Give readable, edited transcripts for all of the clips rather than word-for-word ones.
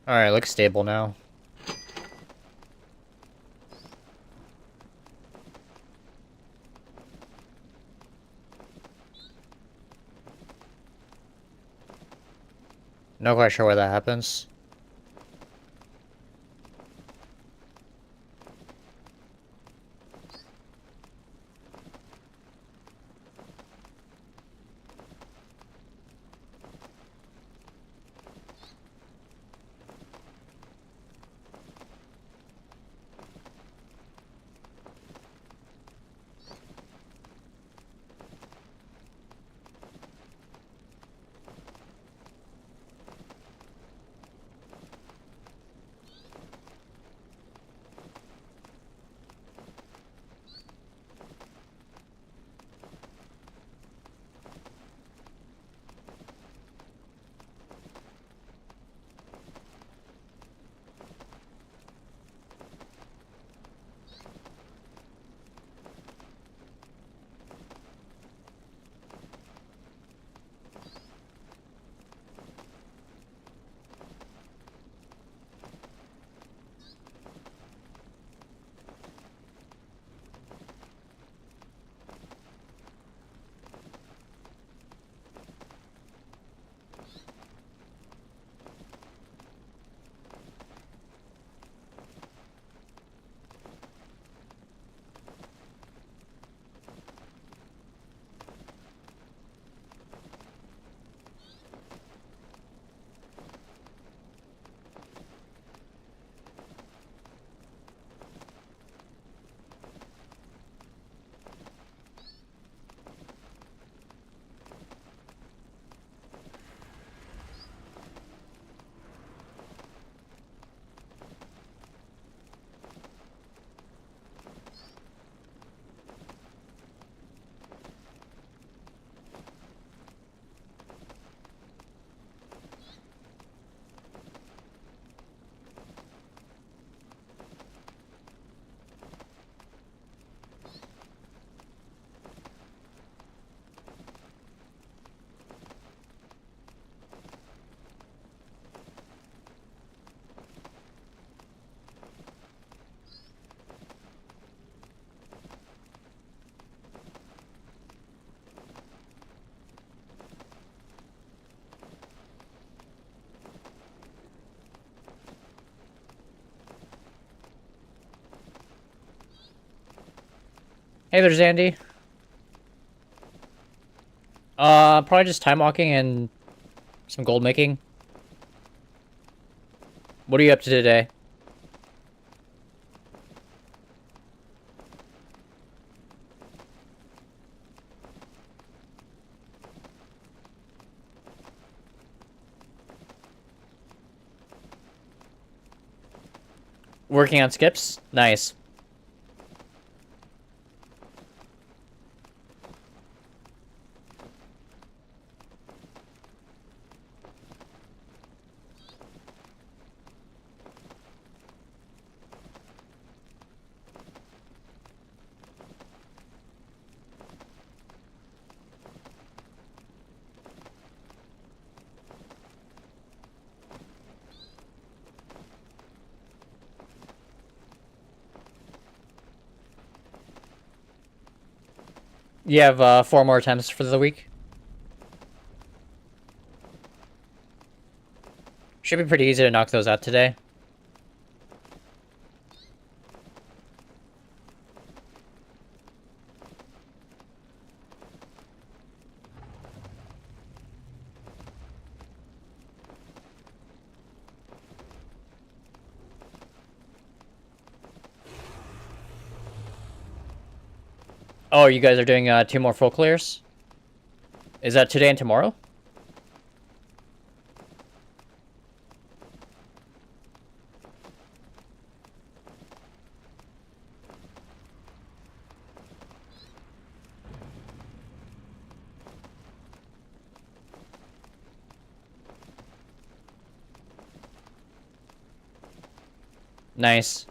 Alright, looks stable now. Not quite sure why that happens. Hey, there's Andy. Probably just time walking and some gold making. What are you up to today? Working on skips? Nice. You have 4 more attempts for the week. Should be pretty easy to knock those out today. Oh, you guys are doing 2 more full clears? Is that today and tomorrow? Nice.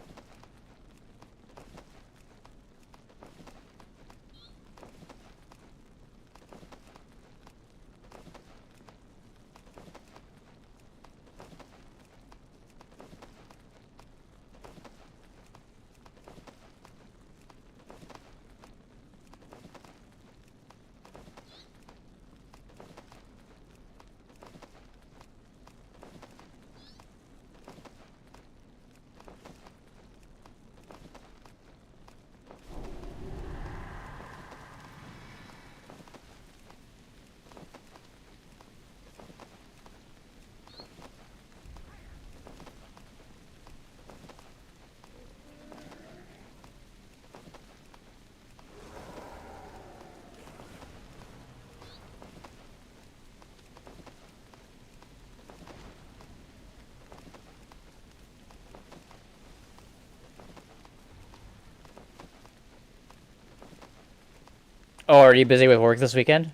Oh, are you busy with work this weekend?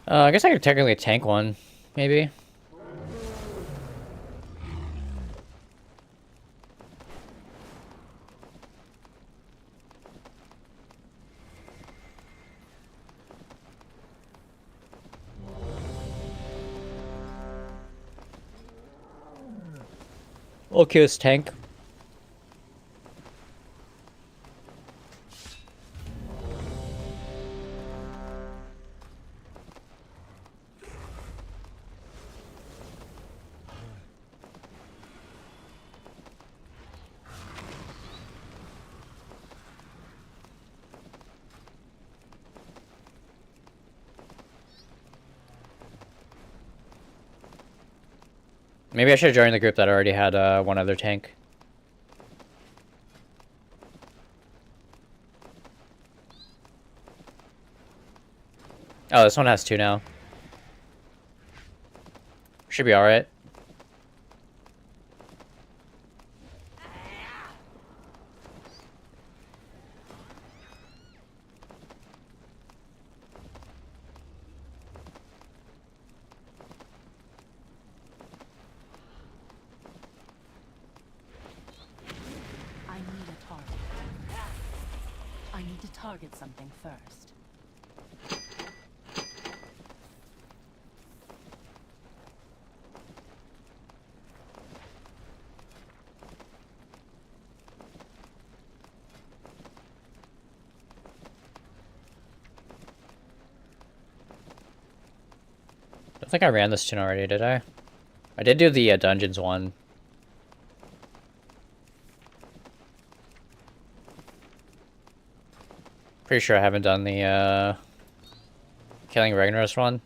I guess I could technically tank one, maybe. Okay, let's tank. Maybe I should join the group that already had one other tank. Oh, this one has two now. Should be alright. I need a target. I need to target something first. I don't think I ran this tune already, did I? I did do the dungeons one. Pretty sure I haven't done the Killing Ragnaros one.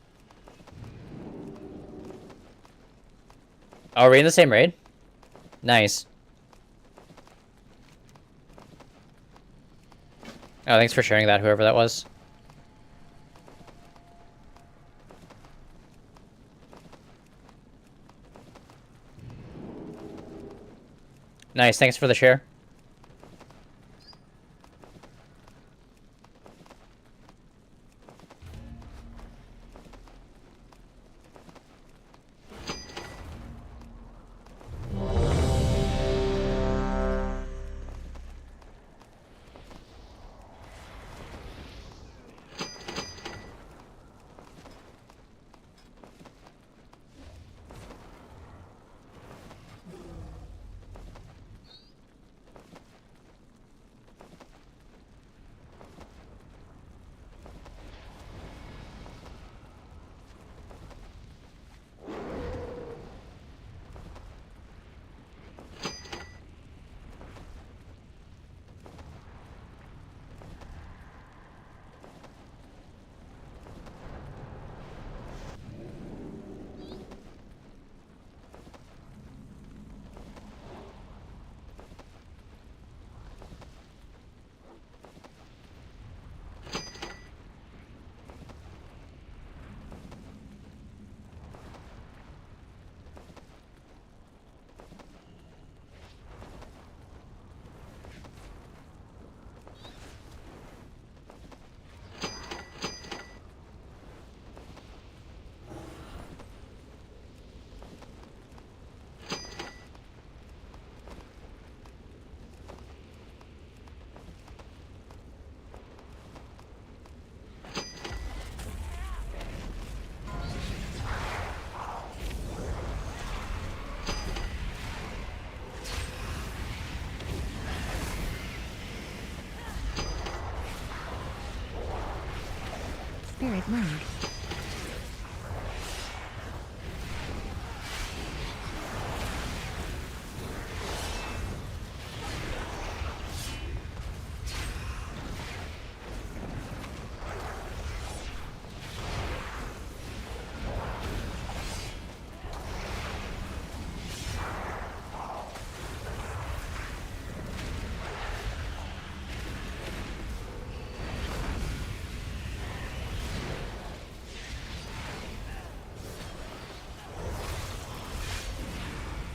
Oh, are we in the same raid? Nice. Oh, thanks for sharing that, whoever that was. Nice, thanks for the share. Spirit Link.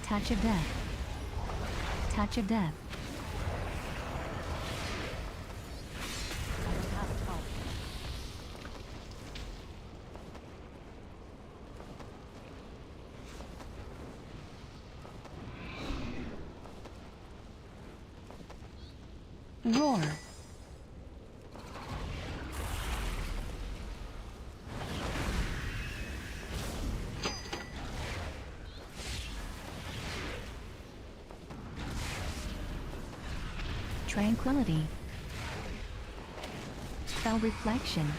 Touch of Death. Touch of Death. I don't have a target. Roar. Tranquility. Spell Reflection.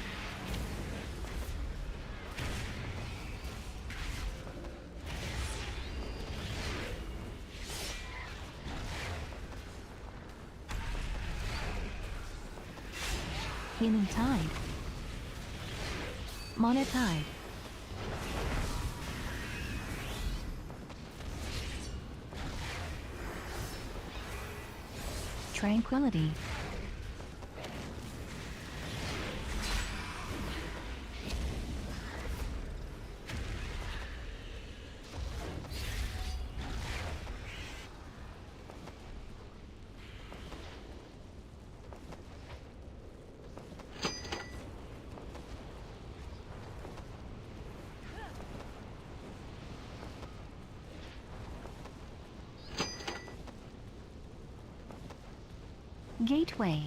Healing Tide. Mana Tide. Tranquility. Gateway.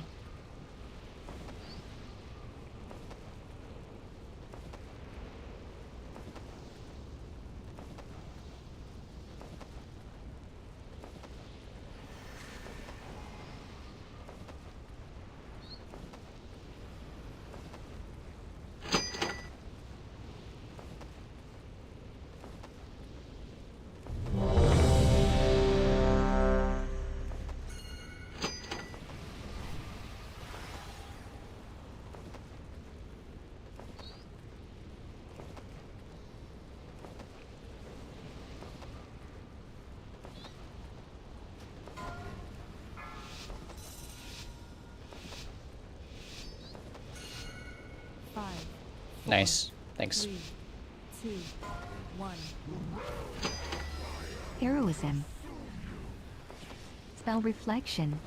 Five, Nice. Thanks. 3, 2, 1. Heroism. Spell Reflection.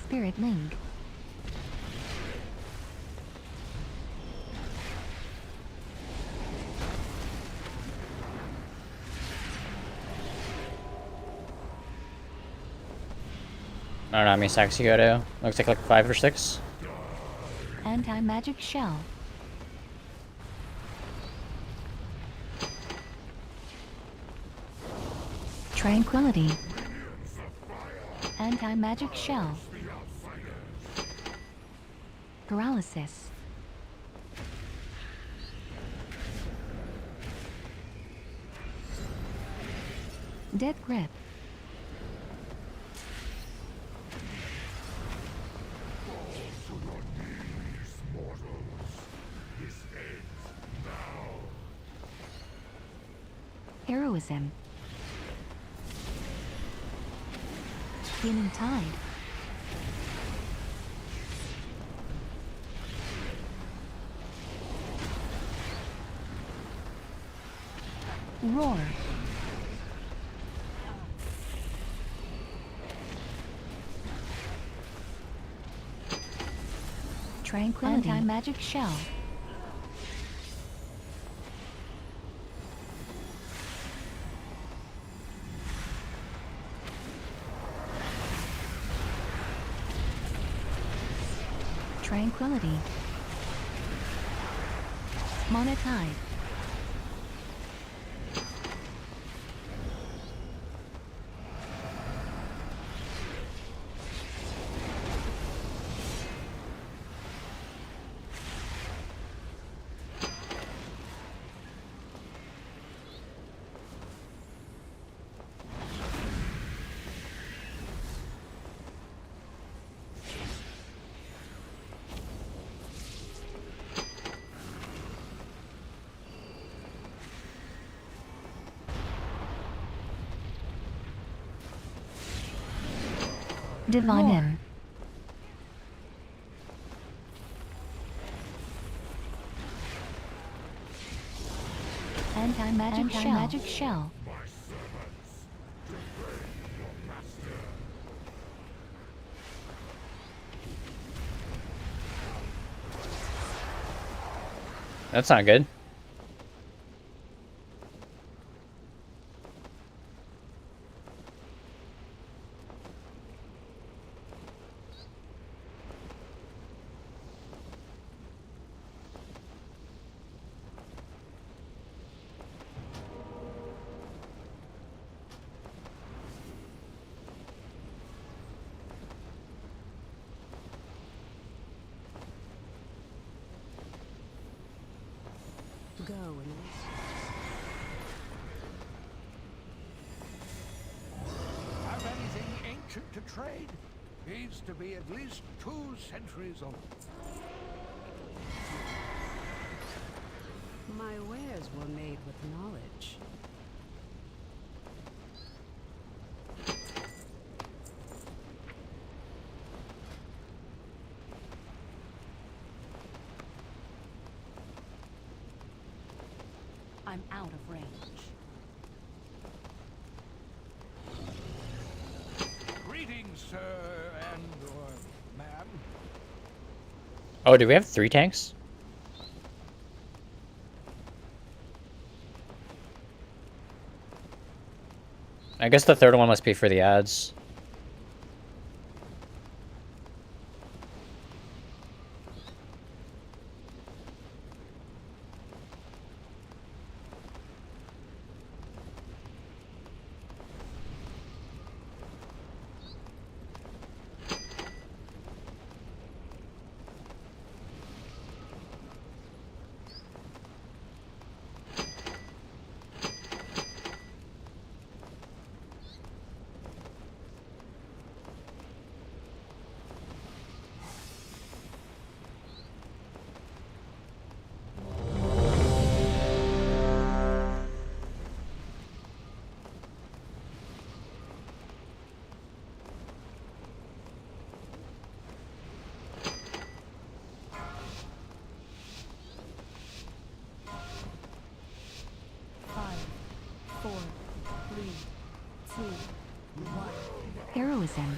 Spirit Link. I don't know how many stacks you go to. Looks like 5 or 6. Anti-Magic Shell. Tranquility. Anti-Magic Shell. Paralysis. Death Grip. Heroism. Healing Tide. Roar. Tranquility. Anti-Magic Shell. Tranquility. Monetide. Divine M. Anti-magic shell. That's not good. Go and Have anything ancient to trade? Needs to be at least 2 centuries old. my wares were made with knowledge. I'm out of range. Greetings, sir and/or ma'am. Oh, do we have 3 tanks? I guess the third one must be for the ads. Heroism.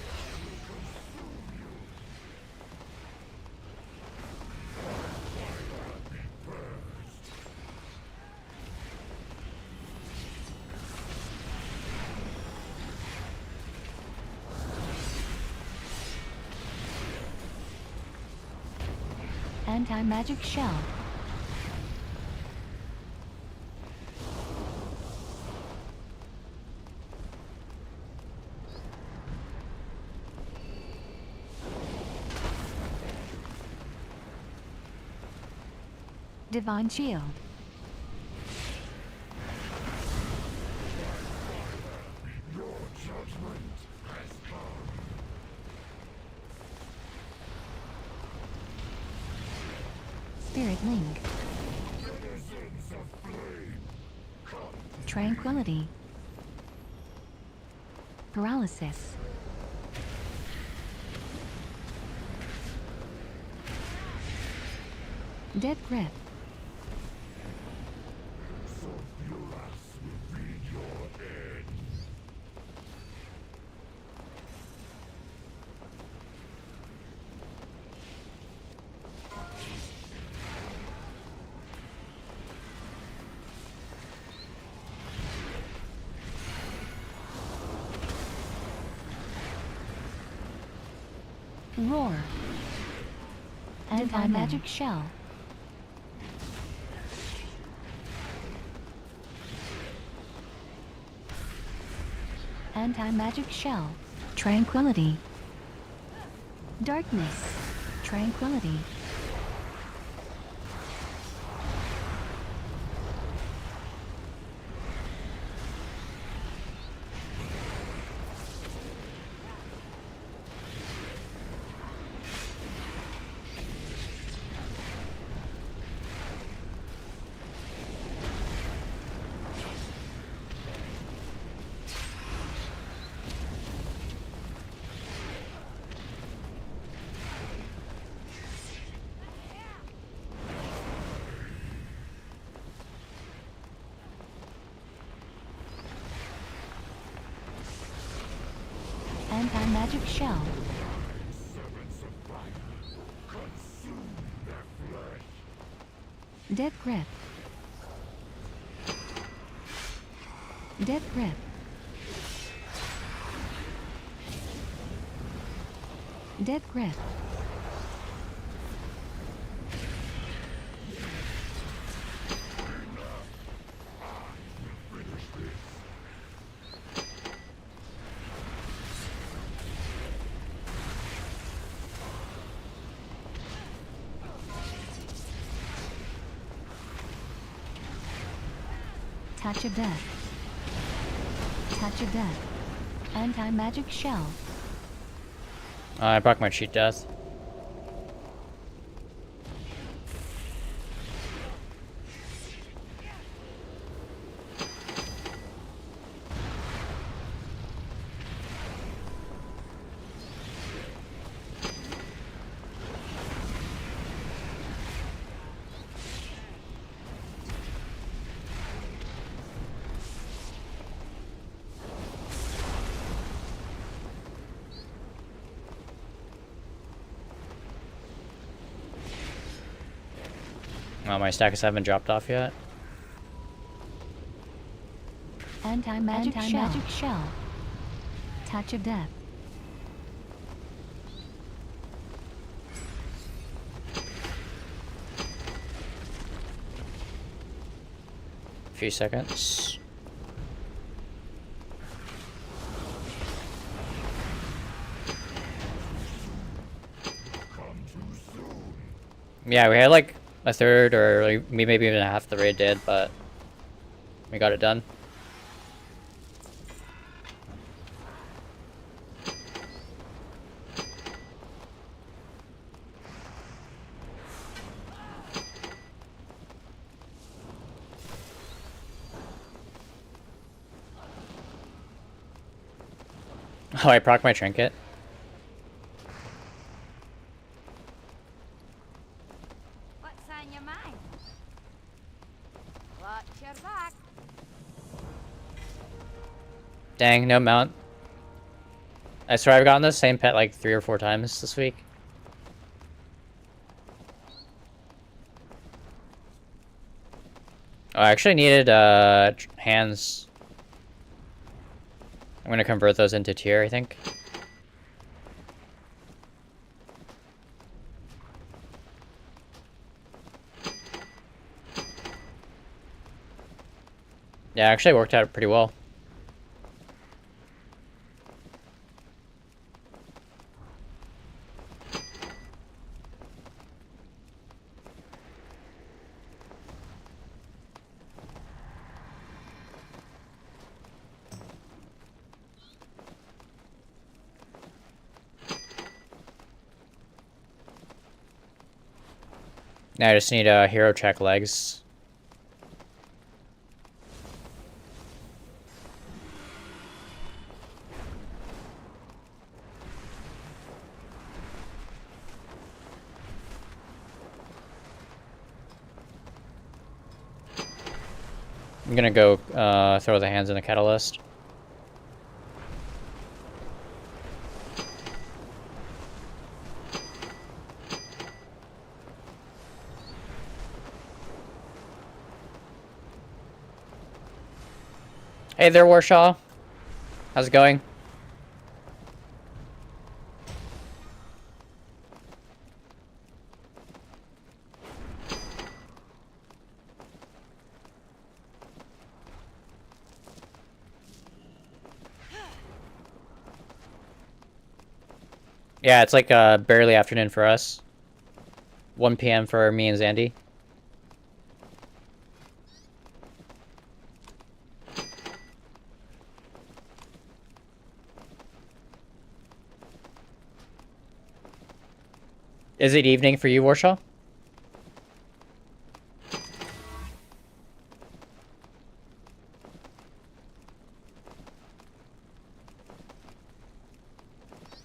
Anti-magic shell. Divine shield. Your judgment has come. Spirit link. Tranquility. Paralysis. Dead grip. Roar. Anti-magic shell. Anti-magic shell. Tranquility. Darkness. Tranquility. Anti-magic shell. Dead grip. Dead grip. Dead grip. Touch of death. Touch of death. Anti-magic shell. I broke my cheat death. Oh, my stacks haven't dropped off yet. Anti-magic shell. Touch of death. Few seconds. Yeah, we had like a third or like maybe even half the raid did, but we got it done. Oh, I proc my trinket. What's on your mind? Watch your back. Dang, no mount. I swear I've gotten the same pet like 3 or 4 times this week. Oh, I actually needed hands. I'm gonna convert those into tier, I think. Yeah, actually worked out pretty well. Now I just need a hero check legs. I'm gonna go throw the hands in the catalyst. Hey there, Warshaw. How's it going? Yeah, it's like barely afternoon for us. 1 p.m. for me and Zandy. Is it evening for you, Warshaw?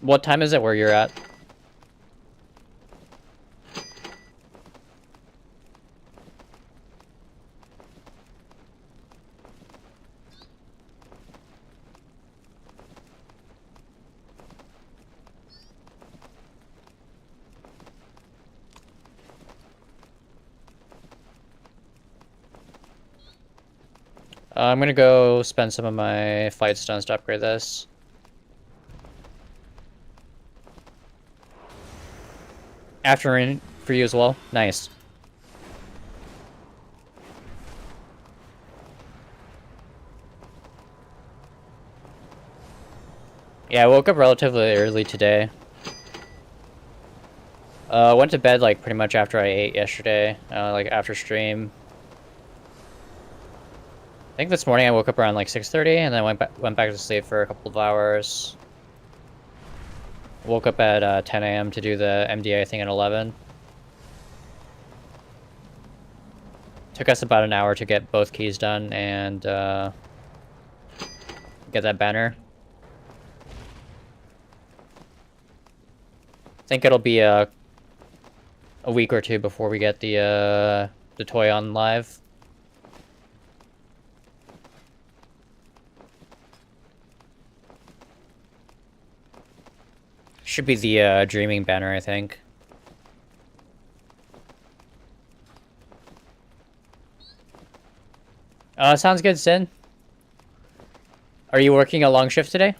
What time is it where you're at? I'm gonna go spend some of my fight stones to upgrade this. Afternoon for you as well. Nice. Yeah, I woke up relatively early today. Went to bed like pretty much after I ate yesterday, like after stream. I think this morning I woke up around like 6:30 and then went back to sleep for a couple of hours. Woke up at 10 a.m. to do the MDA thing at 11. Took us about an hour to get both keys done and get that banner. I think it'll be a week or two before we get the toy on live. Should be the dreaming banner, I think. Sounds good, Sin. Are you working a long shift today?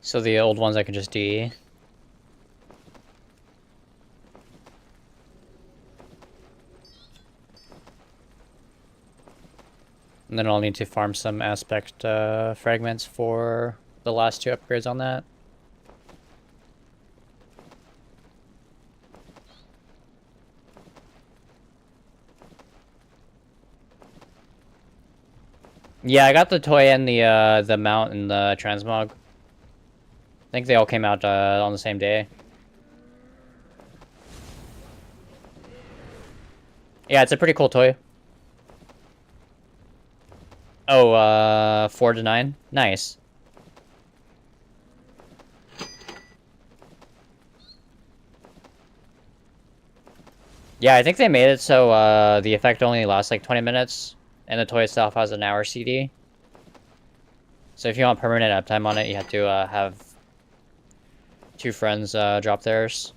So the old ones I can just DE. And then I'll need to farm some aspect fragments for the last two upgrades on that. Yeah, I got the toy and the mount and the transmog. I think they all came out on the same day. Yeah, it's a pretty cool toy. Oh, 4 to 9? Nice. Yeah, I think they made it so the effect only lasts like 20 minutes, and the toy itself has an hour CD. So if you want permanent uptime on it, you have to have 2 friends drop theirs.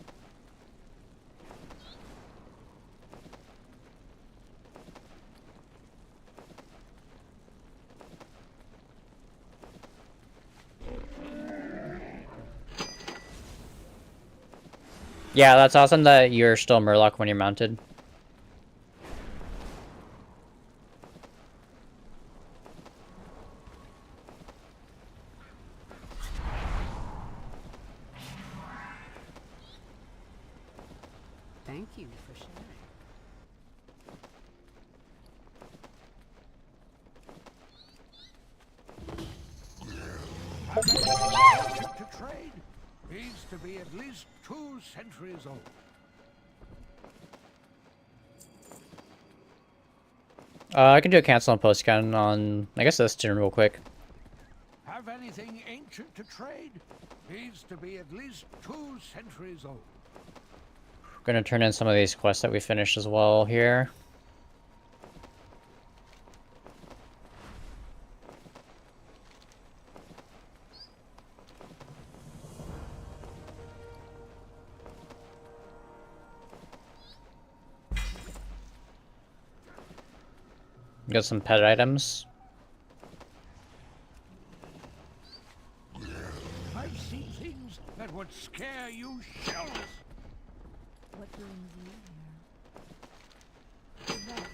Yeah, that's awesome that you're still Murloc when you're mounted. Thank you for sharing. To trade needs to be at least 2 centuries old. I can do a cancel and post scan on, I guess, this turn real quick. Have anything ancient to trade needs to be at least 2 centuries old. Gonna turn in some of these quests that we finished as well here. Got some pet items. I've seen things that would scare you shitless. What brings you here? That, then.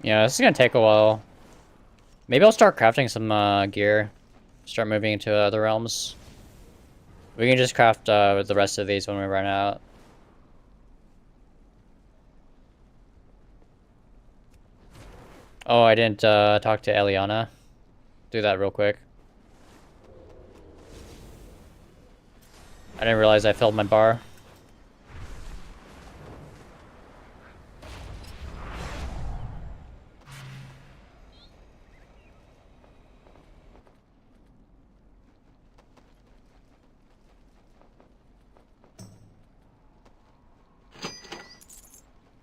Yeah, this is gonna take a while. Maybe I'll start crafting some gear. Start moving into other realms. We can just craft the rest of these when we run out. Oh, I didn't talk to Eliana. Do that real quick. I didn't realize I filled my bar.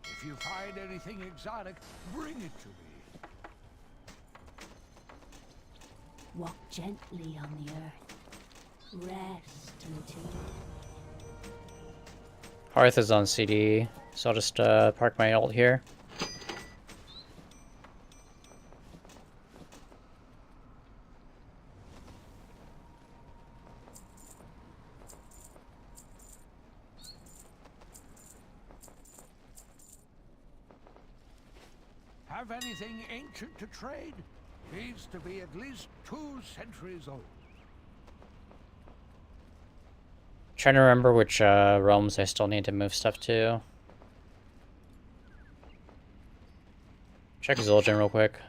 If you find anything exotic, bring it to me. Walk gently on the earth. Rest until Hearth is on CD, so I'll just park my ult here. Have anything ancient to trade? Needs to be at least 2 centuries old. Trying to remember which realms I still need to move stuff to. Check Zul'jin real quick.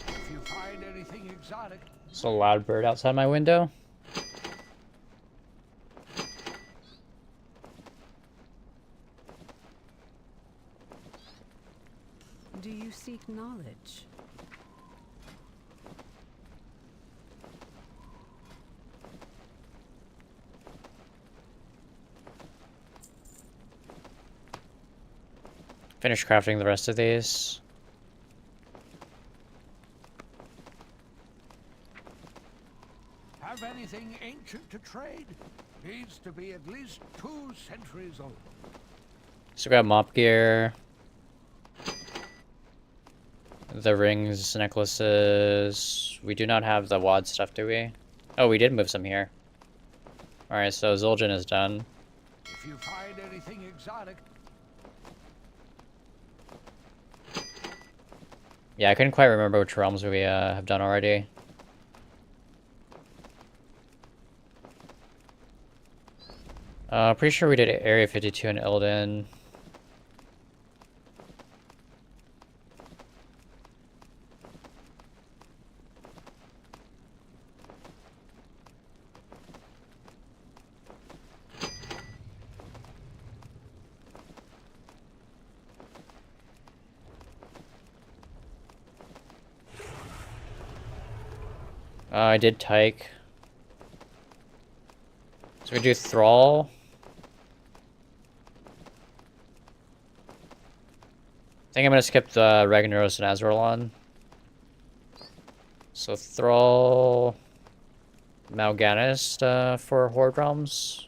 If you find anything exotic, There's a loud bird outside my window. Do you seek knowledge? Finish crafting the rest of these. have anything ancient to trade? Needs to be at least 2 centuries old. So we got mop gear. The rings, necklaces. We do not have the wad stuff, do we? Oh, we did move some here. Alright, so Zul'jin is done. If you find anything exotic, Yeah, I couldn't quite remember which realms we have done already. Pretty sure we did Area 52 in Illidan. I did Tyke. So we do Thrall. I think I'm gonna skip the Ragnaros and Azraelon. So Thrall, Mal'Ganis for Horde realms.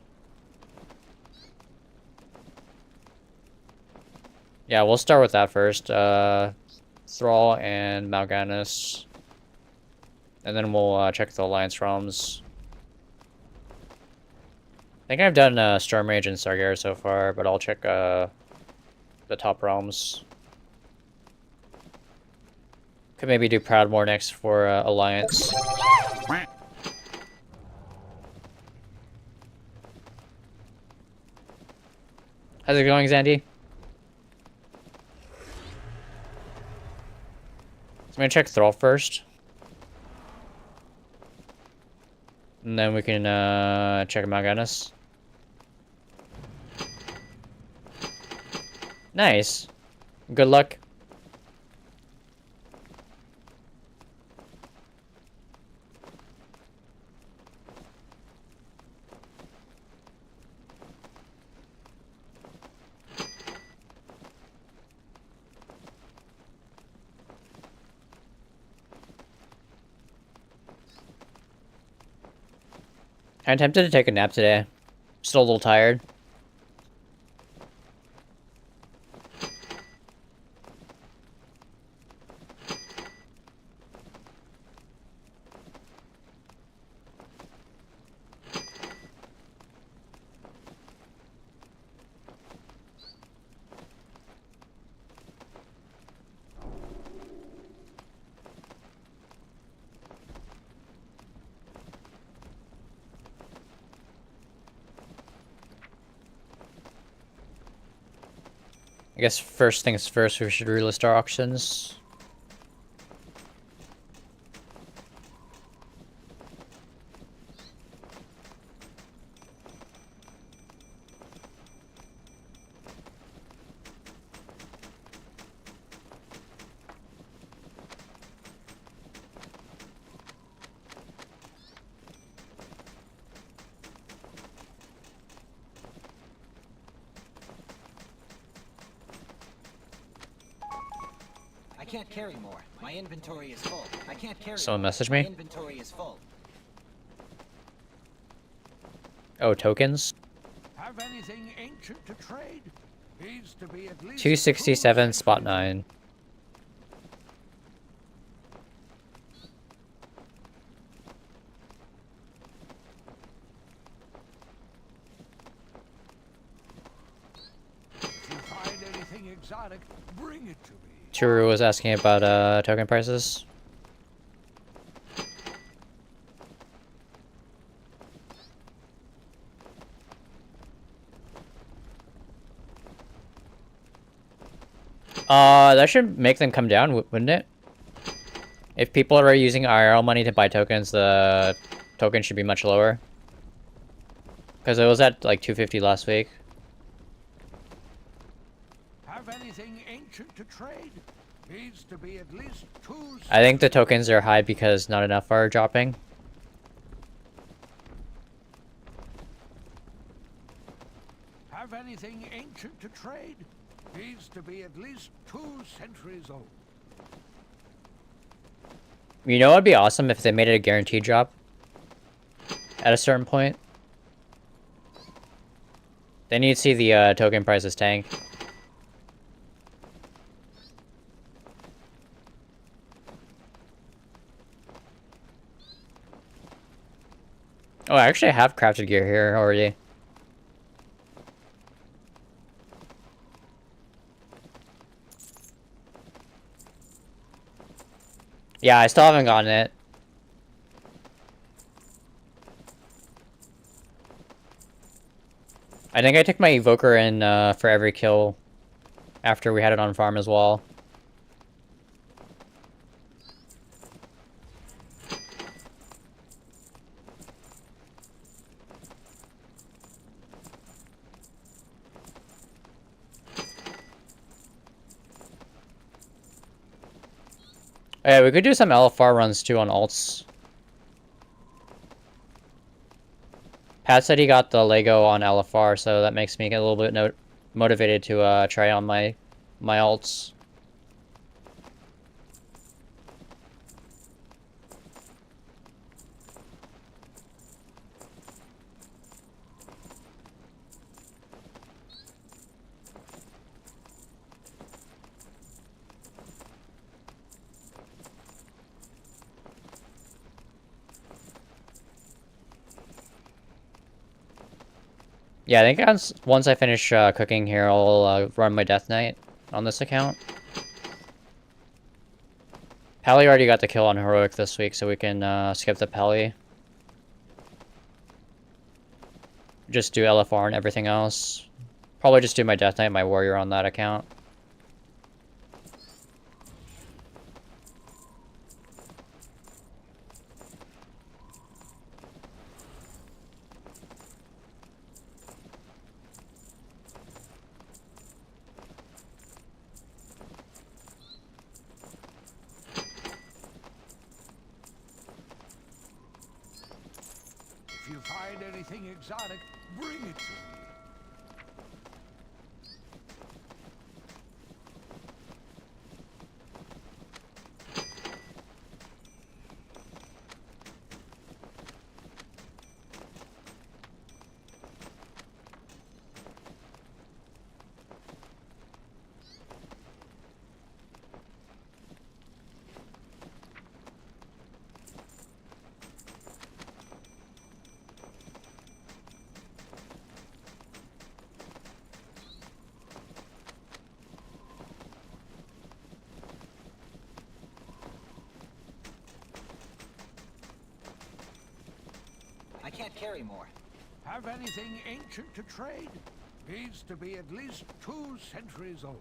Yeah, we'll start with that first. Thrall and Mal'Ganis. And then we'll check the Alliance realms. I think I've done Storm Rage and Sargeras so far, but I'll check the top realms. Could maybe do Proudmoore next for Alliance. How's it going, Zandy? So I'm gonna check Thrall first. And then we can check Mal'Ganis. Nice. Good luck. I'm tempted to take a nap today. Still a little tired. I guess first things first, we should relist our auctions. I can't carry more. My inventory is full. I can't carry Someone more. message My me? inventory is full. Oh, tokens? Have anything ancient to trade? Needs to be at least 267, 2 spot centuries 9. If you find anything exotic, bring it to me. Churu was asking about token prices. That should make them come down, wouldn't it? If people are using IRL money to buy tokens, the token should be much lower. Because it was at like 250 last week. Have anything ancient to trade? Needs to be at least 2 I think the tokens are high because not enough are dropping. Have anything ancient to trade? Needs to be at least 2 centuries old. You know what would be awesome if they made it a guaranteed drop? At a certain point. Then you'd see the token prices tank. Oh, I actually have crafted gear here already. Yeah, I still haven't gotten it. I think I took my evoker in for every kill after we had it on farm as well. Oh, yeah, we could do some LFR runs too on alts. Pat said he got the Lego on LFR, so that makes me get a little bit motivated to try on my alts. Yeah, I think once I finish cooking here, I'll run my Death Knight on this account. Pally already got the kill on Heroic this week, so we can skip the Pally. Just do LFR and everything else. Probably just do my Death Knight, my Warrior on that account. If you find anything exotic, bring it to me. I can't carry more. Have anything ancient to trade? Needs to be at least 2 centuries old.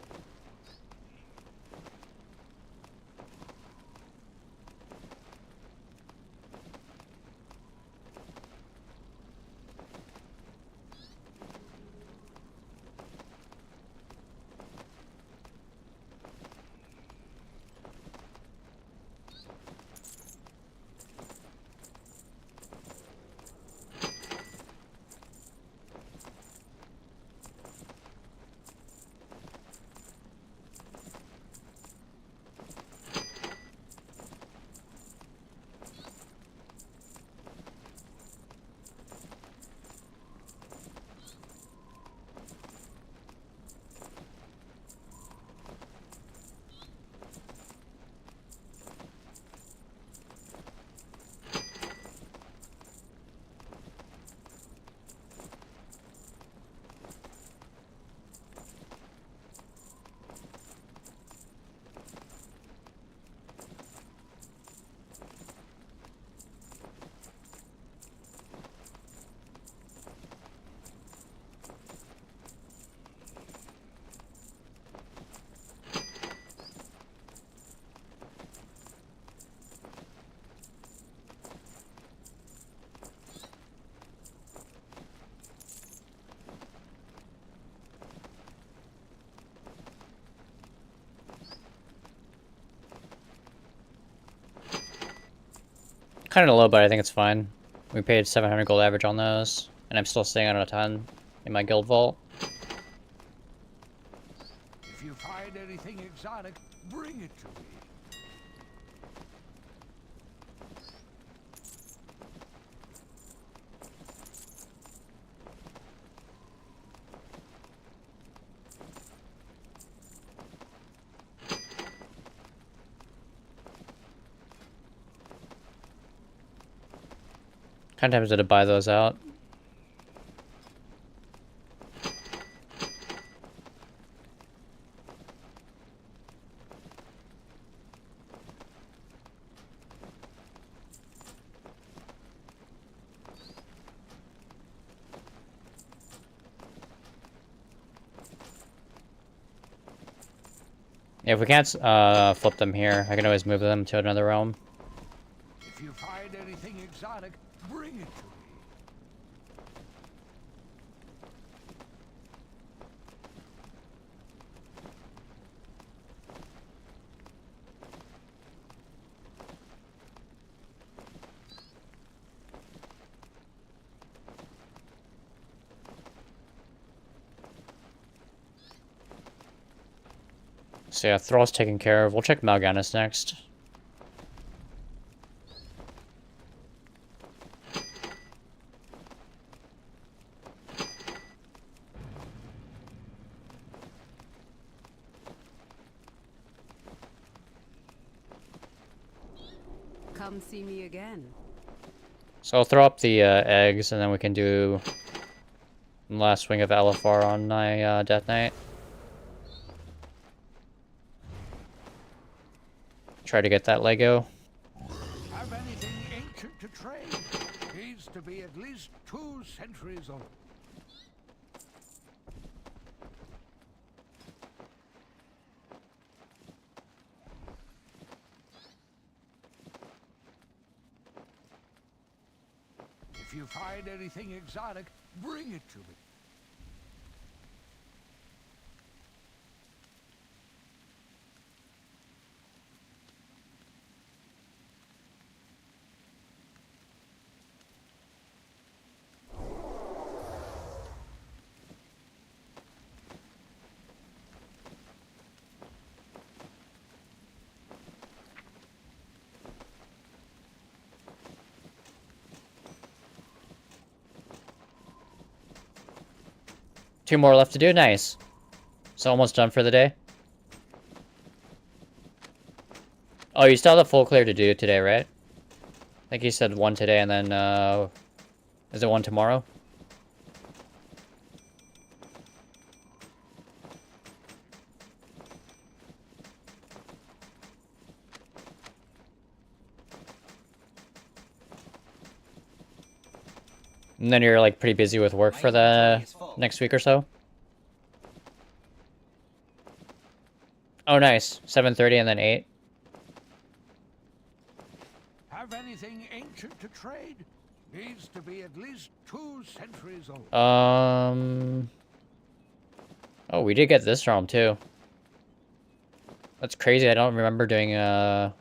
Kind of low, but I think it's fine. We paid 700 gold average on those, and I'm still staying on a ton in my guild vault. If you find anything exotic, bring it to me. Kind of tempted to buy those out. Yeah, if we can't flip them here, I can always move them to another realm. If you find anything exotic, bring it to me. So yeah, Thrall's taken care of. We'll check Mal'Ganis next. Come see me again. So I'll throw up the eggs, and then we can do Last swing of LFR on my Death Knight. Try to get that Lego. Have anything ancient to trade? Needs to be at least 2 centuries old. If you find anything exotic, bring it to me. Two more left to do. Nice. So almost done for the day. Oh, you still have the full clear to do today, right? I think you said one today and then, is it one tomorrow? And then you're like pretty busy with work for the next week or so? Oh, nice. 7:30 and then 8. Have anything ancient to trade? Needs to be at least 2 centuries old. Oh, we did get this ROM too. That's crazy. I don't remember doing the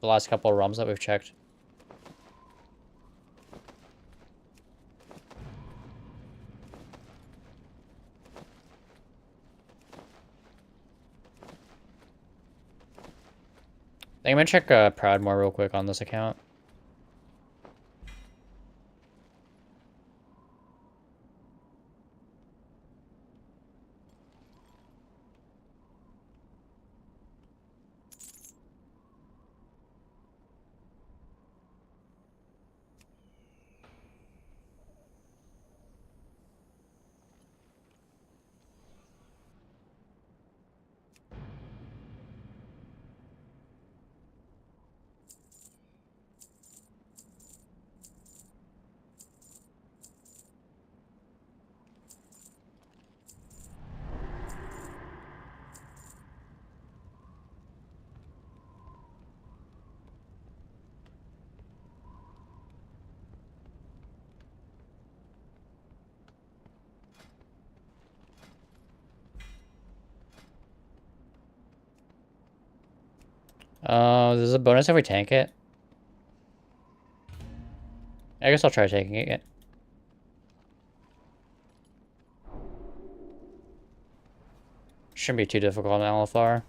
last couple of ROMs that we've checked. I'm gonna check Proudmore real quick on this account. There's a bonus if we tank it. I guess I'll try taking it. Shouldn't be too difficult on LFR.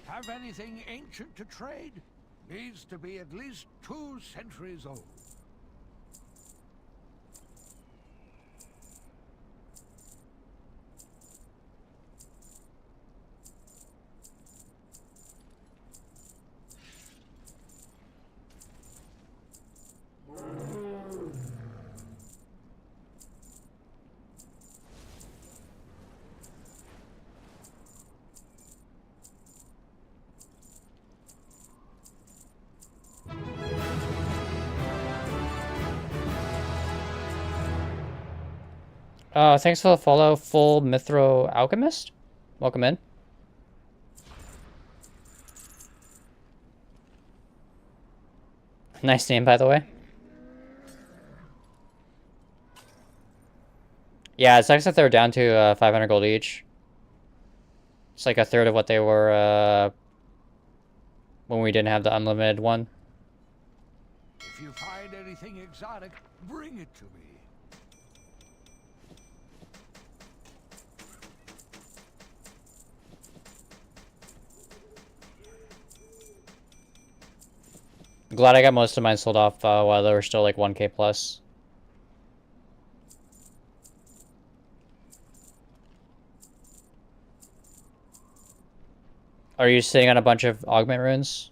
Have anything ancient to trade? Needs to be at least 2 centuries old. Thanks for the follow, Full Mithro Alchemist. Welcome in. Nice name, by the way. Yeah, it sucks that they're down to 500 gold each. It's like a third of what they were when we didn't have the unlimited one. If you find anything exotic, bring it to me. Glad I got most of mine sold off while they were still like 1k plus. Are you sitting on a bunch of augment runes?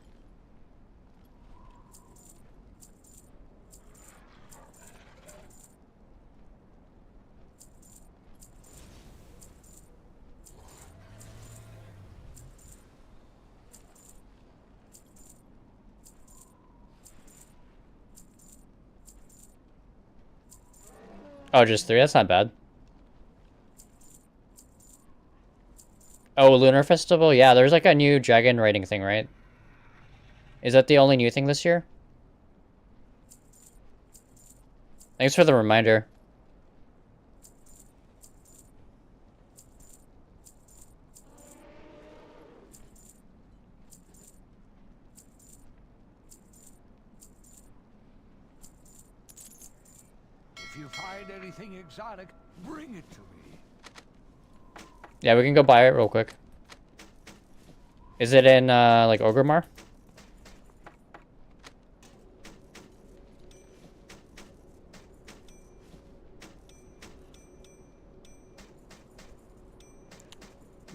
Oh, just 3? That's not bad. Oh, Lunar Festival? Yeah, there's like a new dragon raiding thing, right? Is that the only new thing this year? Thanks for the reminder. If you find anything exotic, bring it to me. Yeah, we can go buy it real quick. Is it in, like, Orgrimmar?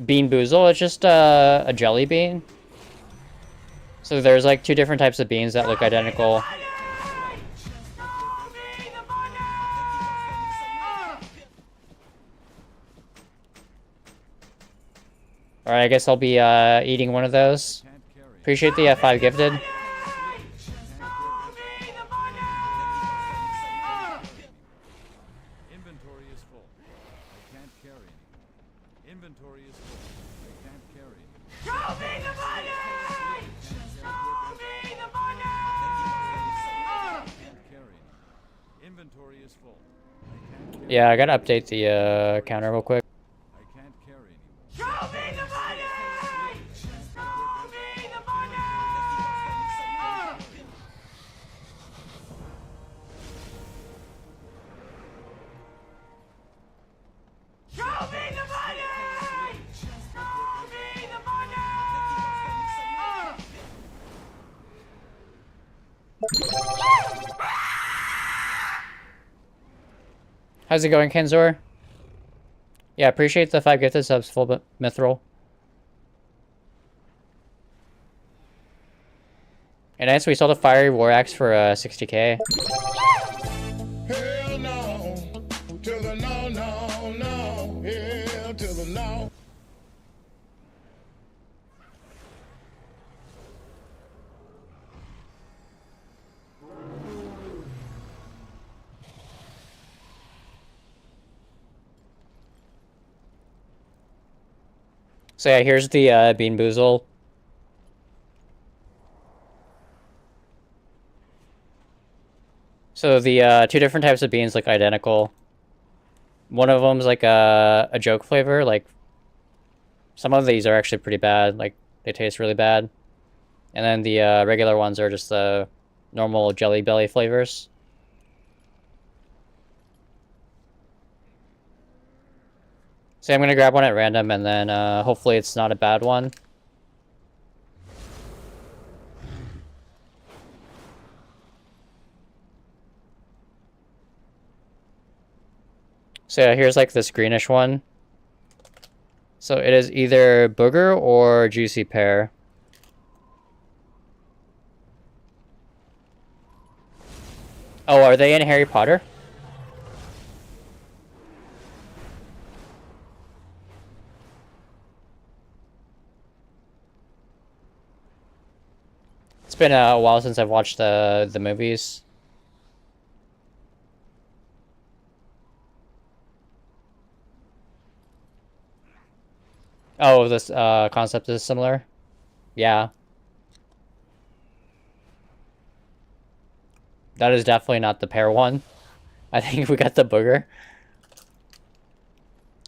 Bean Boozle, it's just a jelly bean. So there's like 2 different types of beans that look identical. Alright, I guess I'll be eating one of those. Appreciate the 5 gifted. Inventory is full. I can't carry anymore. Inventory is full. I can't carry anymore. Show me the money! Show me the money! I can't carry anymore. Inventory is full. I can't carry. Yeah, I gotta update the counter real quick. I can't carry anymore. Show me the money! Show me the money! Show me the money! Show me the money! How's it going, Kenzor? Yeah, appreciate the 5 gifted subs, full mithril. And nice, we sold a fiery war axe for 60k. Hell no, to the no, no, no, hell to the no. So yeah, here's the Bean Boozle. So the 2 different types of beans look identical. One of them's like a joke flavor. Like some of these are actually pretty bad. Like they taste really bad. And then the regular ones are just the normal Jelly Belly flavors. So I'm gonna grab one at random, and then hopefully it's not a bad one. So yeah, here's like this greenish one. So it is either booger or juicy pear. Oh, are they in Harry Potter? It's been a while since I've watched the movies. Oh, this concept is similar? Yeah. That is definitely not the pear one. I think we got the booger.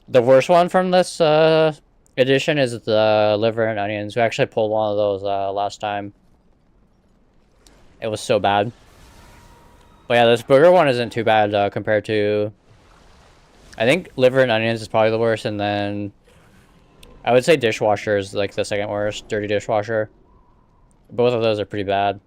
The worst one from this edition is the liver and onions. We actually pulled one of those last time. It was so bad. But yeah, this booger one isn't too bad compared to... I think liver and onions is probably the worst, and then... I would say dishwasher is like the second worst. Dirty dishwasher. Both of those are pretty bad.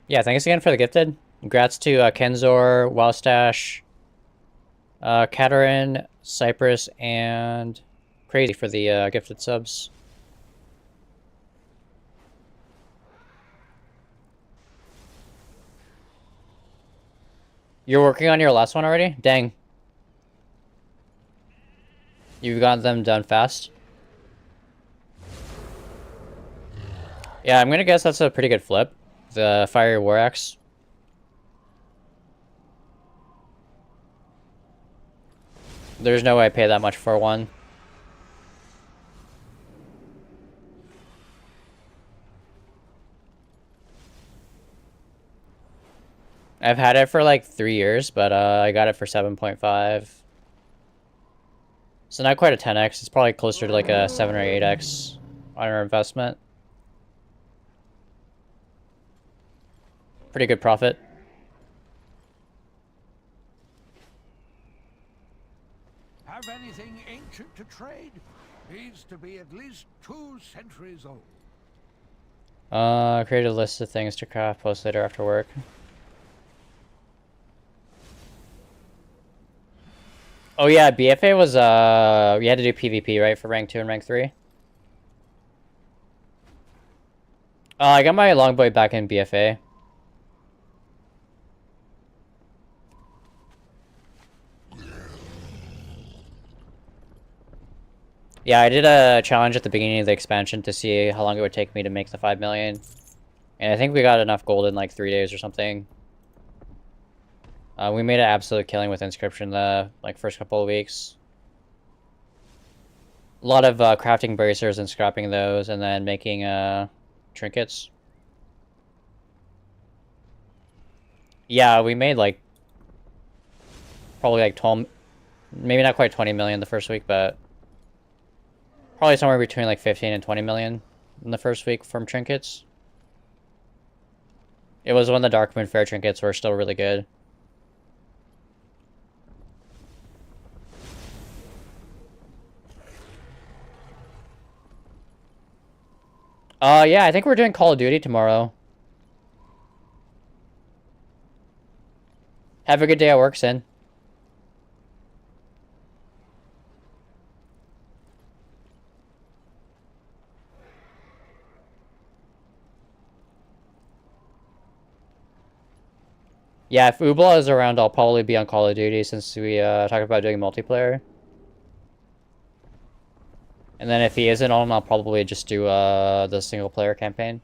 Yeah, thanks again for the gifted. Congrats to Kenzor, Wildstash, Katarin, Cypress, and Crazy for the gifted subs. You're working on your last one already? Dang. You've got them done fast. Yeah, I'm gonna guess that's a pretty good flip. The Fiery War Axe. There's no way I pay that much for one. I've had it for like 3 years, but I got it for 7.5. So not quite a 10x. It's probably closer to like a 7 or 8x on our investment. Pretty good profit. Have anything ancient to trade? Needs to be at least 2 centuries old. Create a list of things to craft, post later after work. Oh yeah, BFA was, we had to do PvP, right, for rank 2 and rank 3? I got my longboy back in BFA. Yeah, I did a challenge at the beginning of the expansion to see how long it would take me to make the 5 million. And I think we got enough gold in like 3 days or something. We made an absolute killing with Inscription the like first couple of weeks. A lot of crafting bracers and scrapping those, and then making trinkets. Yeah, we made like probably like 12, maybe not quite 20 million the first week, but probably somewhere between like 15 and 20 million in the first week from trinkets. It was when the Darkmoon Fair trinkets were still really good. Yeah, I think we're doing Call of Duty tomorrow. Have a good day at work, Sin. Yeah, if Ubla is around, I'll probably be on Call of Duty since we talked about doing multiplayer. And then if he isn't on, I'll probably just do the single player campaign.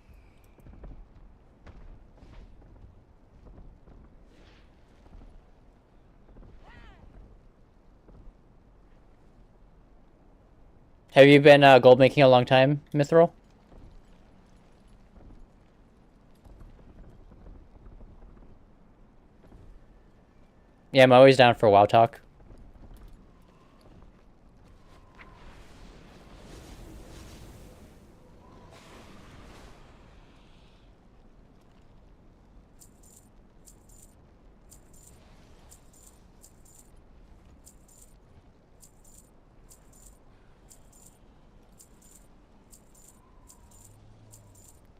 Have you been gold making a long time, Mithril? Yeah, I'm always down for WoW talk.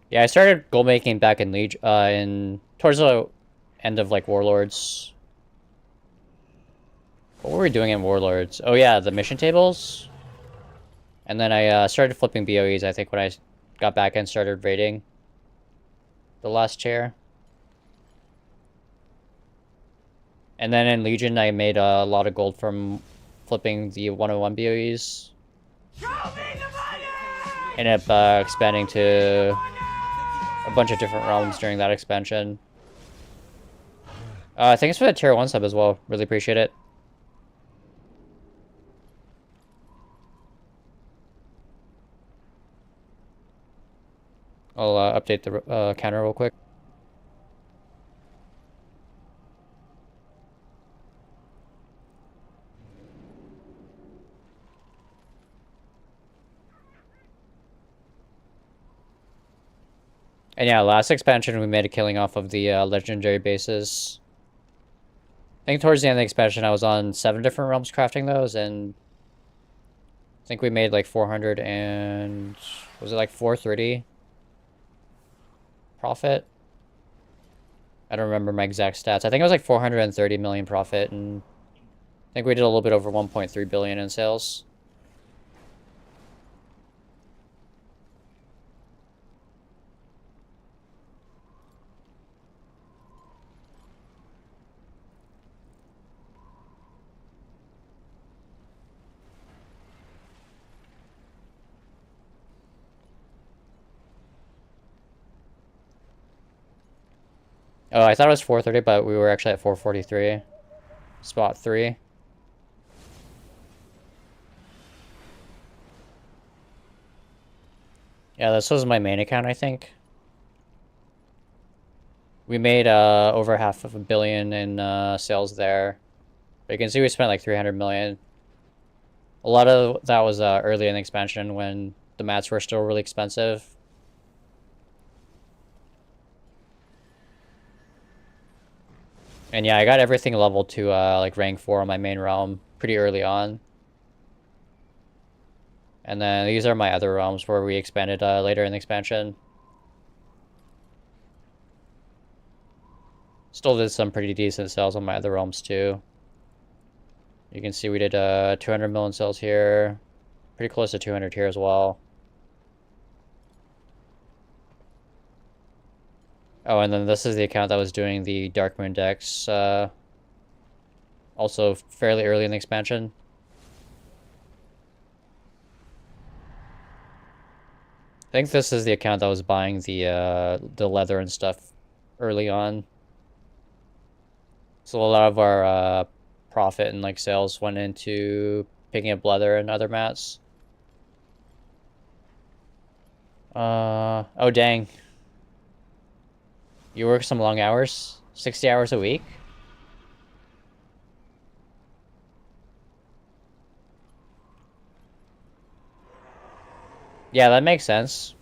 Yeah, I started gold making back in towards the end of like Warlords. What were we doing in Warlords? Oh yeah, the mission tables. And then I started flipping BOEs, I think, when I got back and started raiding the last chair. And then in Legion, I made a lot of gold from flipping the 101 BOEs. Ended up expanding to a bunch of different realms during that expansion. Thanks for the tier 1 sub as well. Really appreciate it. I'll update the counter real quick. And yeah, last expansion we made a killing off of the legendary bases. I think towards the end of the expansion I was on 7 different realms crafting those, and I think we made like 400 and... was it like 430 profit? I don't remember my exact stats. I think it was like 430 million profit, and I think we did a little bit over 1.3 billion in sales. Oh, I thought it was 430, but we were actually at 443. Spot 3. Yeah, this was my main account, I think. We made over $500 million in sales there. But you can see we spent like 300 million. A lot of that was early in the expansion when the mats were still really expensive. And yeah, I got everything leveled to like rank 4 on my main realm pretty early on. And then these are my other realms where we expanded later in the expansion. Still did some pretty decent sales on my other realms too. You can see we did 200 million sales here. Pretty close to 200 here as well. Oh, and then this is the account that was doing the Dark Moon decks. Also fairly early in the expansion. I think this is the account that was buying the leather and stuff early on. So a lot of our profit and like sales went into picking up leather and other mats. Oh dang. You work some long hours? 60 hours a week? Yeah, that makes sense.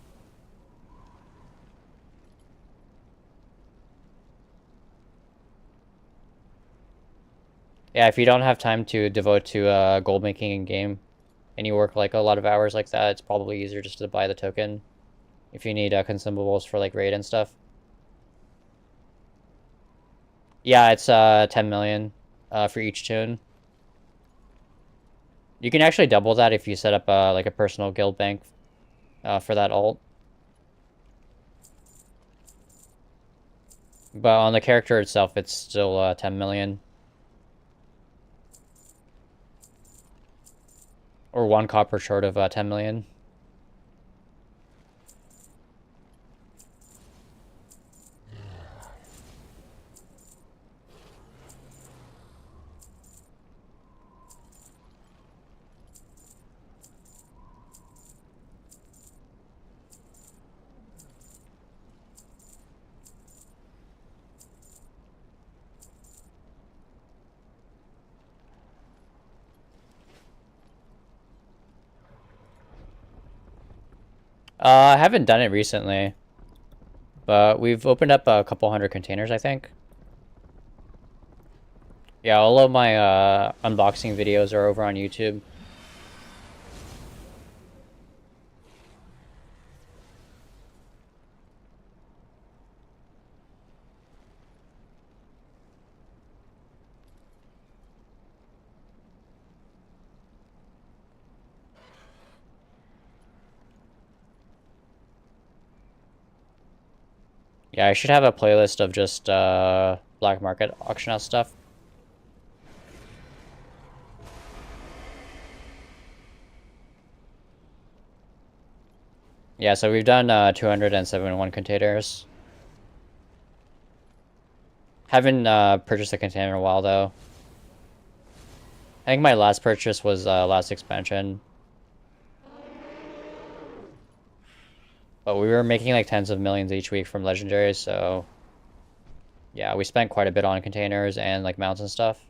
Yeah, if you don't have time to devote to gold making in game, and you work like a lot of hours like that, it's probably easier just to buy the token if you need consumables for like raid and stuff. Yeah, it's 10 million for each tune. You can actually double that if you set up like a personal guild bank for that ult. But on the character itself, it's still 10 million. Or 1 copper short of 10 million. I haven't done it recently, but we've opened up a couple hundred containers, I think. Yeah, all of my unboxing videos are over on YouTube. Yeah, I should have a playlist of just black market auction house stuff. Yeah, so we've done 271 containers. Haven't purchased a container in a while though. I think my last purchase was last expansion. But we were making like tens of millions each week from legendaries, so yeah, we spent quite a bit on containers and like mounts and stuff.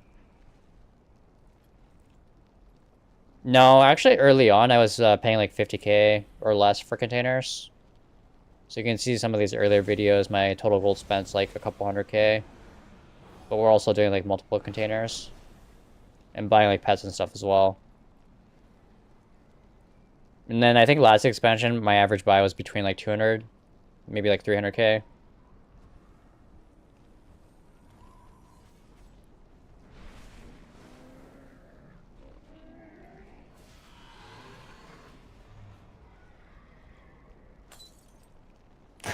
No, actually early on I was paying like 50k or less for containers. So you can see some of these earlier videos, my total gold spent's like a couple 100k. But we're also doing like multiple containers. And buying like pets and stuff as well. And then I think last expansion, my average buy was between like 200, maybe like 300k.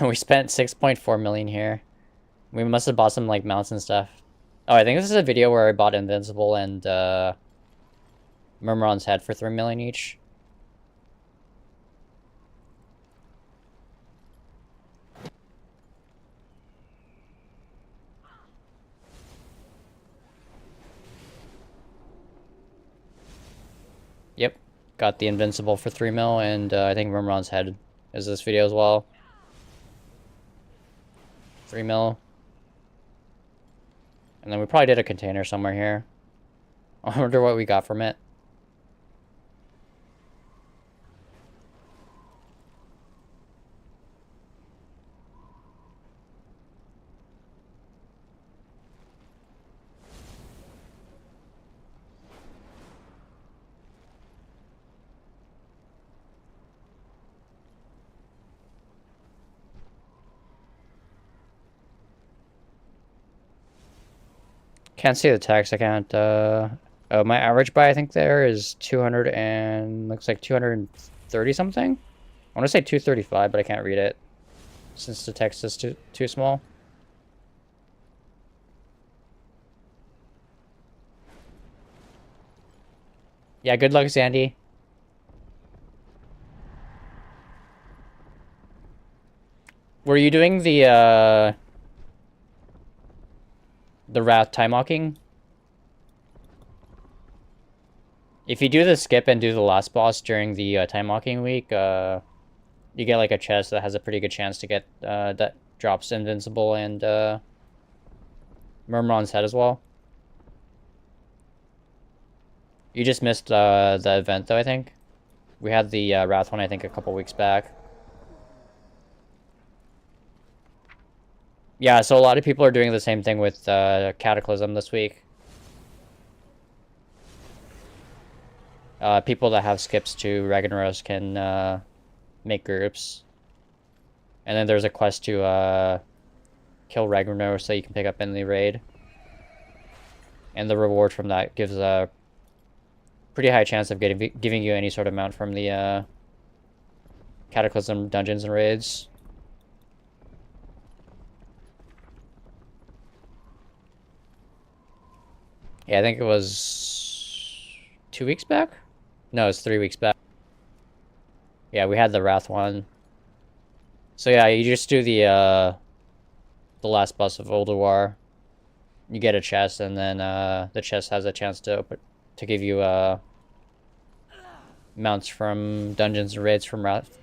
We spent 6.4 million here. We must have bought some like mounts and stuff. Oh, I think this is a video where I bought Invincible and Murmuron's head for 3 million each. Yep, got the Invincible for 3 mil, and I think Murmuron's head is this video as well. 3 mil. And then we probably did a container somewhere here. I wonder what we got from it. Can't see the text. I can't. Oh, my average buy I think there is 200 and looks like 230 something. I want to say 235, but I can't read it since the text is too small. Yeah, good luck, Sandy. Were you doing the Wrath time walking? If you do the skip and do the last boss during the time walking week, you get like a chest that has a pretty good chance to get that drops Invincible and Murmuron's head as well. You just missed the event though, I think. We had the Wrath one, I think, a couple weeks back. Yeah, so a lot of people are doing the same thing with Cataclysm this week. People that have skips to Ragnaros can make groups. And then there's a quest to kill Ragnaros that you can pick up in the raid. And the reward from that gives a pretty high chance of giving you any sort of mount from the Cataclysm dungeons and raids. Yeah, I think it was 2 weeks back? No, it's 3 weeks back. Yeah, we had the Wrath one. So yeah, you just do the last boss of Ulduar. You get a chest, and then the chest has a chance to give you mounts from dungeons and raids from Wrath.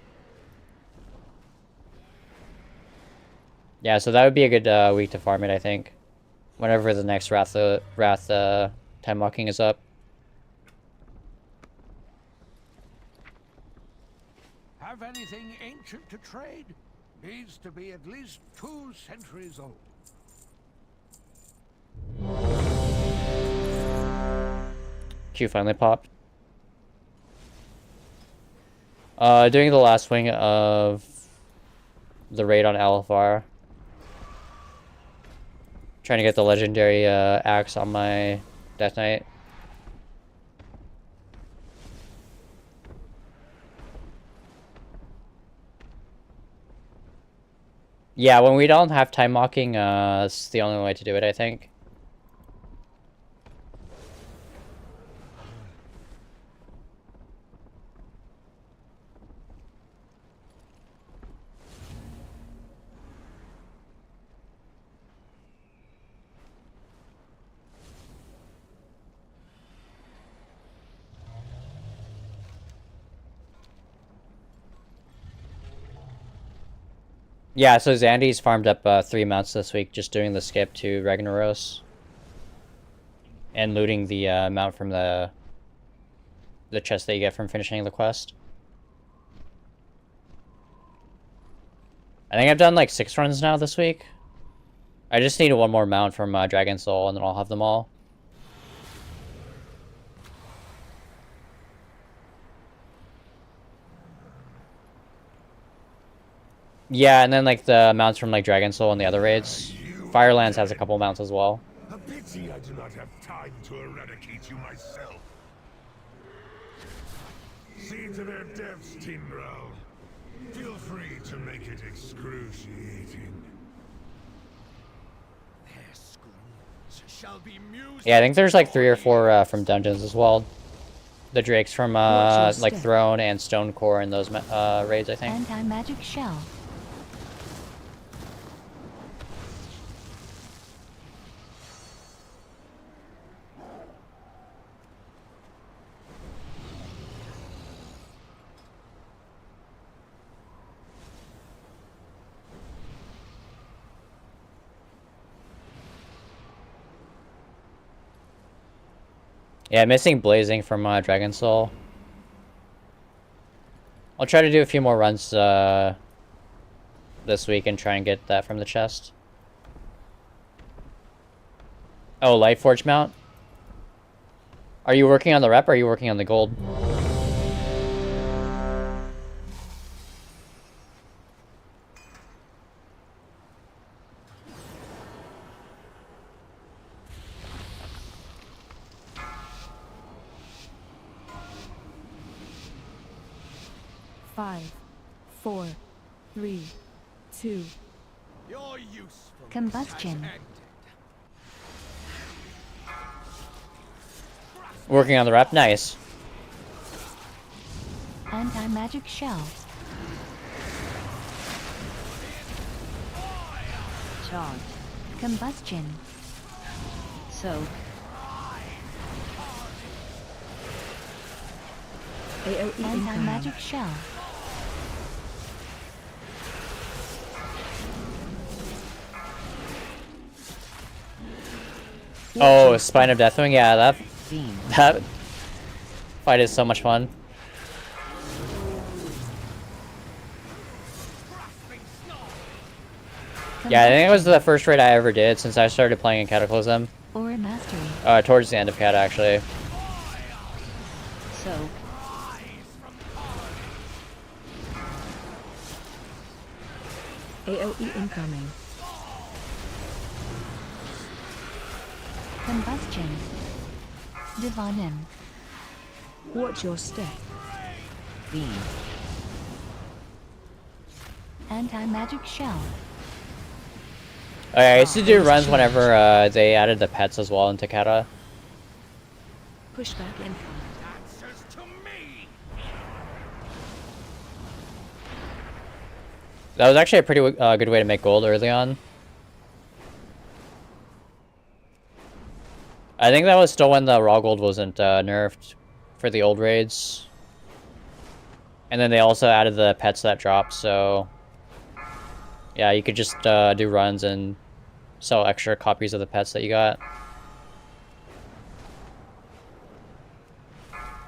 Yeah, so that would be a good week to farm it, I think. Whenever the next Wrath time walking is up. Have anything ancient to trade? Needs to be at least 2 centuries old. Q finally popped. Doing the last wing of the raid on Alfar. Trying to get the legendary axe on my Death Knight. Yeah, when we don't have time walking, it's the only way to do it, I think. Yeah, so Zandy's farmed up 3 mounts this week just doing the skip to Ragnaros. And looting the mount from the chest that you get from finishing the quest. I think I've done like 6 runs now this week. I just need one more mount from Dragon Soul and then I'll have them all. Yeah, and then like the mounts from like Dragon Soul and the other raids. Firelands has a couple mounts as well. A pity I do not have time to eradicate you myself. See to their deaths, Timbrel. Feel free to make it excruciating. Their screams shall be music. Yeah, I think there's like 3 or 4 from dungeons as well. The Drakes from like Throne and Stonecore and those raids, I think. Anti-magic shell. Yeah, missing Blazing from Dragon Soul. I'll try to do a few more runs this week and try and get that from the chest. Oh, Lightforge mount? Are you working on the rep or are you working on the gold? Five, 4, 3, 2. Your usefulness Combustion. has ended. Working on the rep? Nice. Anti-magic shell. Charge. Combustion. Soak. AOE Anti-magic shell. Oh, Spine of Deathwing? Yeah, that fight is so much fun. Yeah, I think it was the first raid I ever did since I started playing in Cataclysm. Or mastery. Towards the end of Cata, actually. Soak. AOE incoming. Combustion. Divanim. Watch your step. Beam. Anti-magic shell. Oh, yeah, I used to do runs whenever they added the pets as well into Cata. Pushback incoming. Answers to me. That was actually a pretty good way to make gold early on. I think that was still when the raw gold wasn't nerfed for the old raids. And then they also added the pets that drop, so... Yeah, you could just do runs and sell extra copies of the pets that you got.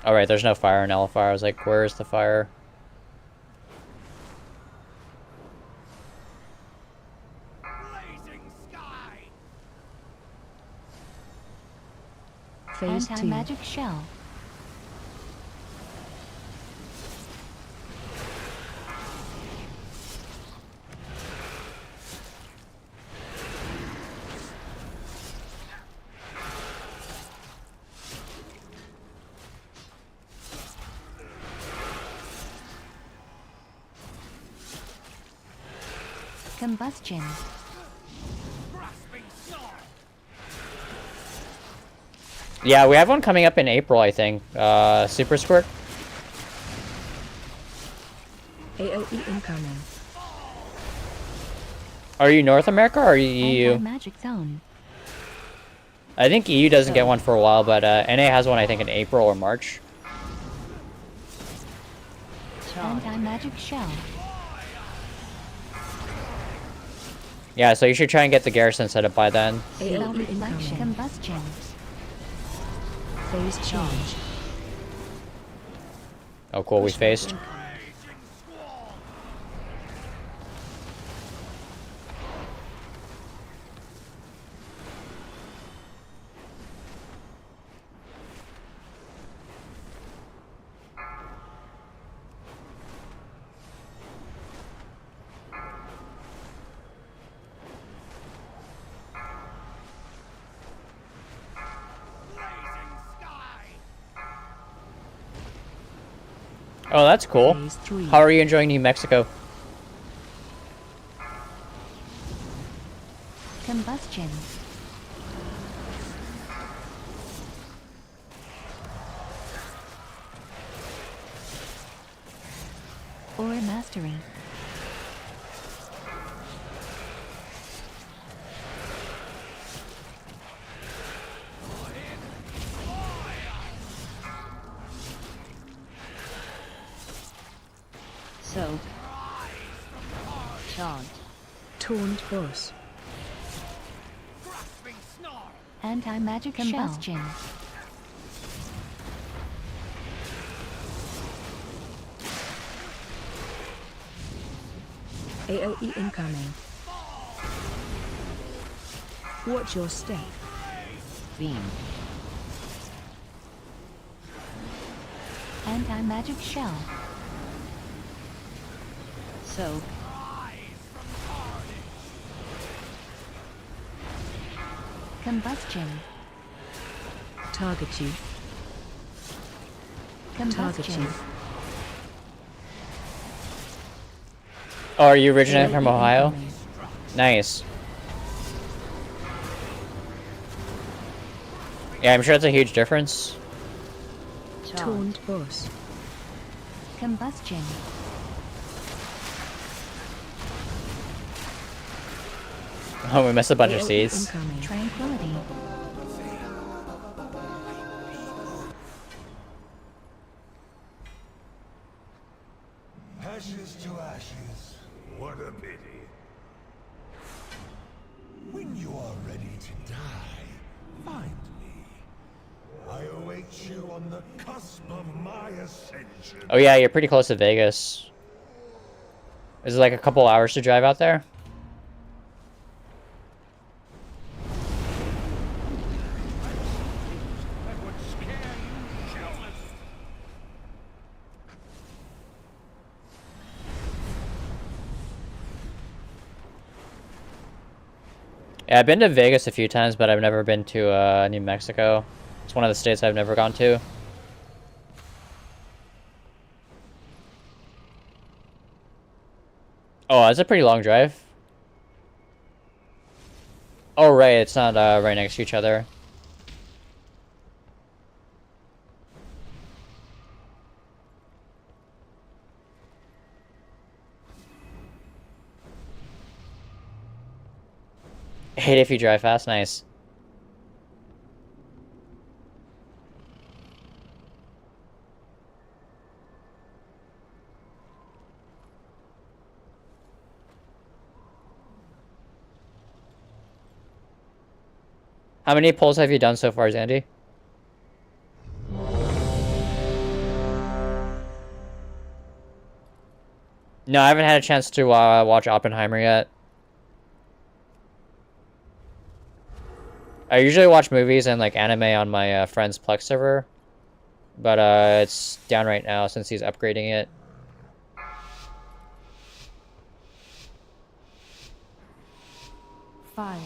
Alright, there's no fire in Elfire. I was like, where's the fire? Blazing sky. Phase 2. Anti-magic shell. Combustion. Grasping sword. Yeah, we have one coming up in April, I think. Super Squirt. AOE incoming. Are you North America or are you EU? Anti-magic zone. I think EU doesn't get one for a while, but NA has one, I think, in April or March. Charge. Anti-magic shell. Yeah, so you should try and get the garrison set up by then. Self-reflection. Combustion. Phase change. Oh, cool, we faced. Oh, that's cool. How are you enjoying New Mexico? Combustion. Or mastery. So. Chant. Taunt boss. Anti-magic combustion. AOE incoming. Watch your step. Beam. Anti-magic shell. So. Combustion. Target you. Combustion. Oh, are you originating from Ohio? Nice. Yeah, I'm sure that's a huge difference. Taunt boss. Combustion. Oh, we missed a bunch of seeds. Tranquility. Ashes to ashes. What a pity. When you are ready to die, find me. I await you on the cusp of my ascension. Oh yeah, you're pretty close to Vegas. Is it like a couple hours to drive out there? That would scare you shitless. Yeah, I've been to Vegas a few times, but I've never been to New Mexico. It's one of the states I've never gone to. Oh, that's a pretty long drive. Oh, right, it's not right next to each other. Hate if you drive fast, nice. How many pulls have you done so far, Zandy? No, I haven't had a chance to watch Oppenheimer yet. I usually watch movies and like anime on my friend's Plex server, but it's down right now since he's upgrading it. Five,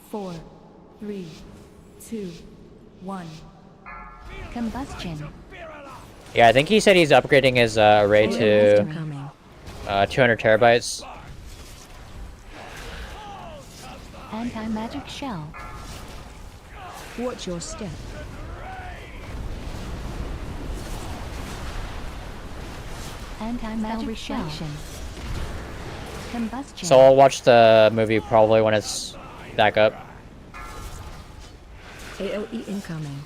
4, 3, 2, 1. Combustion. Yeah, I think he said he's upgrading his array to 200 terabytes. Anti-magic shell. Watch your step. Anti-magic reflection. Combustion. So I'll watch the movie probably when it's back up. AOE incoming.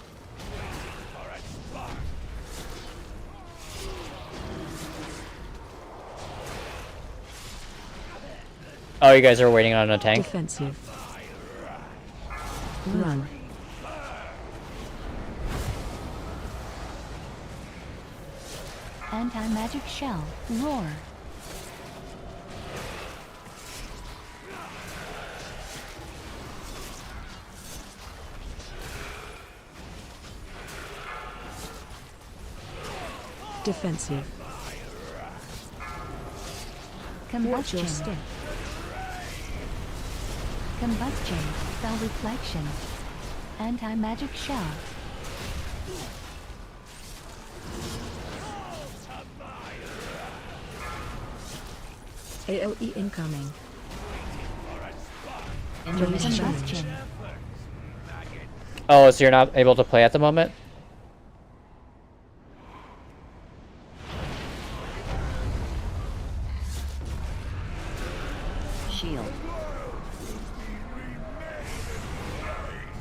Oh, you guys are waiting on a tank? Defensive. Run. Anti-magic shell. Roar. Defensive. Watch your Combustion. step. Combustion. Spell reflection. Anti-magic shell. AOE incoming. Combustion. Oh, so you're not able to play at the moment? Shield.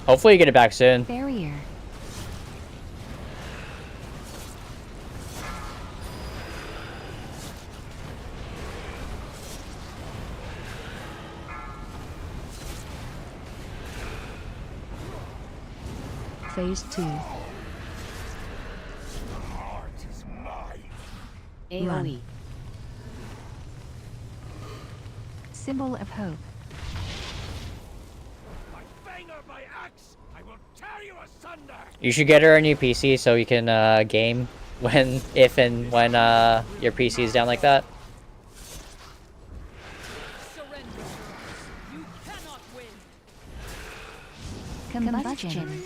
Hopefully you get it back soon. Barrier. Phase 2. AOE. Symbol of hope. You should get her a new PC so you can game if and when your PC is down like that. Combustion.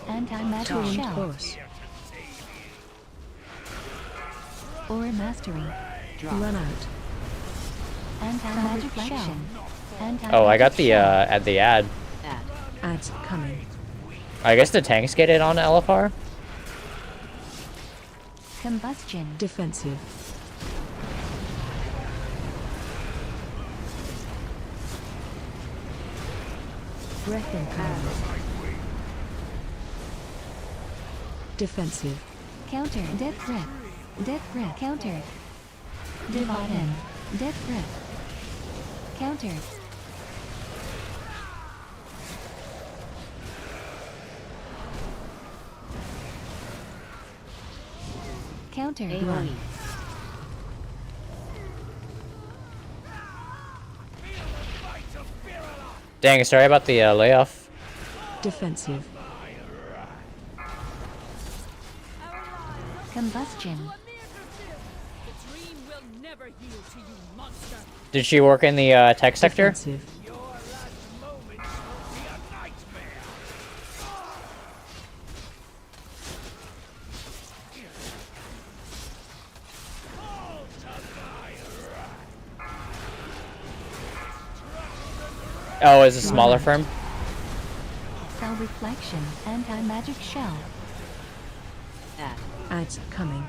Anti-magic shell. Course. Or mastery. Run out. Anti-magic shell. Oh, I got the ad. Ads coming. I guess the tanks get it on LFR. Combustion. Defensive. Breath incoming. Defensive. Counter. Death grip. Death grip. Counter. Divide. Death grip. Counter. Counter. Run. Dang, sorry about the layoff. Defensive. Combustion. Did she work in the tech sector? Defensive. Oh, it's a smaller firm? Cell reflection. Anti-magic shell. Ads coming.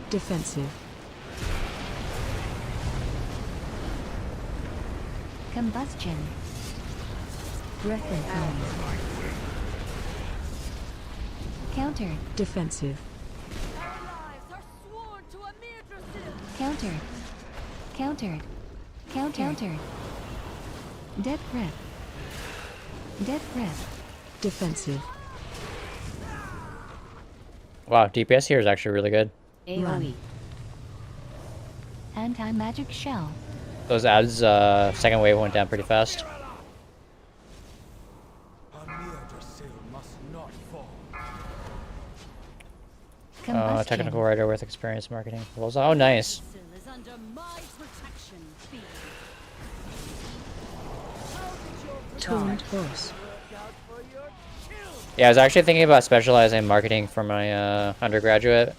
Defensive. Combustion. Breath incoming. Counter. Defensive. Countered. Countered. Countered. Death grip. Death grip. Defensive. Wow, DPS here is actually really good. AOE. Anti-magic shell. Those ads, second wave went down pretty fast. Combustion. Technical writer with experience marketing. Oh, nice. Torrent boss. Yeah, I was actually thinking about specializing in marketing for my undergraduate,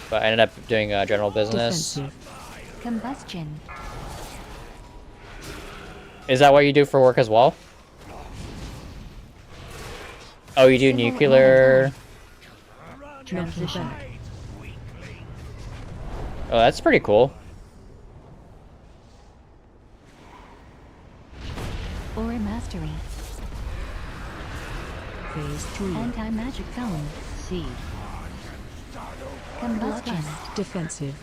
but I ended up doing general business. Defensive. Combustion. Is that what you do for work as well? Oh, you do Civil nuclear... Metal back. Oh, that's pretty cool. Or mastery. Phase 3. Anti-magic zone. C. Combustion. Bloodlust. Defensive.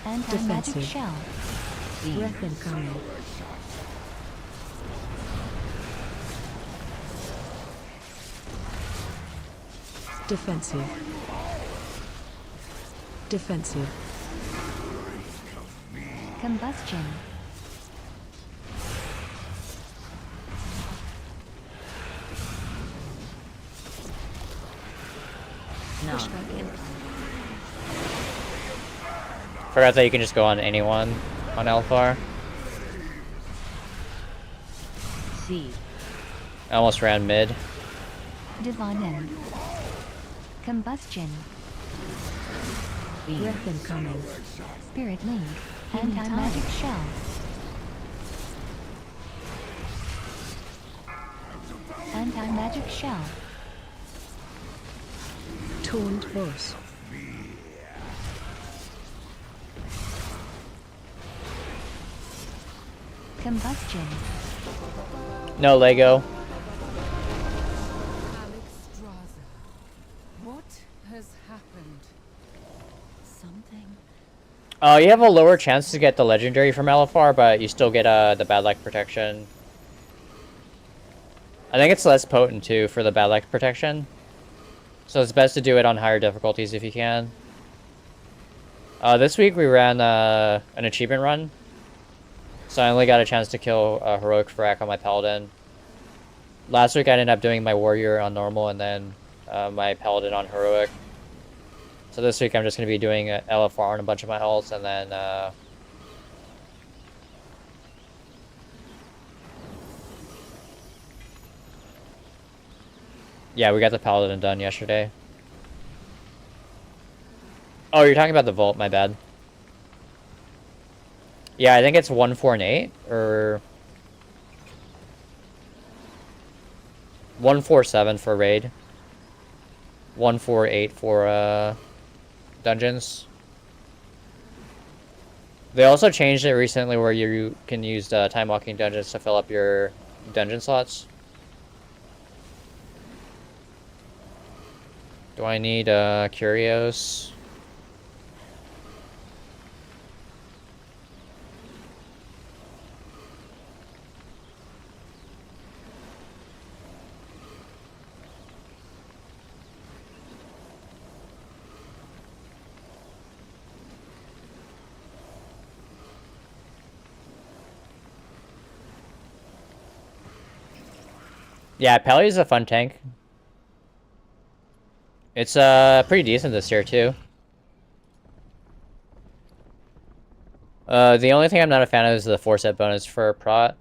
Anti-magic Defensive. shell. Breath incoming. Defensive. Defensive. Combustion. No. Forgot that you can just go on anyone on Alfar. C. I almost ran mid. Divine end. Combustion. Breath incoming. Spirit link. Hidden Anti-magic tide. shell. Anti-magic shell. Taunt boss. Combustion. No Lego. Alexstrasza. What has happened? Something. You have a lower chance to get the legendary from Alfar, but you still get the bad luck protection. I think it's less potent too for the bad luck protection. So it's best to do it on higher difficulties if you can. This week we ran an achievement run. So I only got a chance to kill a heroic frack on my paladin. Last week I ended up doing my warrior on normal and then my paladin on heroic. So this week I'm just going to be doing LFR on a bunch of my ults and then yeah, we got the paladin done yesterday. Oh, you're talking about the vault, my bad. Yeah, I think it's 1, 4, and 8, or 1, 4, 7 for raid. 1, 4, 8 for dungeons. They also changed it recently where you can use time walking dungeons to fill up your dungeon slots. Do I need curios? Yeah, Pally is a fun tank. It's pretty decent this year too. The only thing I'm not a fan of is the 4-set bonus for Prot.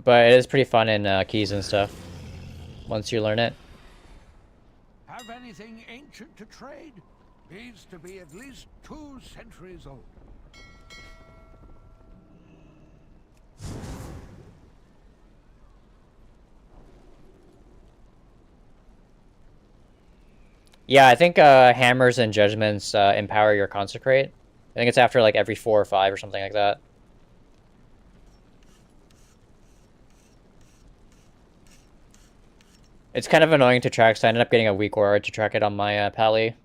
But it is pretty fun in keys and stuff once you learn it. Have anything ancient to trade? Needs to be at least 2 centuries old. Yeah, I think hammers and judgments empower your consecrate. I think it's after like every 4 or 5 or something like that. It's kind of annoying to track, so I ended up getting a weak aura to track it on my Pally.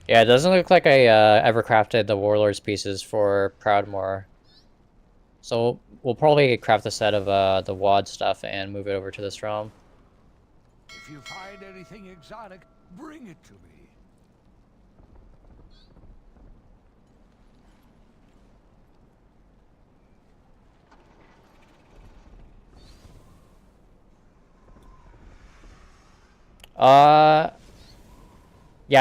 Yeah, it doesn't look like I ever crafted the Warlord's pieces for Proudmoore. So we'll probably craft a set of the WAD stuff and move it over to this realm. If you find anything exotic, bring it to me. Yeah,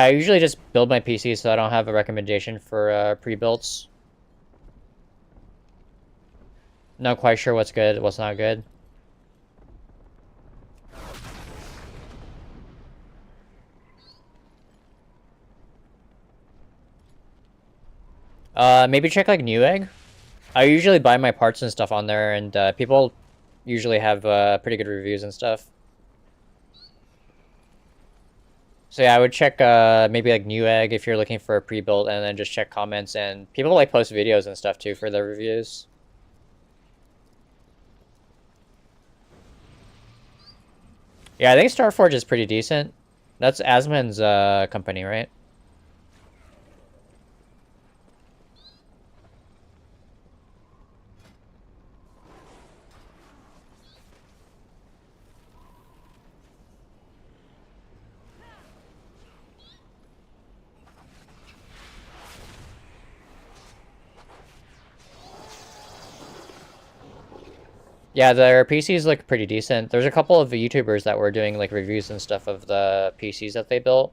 I usually just build my PC, so I don't have a recommendation for pre-builds. Not quite sure what's good, what's not good. Maybe check like Newegg. I usually buy my parts and stuff on there, and people usually have pretty good reviews and stuff. So yeah, I would check maybe like Newegg if you're looking for a pre-built, and then just check comments, and people like post videos and stuff too for their reviews. Yeah, I think Starforge is pretty decent. That's Asmon's company, right? Yeah, their PCs look pretty decent. There's a couple of YouTubers that were doing like reviews and stuff of the PCs that they built.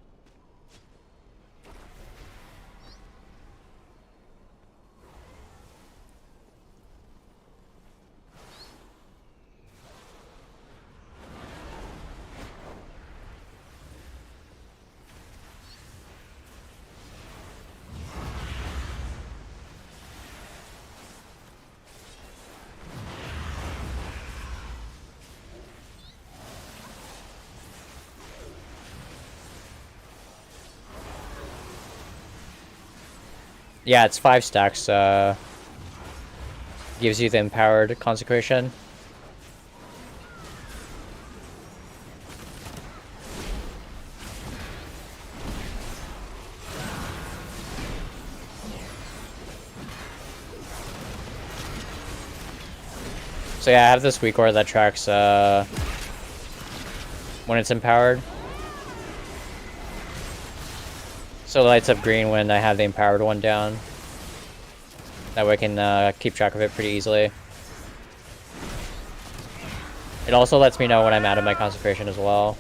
Yeah, it's 5 stacks. Gives you the empowered consecration. So yeah, I have this weak ore that tracks when it's empowered. So it lights up green when I have the empowered one down. That way I can keep track of it pretty easily. It also lets me know when I'm out of my consecration as well.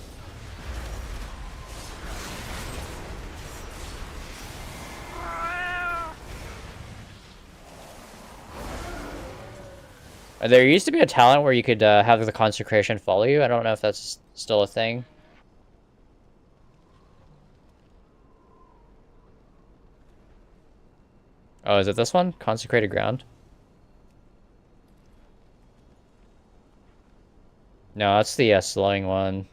There used to be a talent where you could have the consecration follow you. I don't know if that's still a thing. Oh, is it this one? Consecrated ground? No, that's the slowing one.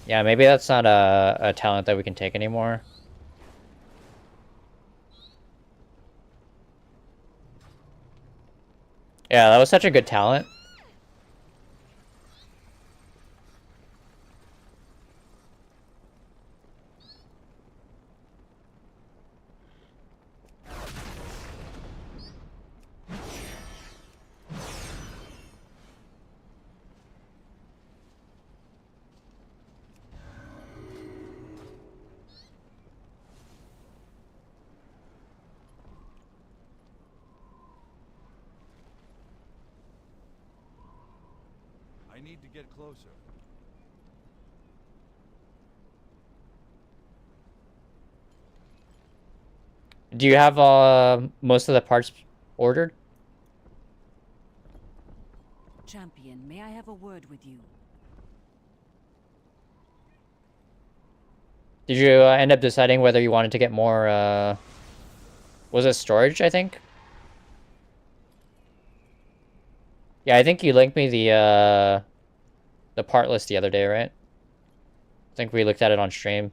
Yeah, maybe that's not a talent that we can take anymore. Yeah, that was such a good talent. I need to get closer. Do you have most of the parts ordered? Champion, may I have a word with you? Did you end up deciding whether you wanted to get more, was it storage, I think? Yeah, I think you linked me the part list the other day, right? I think we looked at it on stream.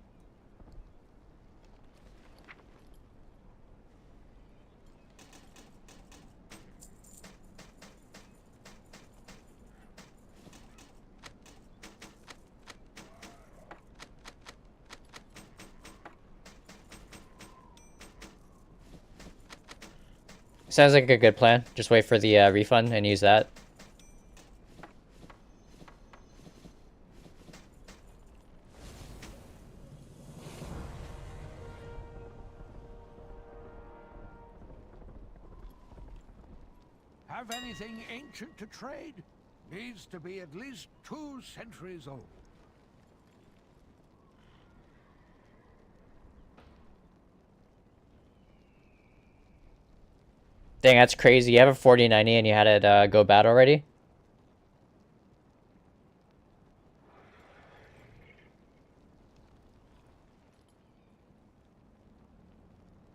Sounds like a good plan. Just wait for the refund and use that. anything ancient to trade needs to be at least 2 centuries old. Dang, that's crazy. You have a 4090 and you had it go bad already?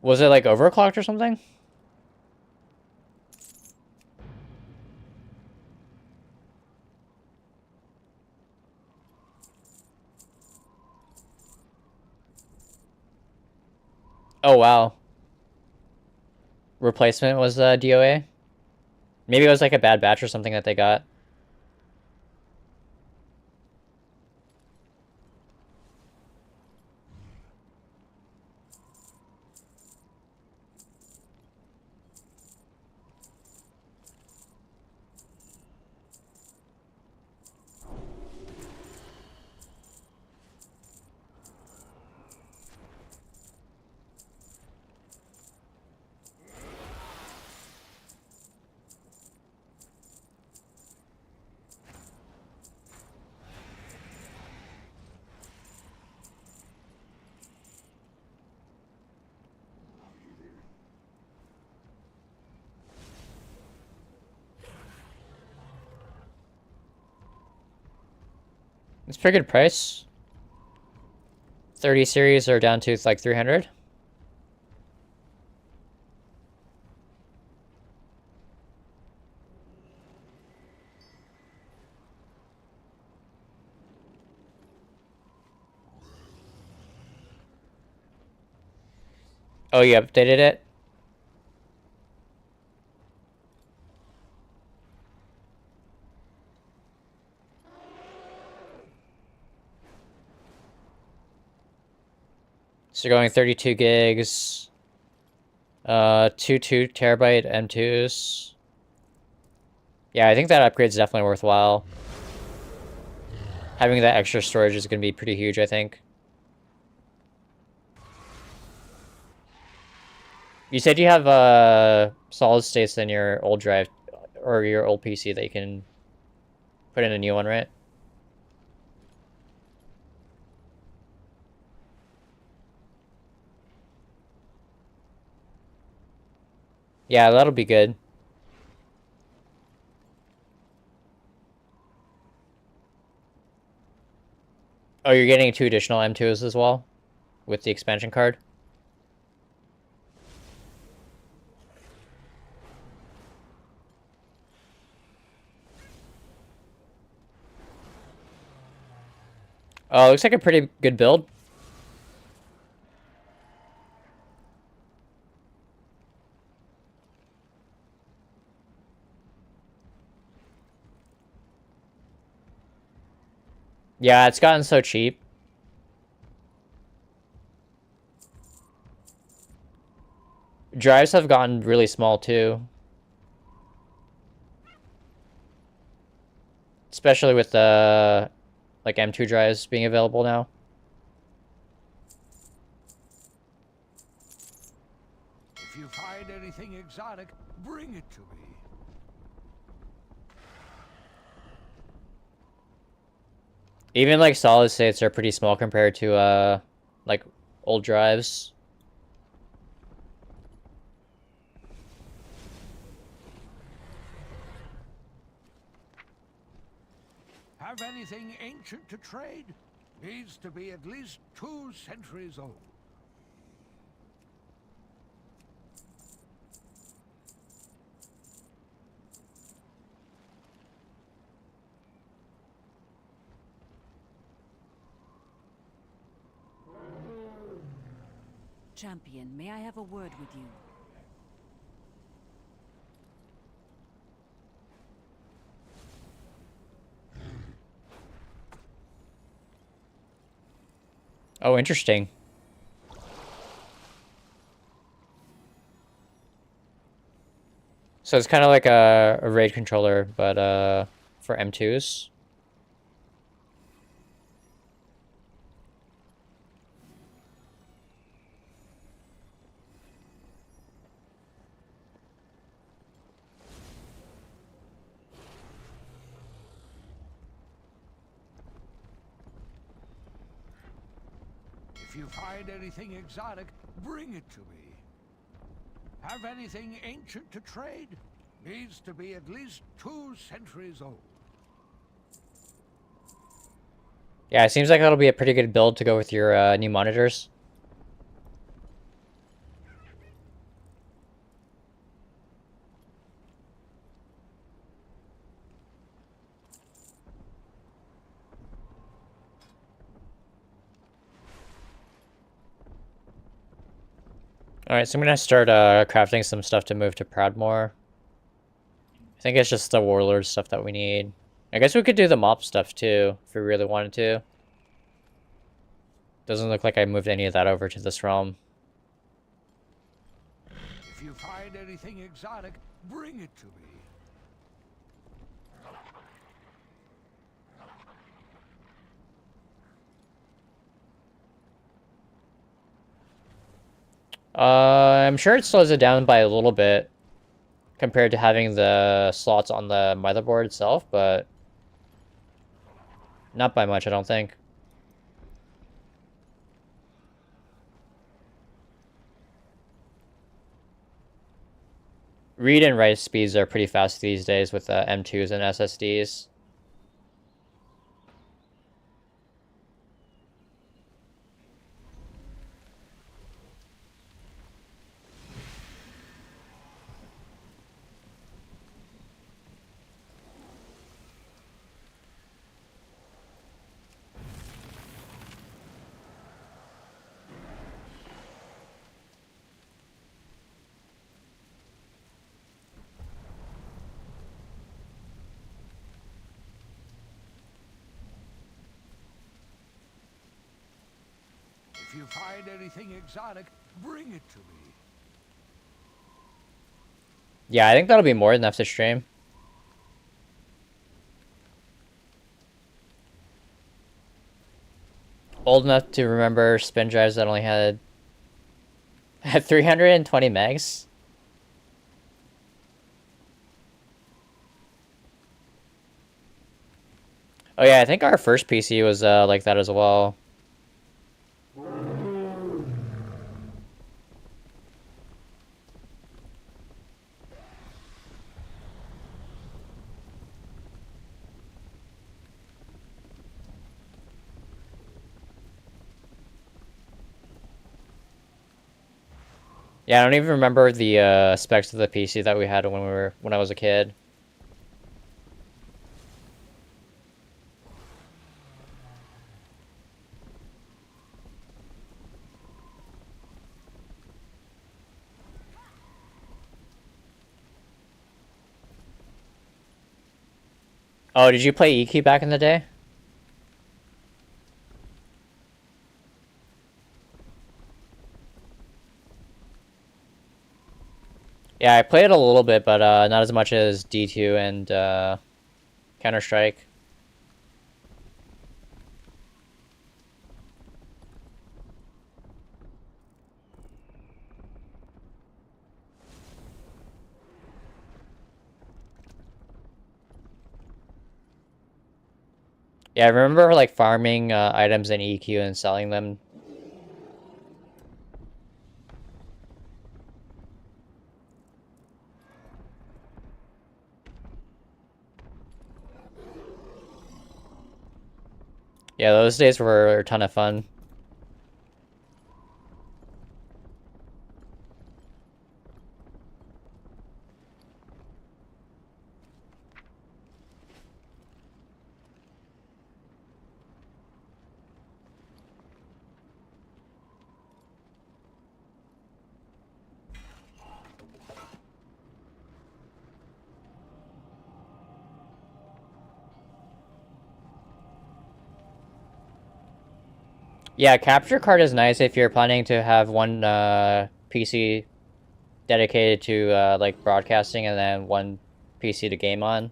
Was it like overclocked or something? Oh wow. Replacement was DOA? Maybe it was like a bad batch or something that they got. It's pretty good price. 30 series are down to like 300. Oh, you updated it? So you're going 32 gigs, 2 terabyte M2s. Yeah, I think that upgrade's definitely worthwhile. Having that extra storage is going to be pretty huge, I think. You said you have solid states in your old drive or your old PC that you can put in a new one, right? Yeah, that'll be good. Oh, you're getting 2 additional M2s as well with the expansion card? Oh, looks like a pretty good build. Yeah, it's gotten so cheap. Drives have gotten really small too. Especially with the like M2 drives being available now. If you find anything exotic, bring it to me. Even like solid states are pretty small compared to like old drives. Have anything ancient to trade needs to be at least 2 centuries old. Champion, may I have a word with you? Oh, interesting. So it's kind of like a RAID controller, but for M2s. If you find anything exotic, bring it to me. Have anything ancient to trade? Needs to be at least 2 centuries old. Yeah, it seems like that'll be a pretty good build to go with your new monitors. Alright, so I'm gonna start crafting some stuff to move to Proudmoore. I think it's just the Warlord stuff that we need. I guess we could do the mop stuff too, if we really wanted to. Doesn't look like I moved any of that over to this realm. If you find anything exotic, bring it to me. I'm sure it slows it down by a little bit compared to having the slots on the motherboard itself, but not by much, I don't think. Read and write speeds are pretty fast these days with M2s and SSDs. If you find anything exotic, bring it to me. Yeah, I think that'll be more than enough to stream. Old enough to remember spin drives that only had 320 megs. Oh yeah, I think our first PC was like that as well. Yeah, I don't even remember the specs of the PC that we had when I was a kid. Oh, did you play EQ back in the day? Yeah, I played it a little bit, but not as much as D2 and Counter-Strike. Yeah, I remember like farming items in EQ and selling them. Yeah, those days were a ton of fun. Yeah, capture card is nice if you're planning to have one PC dedicated to like broadcasting and then one PC to game on.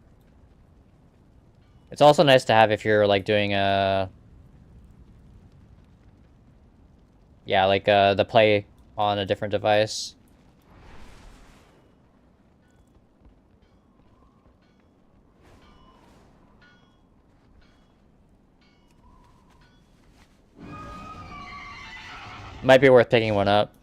It's also nice to have if you're like doing yeah, like the play on a different device. Might be worth picking one up.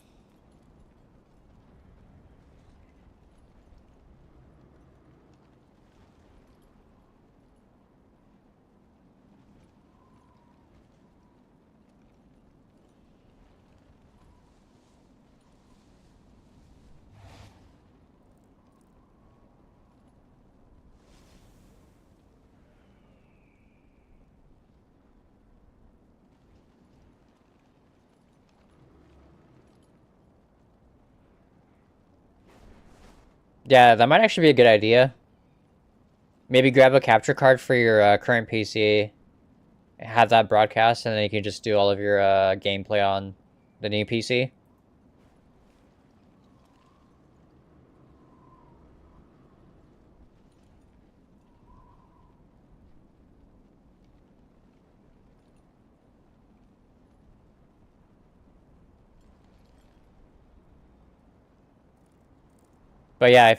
Yeah, that might actually be a good idea. Maybe grab a capture card for your current PC, have that broadcast, and then you can just do all of your gameplay on the new PC. But yeah,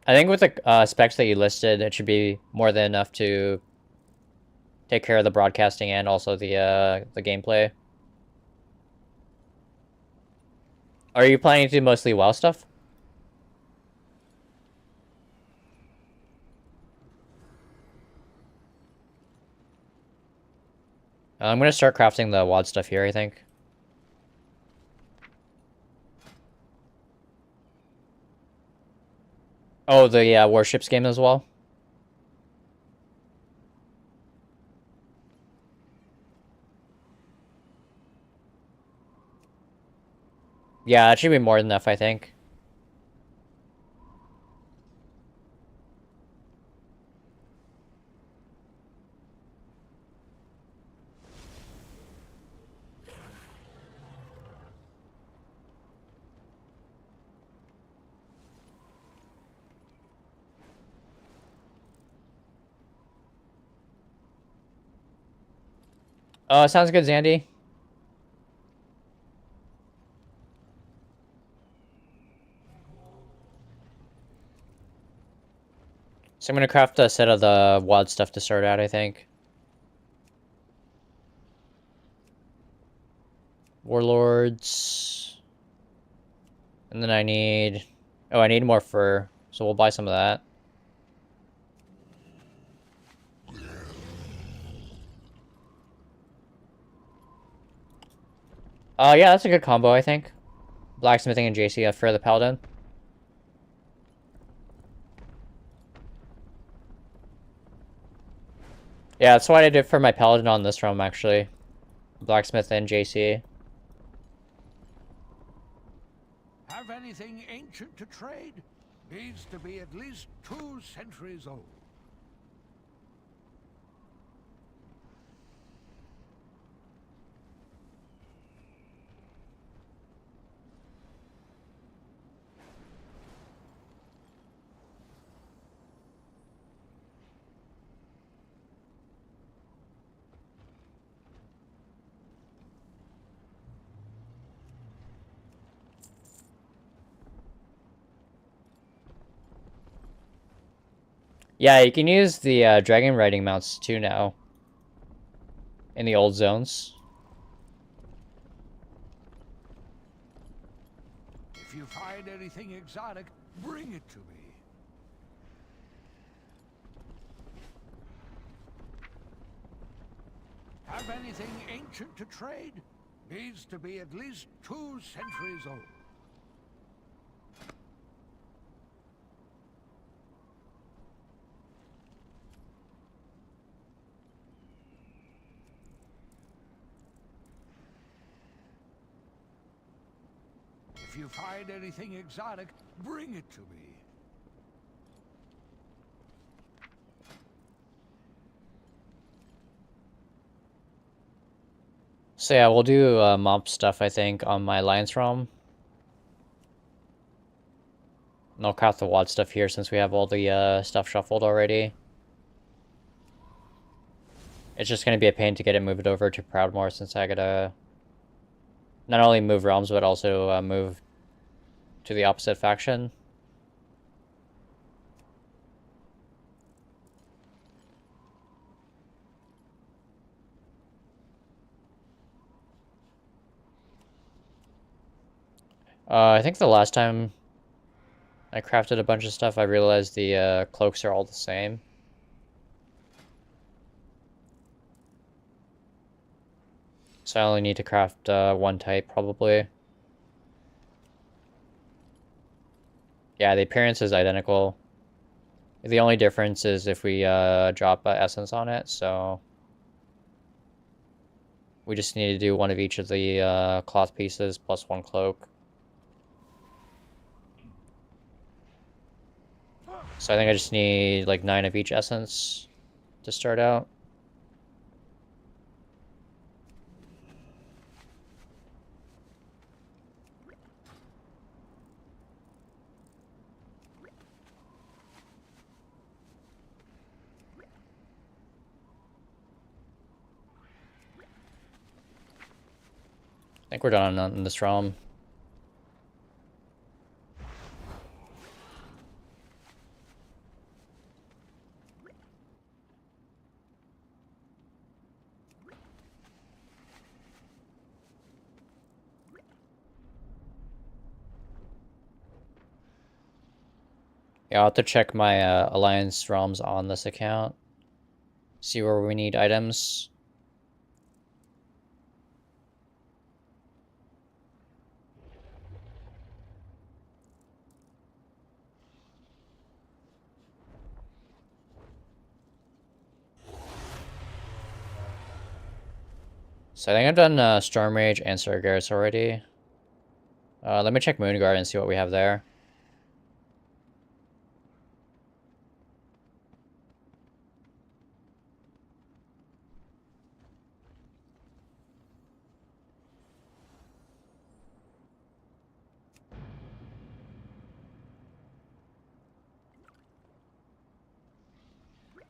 I think with the specs that you listed, it should be more than enough to take care of the broadcasting and also the gameplay. Are you planning to do mostly WoW stuff? I'm gonna start crafting the WoD stuff here, I think. Oh, the Warships game as well? Yeah, that should be more than enough, I think. Sounds good, Zandy. So I'm gonna craft a set of the WoD stuff to start out, I think. Warlords. And then I need... Oh, I need more fur, so we'll buy some of that. Yeah, that's a good combo, I think. Blacksmithing and JC for the Paladin. Yeah, that's what I did for my Paladin on this realm, actually. Blacksmith and JC. Have anything ancient to trade? Needs to be at least 2 centuries old. Yeah, you can use the dragon riding mounts too now. In the old zones. If you find anything exotic, bring it to me. Have anything ancient to trade? Needs to be at least 2 centuries old. If you find anything exotic, bring it to me. So yeah, we'll do mob stuff, I think, on my Alliance realm. And I'll craft the WoD stuff here since we have all the stuff shuffled already. It's just gonna be a pain to get it moved over to Proudmoore since I gotta not only move realms but also move to the opposite faction. I think the last time I crafted a bunch of stuff, I realized the cloaks are all the same. So I only need to craft one type, probably. Yeah, the appearance is identical. The only difference is if we drop essence on it, so... We just need to do one of each of the cloth pieces plus one cloak. So I think I just need like 9 of each essence to start out. I think we're done on this realm. Yeah, I'll have to check my Alliance realms on this account. See where we need items. So I think I've done Storm Rage and Sargeras already. Let me check Moonguard and see what we have there.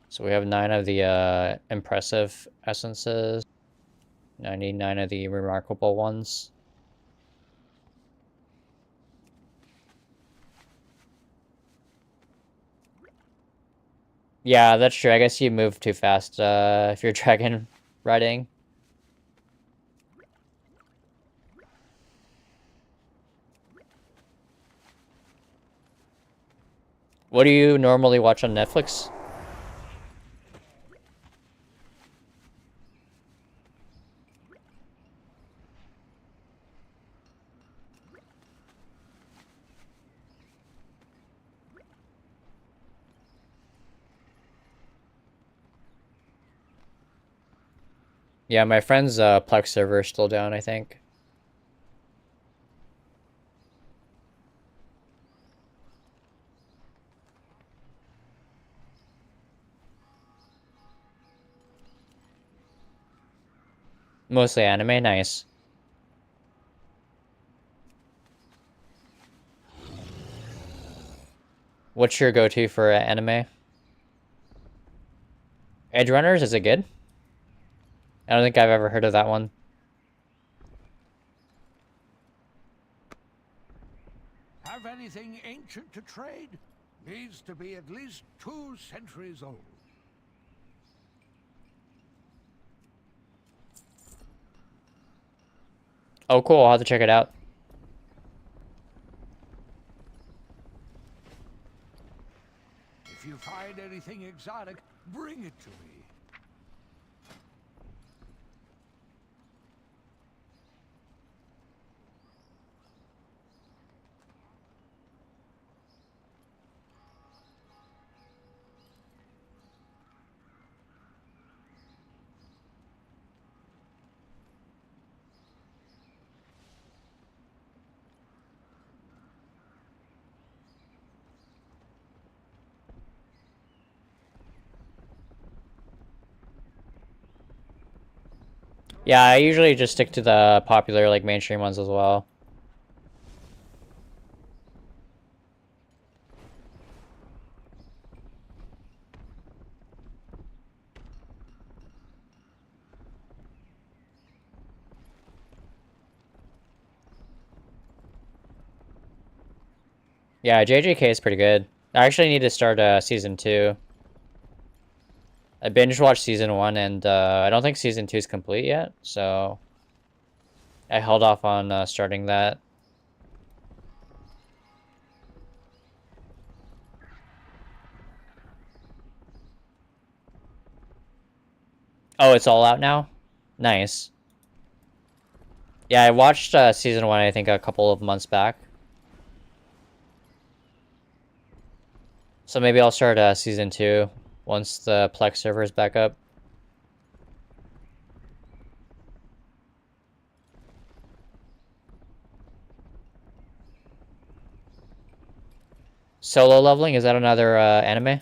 So we have 9 of the impressive essences. 99 of the remarkable ones. Yeah, that's true. I guess you move too fast if you're dragon riding. What do you normally watch on Netflix? Yeah, my friend's Plex server is still down, I think. Mostly anime, nice. What's your go-to for anime? Edge Runners, is it good? I don't think I've ever heard of that one. Have anything ancient to trade? Needs to be at least 2 centuries old. Oh, cool. I'll have to check it out. If you find anything exotic, bring it to me. Yeah, I usually just stick to the popular, like, mainstream ones as well. Yeah, JJK is pretty good. I actually need to start season 2. I binge watched season 1 and I don't think season 2 is complete yet, so I held off on starting that. Oh, it's all out now? Nice. Yeah, I watched season 1, I think, a couple of months back. So maybe I'll start season 2 once the Plex server is back up. Solo leveling, is that another anime?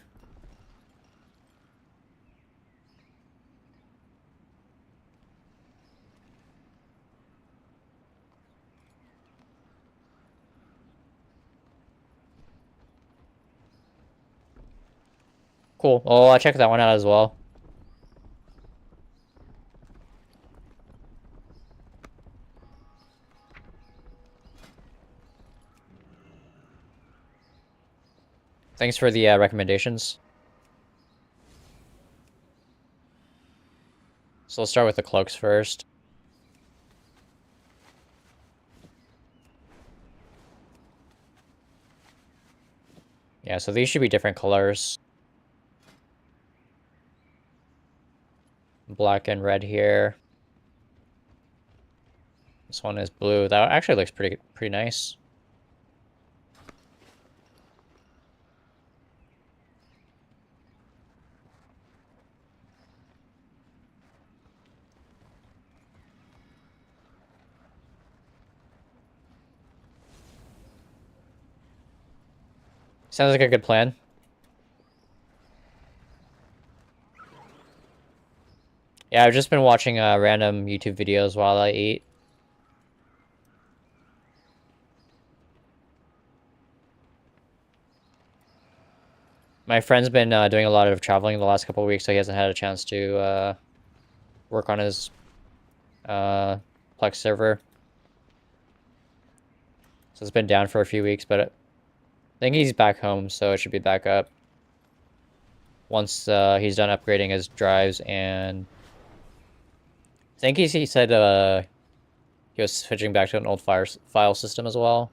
Cool. Well, I'll check that one out as well. Thanks for the recommendations. So let's start with the cloaks first. Yeah, so these should be different colors. Black and red here. This one is blue. That actually looks pretty nice. Sounds like a good plan. Yeah, I've just been watching random YouTube videos while I eat. My friend's been doing a lot of traveling the last couple of weeks, so he hasn't had a chance to work on his Plex server. So it's been down for a few weeks, but I think he's back home, so it should be back up once he's done upgrading his drives. And I think he said he was switching back to an old file system as well.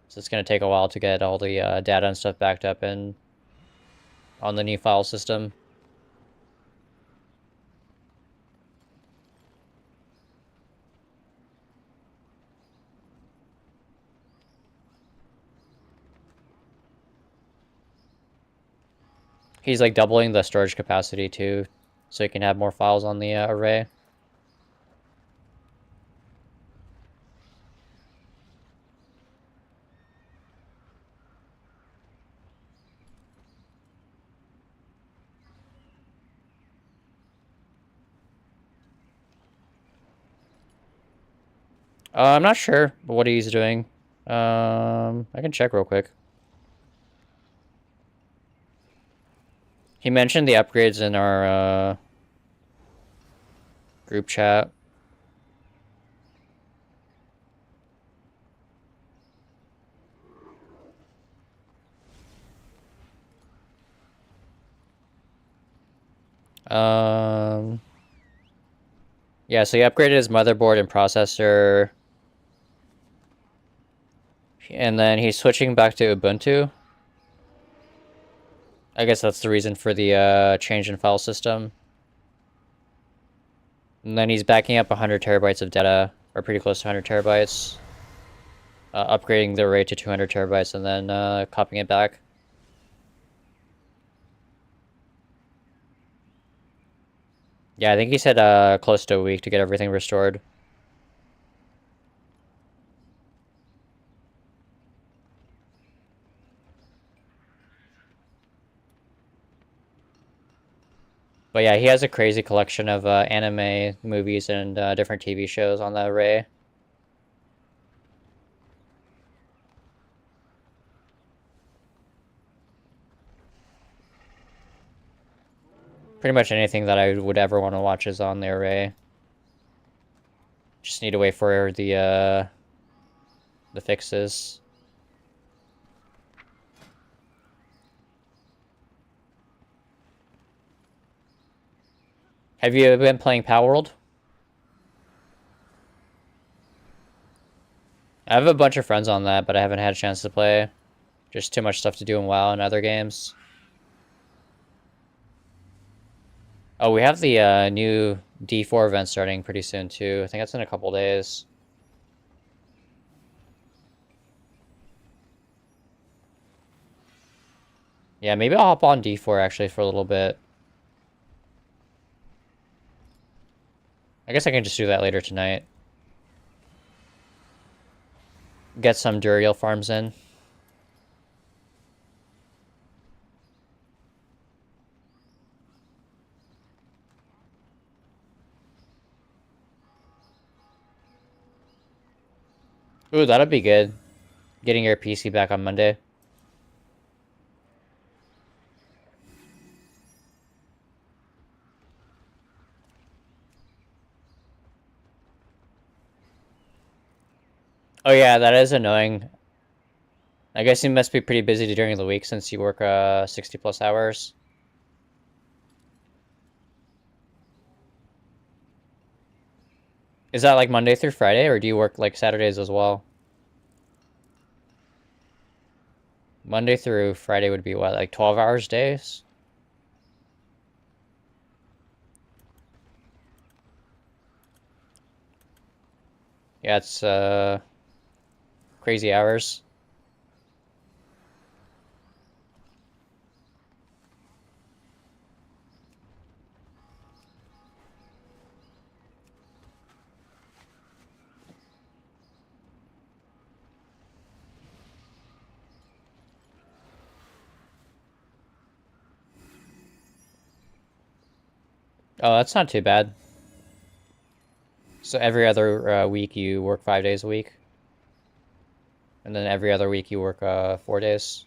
So it's going to take a while to get all the data and stuff backed up and on the new file system. He's like doubling the storage capacity too, so you can have more files on the array. I'm not sure what he's doing. I can check real quick. He mentioned the upgrades in our group chat. Yeah, so he upgraded his motherboard and processor. And then he's switching back to Ubuntu. I guess that's the reason for the change in file system. And then he's backing up 100 terabytes of data, or pretty close to 100 terabytes. Upgrading the array to 200 terabytes and then copying it back. Yeah, I think he said close to a week to get everything restored. But yeah, he has a crazy collection of anime, movies, and different TV shows on the array. Pretty much anything that I would ever want to watch is on the array. Just need to wait for the fixes. Have you been playing Palworld? I have a bunch of friends on that, but I haven't had a chance to play. Just too much stuff to do in WoW and other games. Oh, we have the new D4 event starting pretty soon too. I think that's in a couple days. Yeah, maybe I'll hop on D4 actually for a little bit. I guess I can just do that later tonight. Get some Duriel farms in. Ooh, that'll be good. Getting your PC back on Monday. Oh yeah, that is annoying. I guess you must be pretty busy during the week since you work 60 plus hours. Is that like Monday through Friday, or do you work like Saturdays as well? Monday through Friday would be what, like 12 hours days? Yeah, it's crazy hours. Oh, that's not too bad. So every other week you work 5 days a week? And then every other week you work 4 days?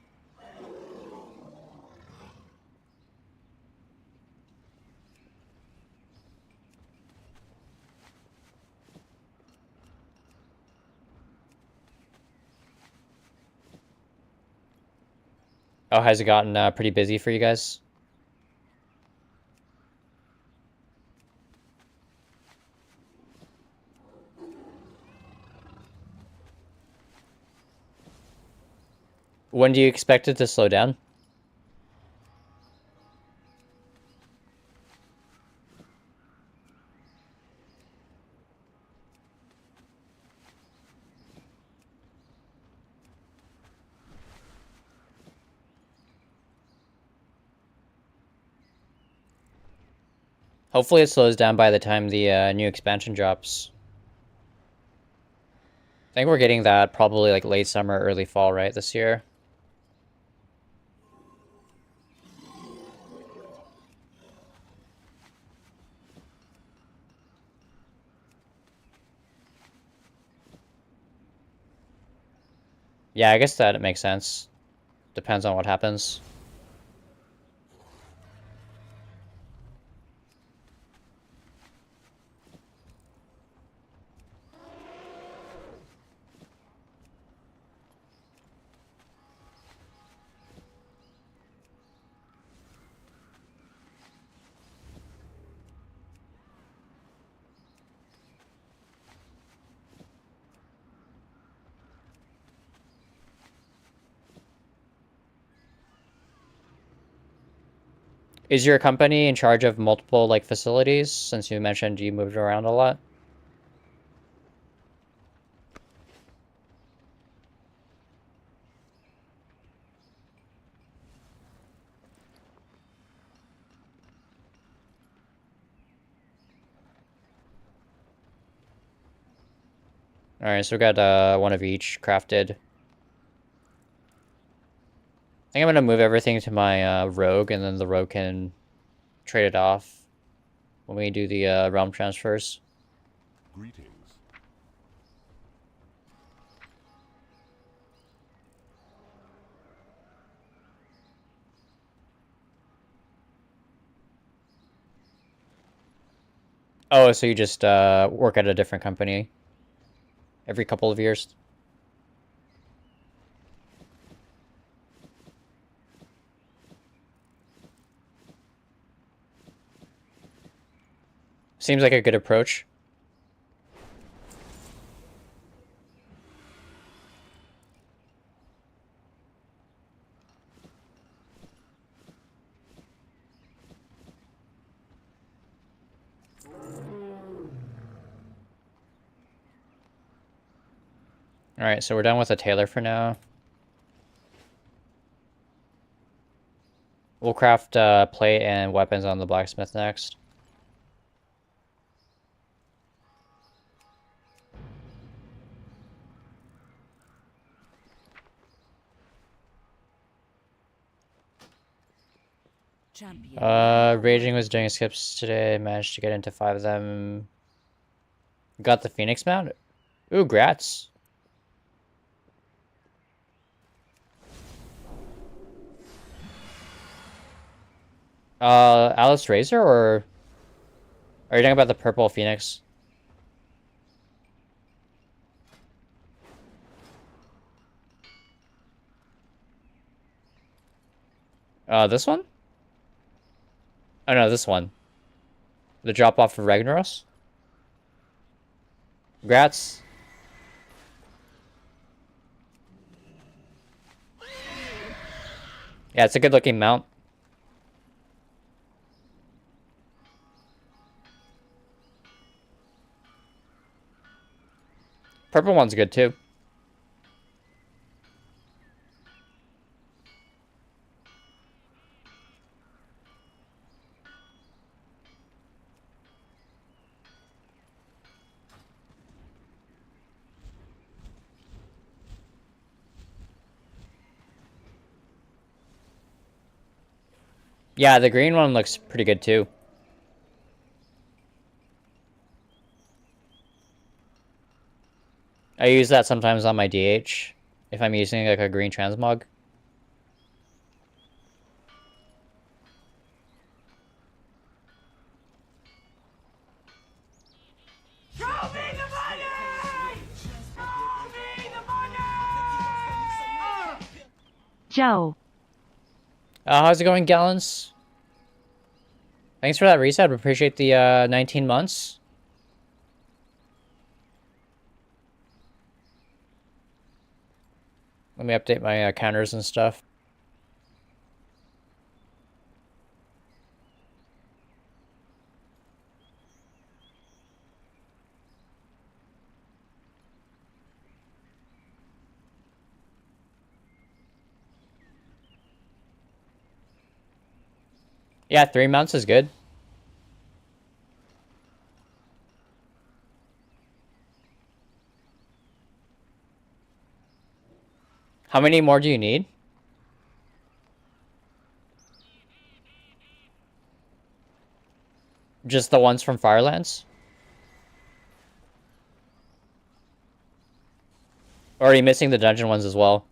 Oh, has it gotten pretty busy for you guys? When do you expect it to slow down? Hopefully it slows down by the time the new expansion drops. I think we're getting that probably like late summer, early fall, right, this year? Yeah, I guess that makes sense. Depends on what happens. Is your company in charge of multiple like facilities, since you mentioned you moved around a lot? Alright, so we got one of each crafted. I think I'm gonna move everything to my rogue, and then the rogue can trade it off when we do the realm transfers. Greetings. Oh, so you just work at a different company every couple of years? Seems like a good approach. Alright, so we're done with the tailor for now. We'll craft plate and weapons on the blacksmith next. Champion. Raging was doing skips today. Managed to get into 5 of them. Got the Phoenix mount. Ooh, grats. Alice Razor, or are you talking about the purple Phoenix? This one? Oh no, this one. The drop off of Ragnaros. Grats. Yeah, it's a good looking mount. Purple one's good too. Yeah, the green one looks pretty good too. I use that sometimes on my DH if I'm using like a green transmog. Show me the money! Show me the money! Joe. How's it going, Gallons? Thanks for that reset. Appreciate the 19 months. Let me update my counters and stuff. Yeah, 3 mounts is good. How many more do you need? Just the ones from Firelands? Or are you missing the dungeon ones as well?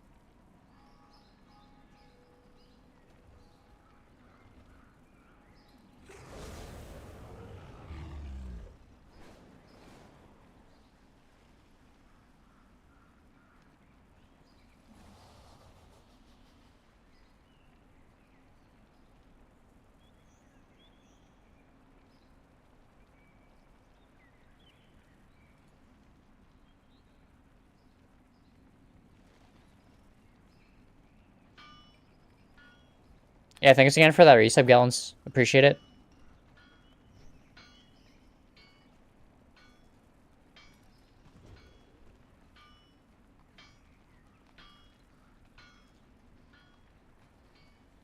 Yeah, thanks again for that resub, Gallons. Appreciate it.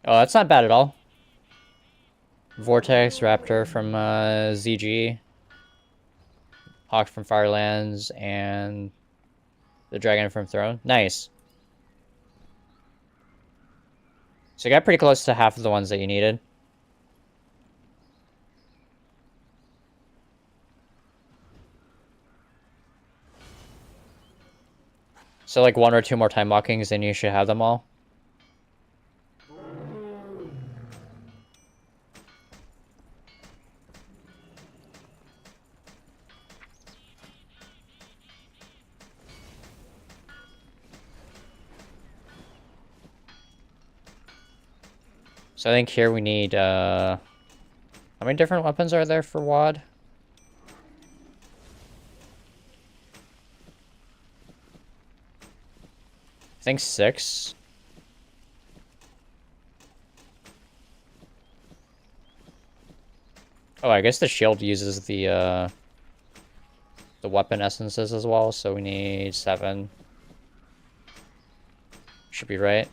Oh, that's not bad at all. Vortex, Raptor from ZG. Hawk from Firelands, and the Dragon from Throne. Nice. So you got pretty close to half of the ones that you needed. So like 1 or 2 more time walkings and you should have them all. So I think here we need, how many different weapons are there for WAD? I think 6. Oh, I guess the shield uses the weapon essences as well, so we need 7. Should be right.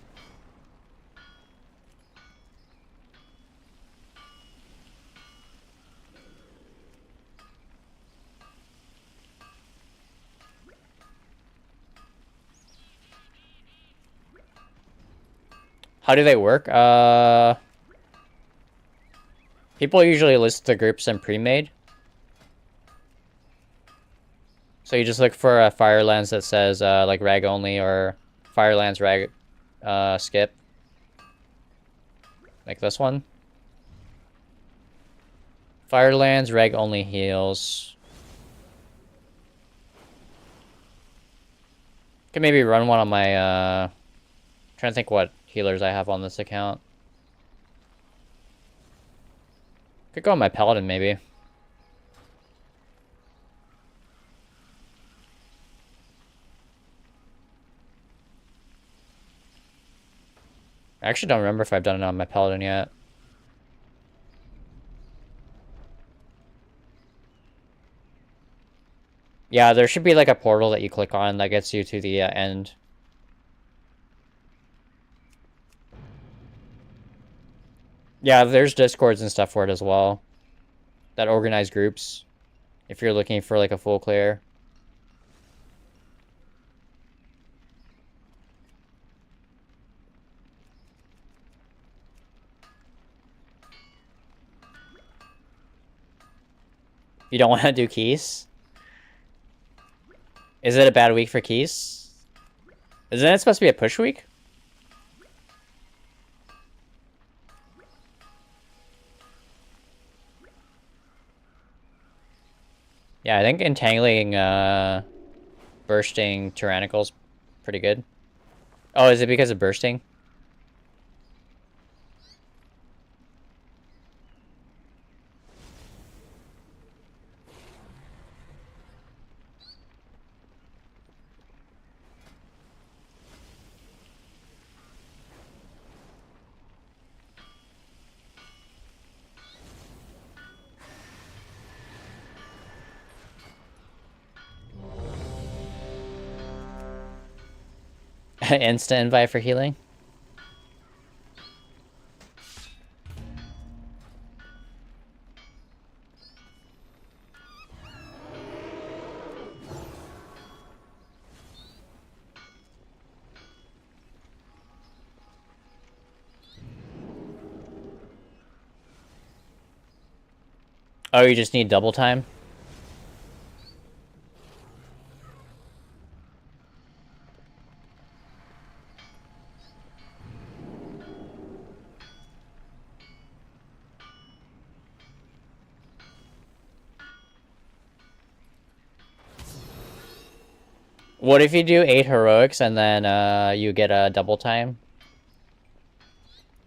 How do they work? People usually list the groups in pre-made. So you just look for a Firelands that says like rag only or Firelands rag skip. Like this one. Firelands rag only heals. Could maybe run one on my trying to think what healers I have on this account. Could go on my paladin maybe. I actually don't remember if I've done it on my paladin yet. Yeah, there should be like a portal that you click on that gets you to the end. Yeah, there's discords and stuff for it as well. That organize groups. If you're looking for like a full clear. You don't want to do keys? Is it a bad week for keys? Isn't it supposed to be a push week? Yeah, I think entangling bursting tyrannical's pretty good. Oh, is it because of bursting? Instant invite for healing? Oh, you just need double time? What if you do 8 heroics and then you get a double time?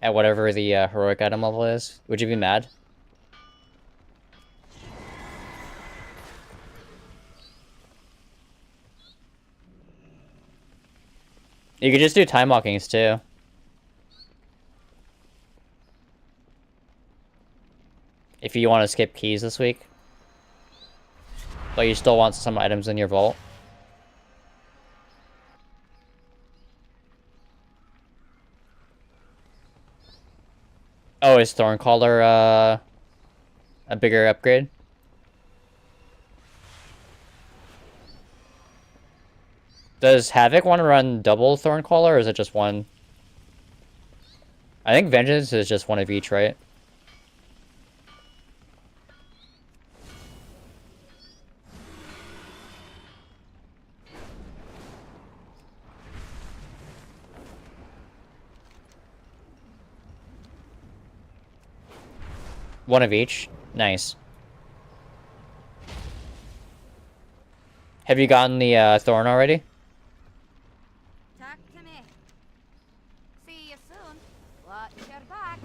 At whatever the heroic item level is? Would you be mad? You could just do time walkings too. If you want to skip keys this week. But you still want some items in your vault. Oh, is Thorncaller a bigger upgrade? Does Havoc want to run double Thorncaller, or is it just one? I think Vengeance is just one of each, right? One of each? Nice. Have you gotten the Thorn already? Talk to me. See you soon. Watch your back.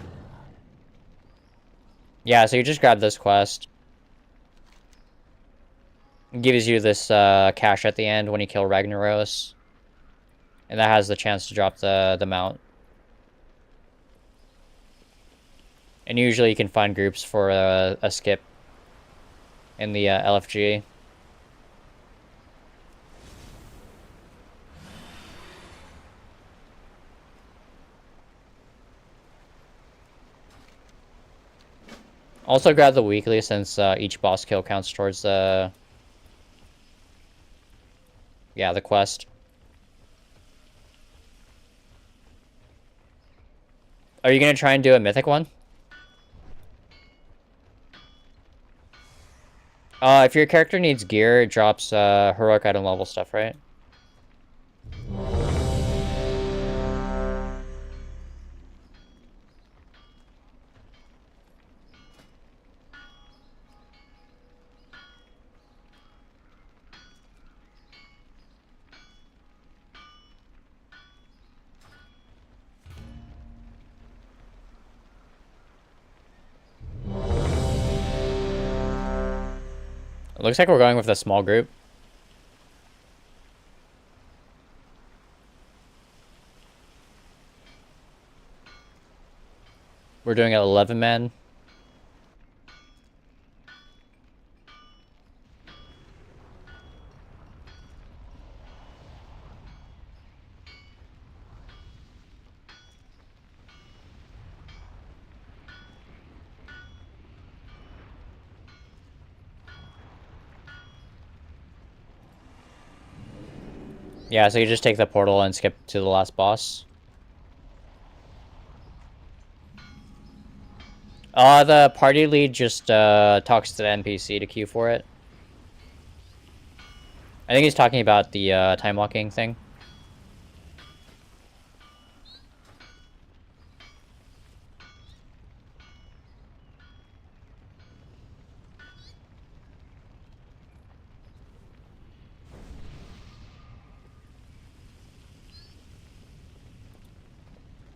Yeah, so you just grab this quest. It gives you this cash at the end when you kill Ragnaros. And that has the chance to drop the mount. And usually you can find groups for a skip in the LFG. Also grab the weekly since each boss kill counts towards the... yeah, the quest. Are you gonna try and do a mythic one? If your character needs gear, it drops heroic item level stuff, right? It looks like we're going with a small group. We're doing an 11 man. Yeah, so you just take the portal and skip to the last boss. The party lead just talks to the NPC to queue for it. I think he's talking about the time walking thing.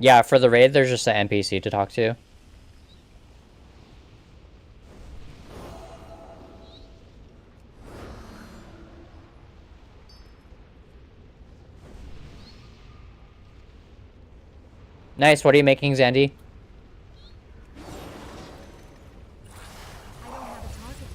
Yeah, for the raid, there's just an NPC to talk to. Nice, what are you making, Zandy? I don't have a target.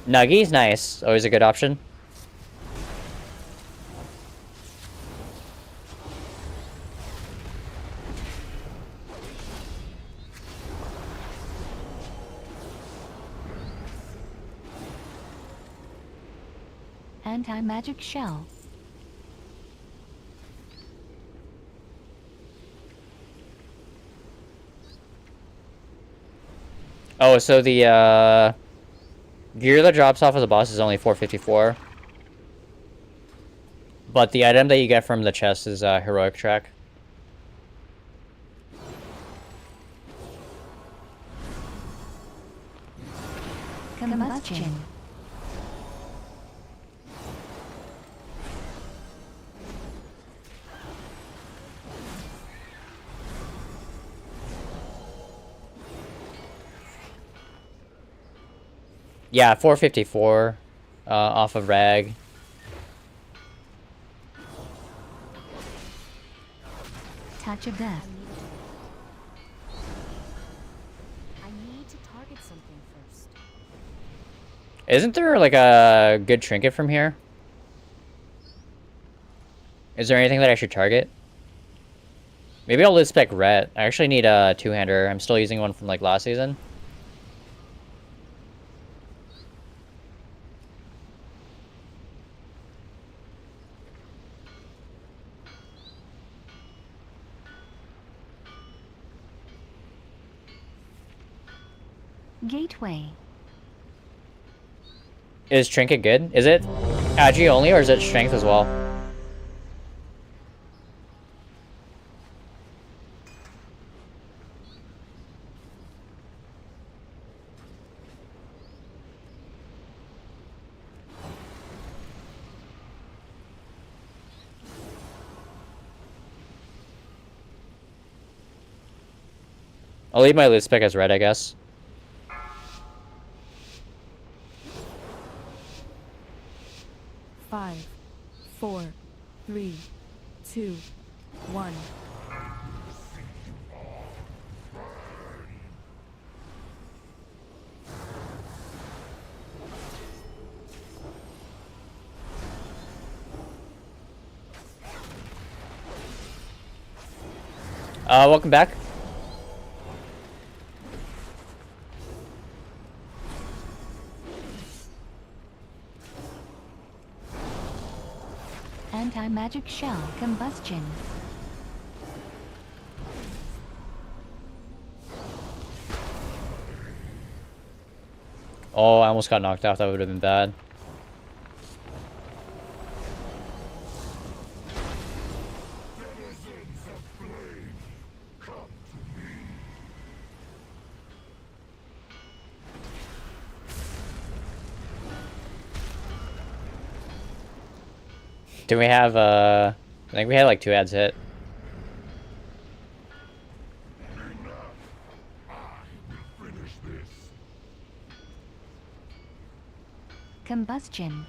Nuggies, nice. Always a good option. Anti-magic shell. Oh, so the gear that drops off of the boss is only 454. But the item that you get from the chest is heroic track. Combustion. Yeah, 454 off of rag. Touch of death. I need to target something first. Isn't there like a good trinket from here? Is there anything that I should target? Maybe I'll list spec Ret. I actually need a two-hander. I'm still using one from like last season. Gateway. Is trinket good? Is it agi only or is it strength as well? I'll leave my loot spec as red, I guess. Five, 4, 3, 2, 1. Welcome back. Anti-magic shell combustion. Oh, I almost got knocked off. That would have been bad. Do we have, I think we had like 2 ads hit. Combustion.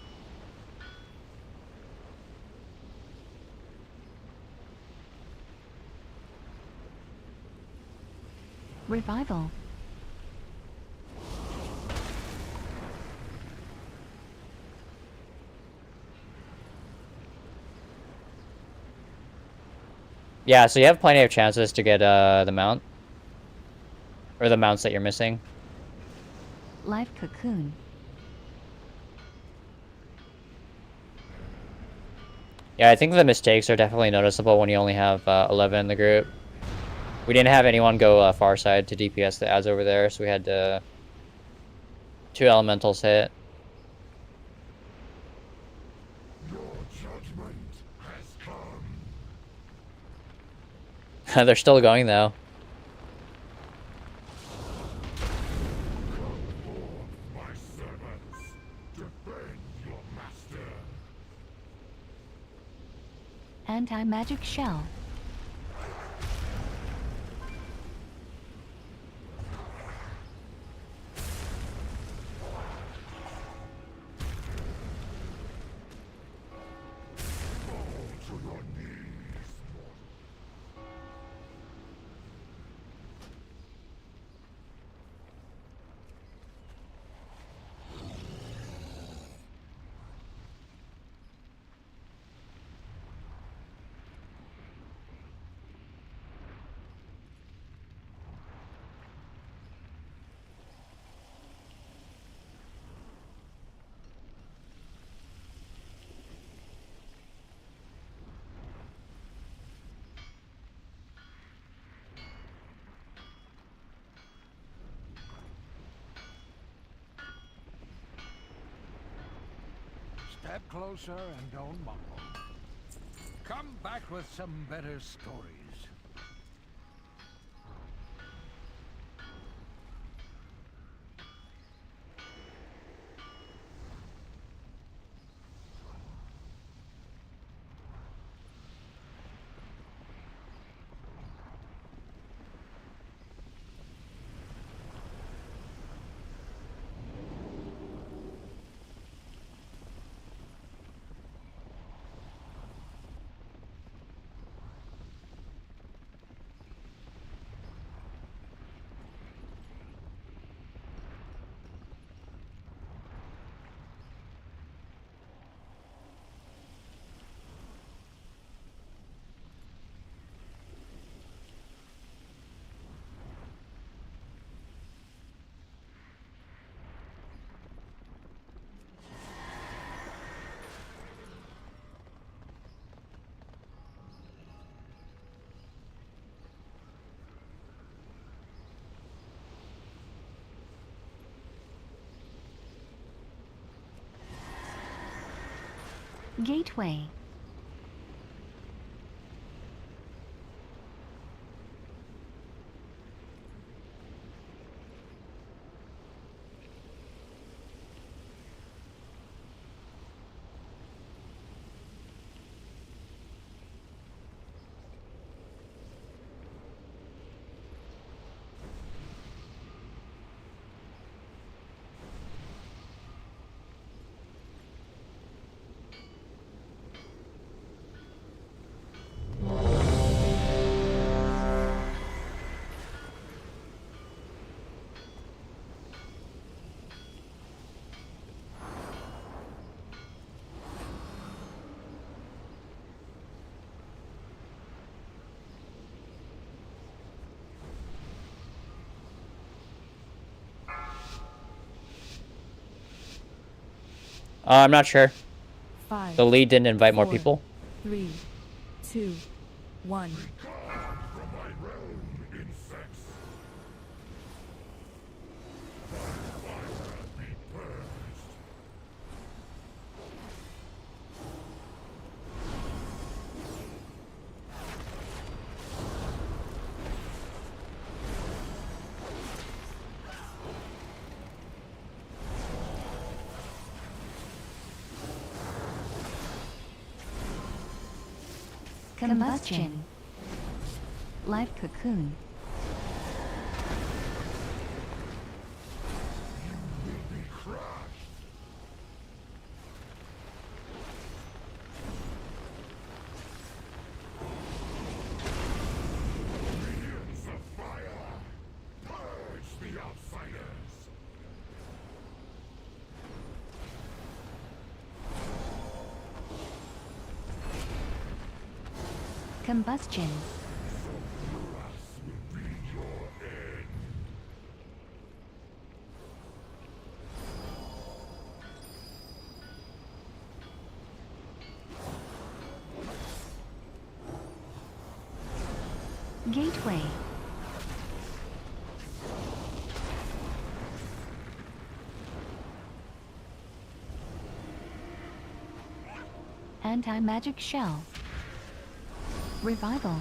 Revival. Yeah, so you have plenty of chances to get the mount. Or the mounts that you're missing. Life cocoon. Yeah, I think the mistakes are definitely noticeable when you only have 11 in the group. We didn't have anyone go far side to DPS the ads over there, so we had 2 elementals hit. Your judgment has come. They're still going though. Come forth, my servants. Defend your master. Anti-magic shell. Fall to your knees, Step closer and don't mumble. Come back with some better stories. Gateway. I'm not sure. 5, The lead didn't invite more 4, people. 3, 2, 1. From my realm, insects. Fire be purged. Combustion. Life cocoon. Be crushed. Millions of fire. Purge the outsiders. Combustion. Yours will be your end. Gateway. Anti-magic shell. Revival.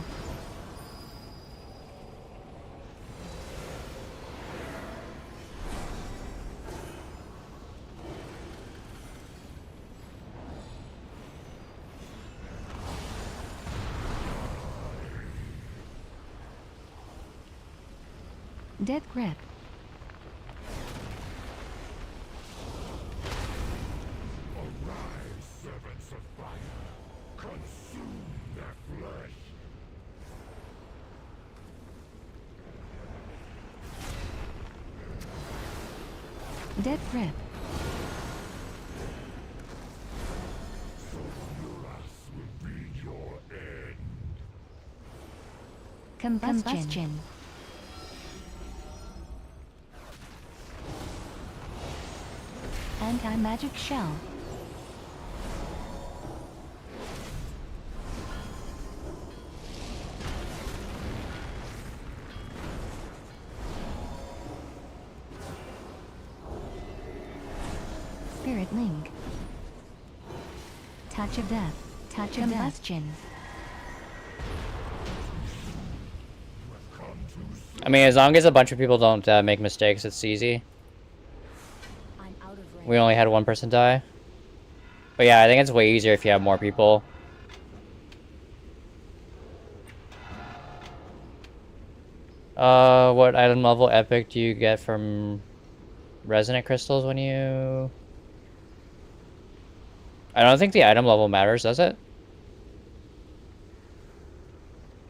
Death grip. Arise, servants of fire. Consume their flesh. Death grip. Yours will be your end. Combustion. Anti-magic shell. Spirit link. Touch of death. Touch of combustion. I mean, as long as a bunch of people don't make mistakes, it's easy. I'm out of range. We only had one person die. But yeah, I think it's way easier if you have more people. What item level epic do you get from resonant crystals when you... I don't think the item level matters, does it?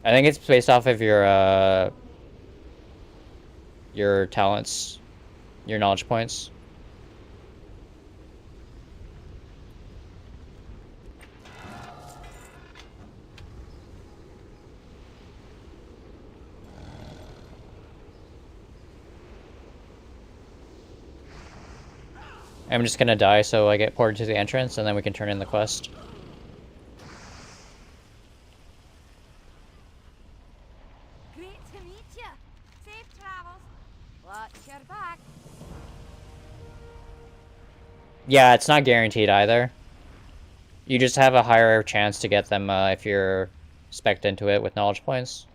I think it's based off of your talents, your knowledge points. I'm just gonna die so I get ported to the entrance and then we can turn in the quest. Great to meet you. Safe travels. Watch your back. Yeah, it's not guaranteed either. You just have a higher chance to get them if you're spec'd into it with knowledge points.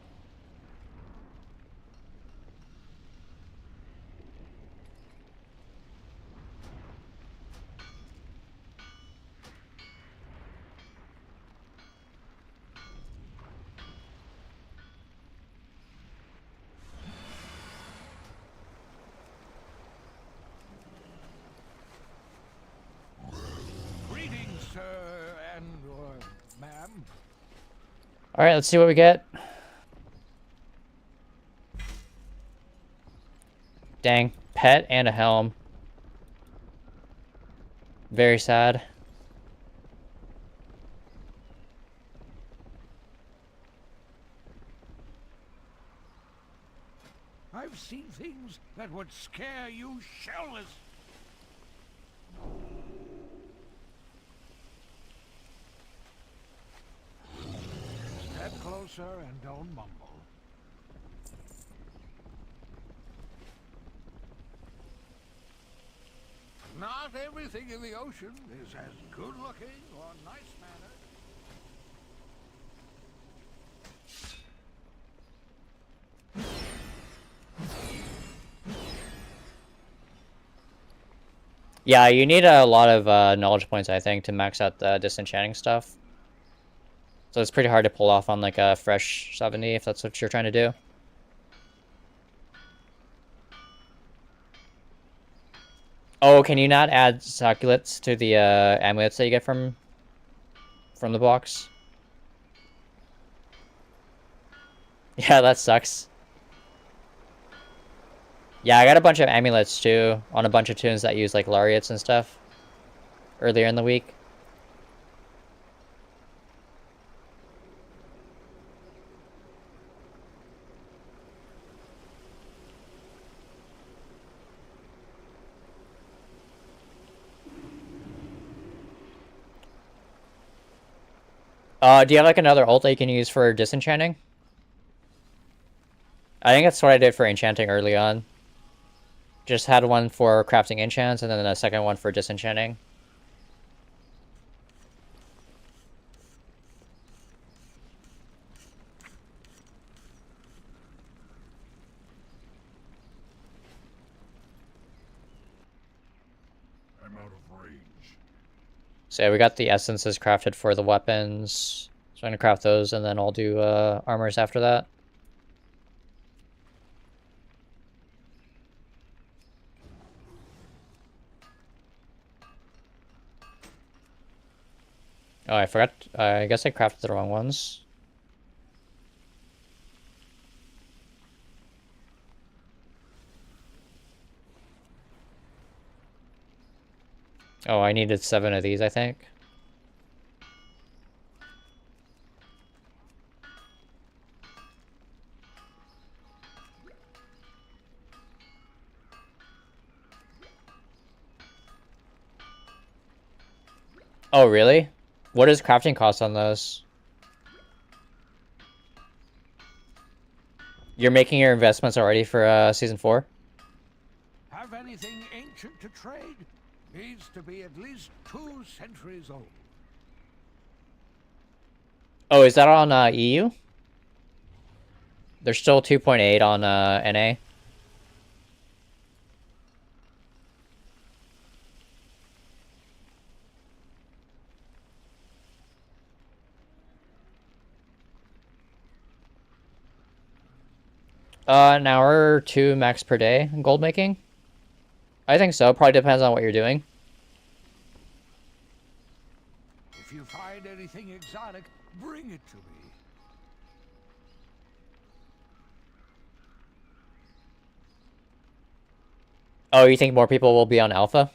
Greetings, sir and or ma'am. Alright, let's see what we get. Dang, pet and a helm. Very sad. I've seen things that would scare you shelless. closer and don't mumble. Not everything in the ocean is as good looking or nice mannered. Yeah, you need a lot of knowledge points, I think, to max out the disenchanting stuff. So it's pretty hard to pull off on like a fresh 70 if that's what you're trying to do. Oh, can you not add succulents to the amulets that you get from the box? Yeah, that sucks. Yeah, I got a bunch of amulets too on a bunch of tunes that use like laureates and stuff earlier in the week. Do you have like another ult that you can use for disenchanting? I think that's what I did for enchanting early on. Just had one for crafting enchants and then a second one for disenchanting. I'm out of range. So yeah, we got the essences crafted for the weapons. So I'm gonna craft those and then I'll do armors after that. Oh, I forgot. I guess I crafted the wrong ones. Oh, I needed 7 of these, I think. Oh, really? What is crafting cost on those? You're making your investments already for season 4? Have anything ancient to trade? Needs to be at least 2 centuries old. Oh, is that on EU? There's still 2.8 on NA. An hour or 2 max per day in gold making? I think so. Probably depends on what you're doing. If you find anything exotic, bring it to me. Oh, you think more people will be on Alpha?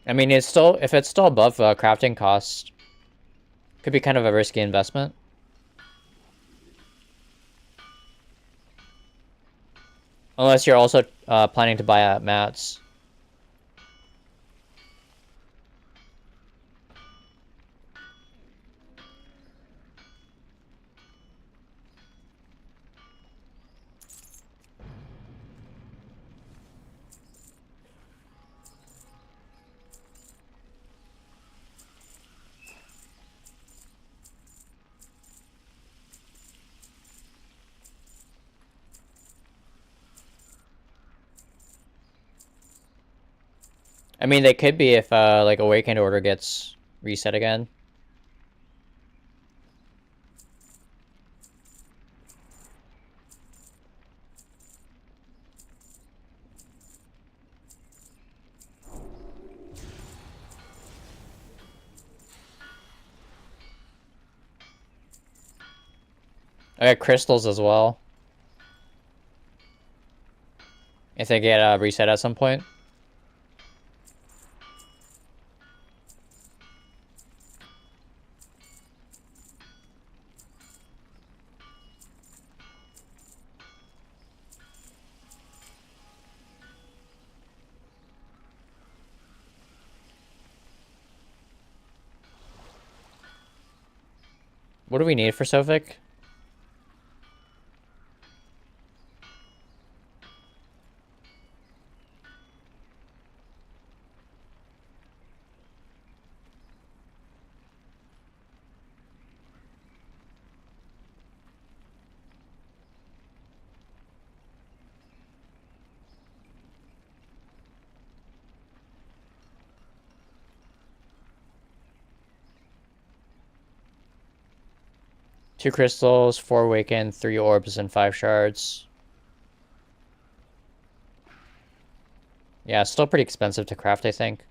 I mean, it's still, if it's still above crafting cost, could be kind of a risky investment. Unless you're also planning to buy mats. I mean, they could be if, like, Awakened Order gets reset again. I got crystals as well. If they get reset at some point. What do we need for Sofik? Two crystals, 4 awaken, 3 orbs, and 5 shards. Yeah, it's still pretty expensive to craft, I think.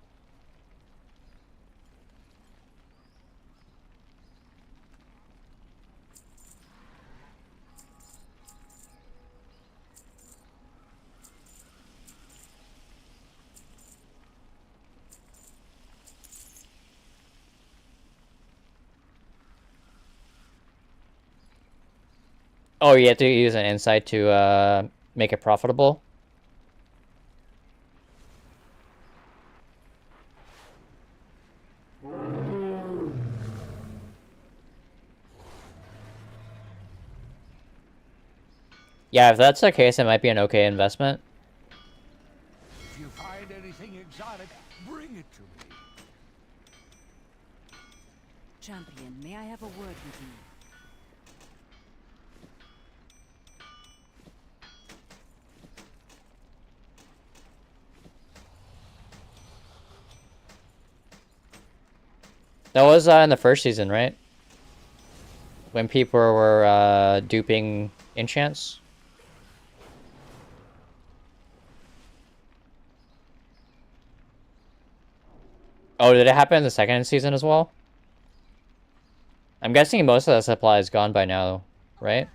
Oh, you have to use an insight to make it profitable? Yeah, if that's the case, it might be an okay investment. If you find anything exotic, bring it to me. Champion, may I have a word with you? That was in the first season, right? When people were duping enchants. Oh, did it happen in the second season as well? I'm guessing most of that supply is gone by now, right?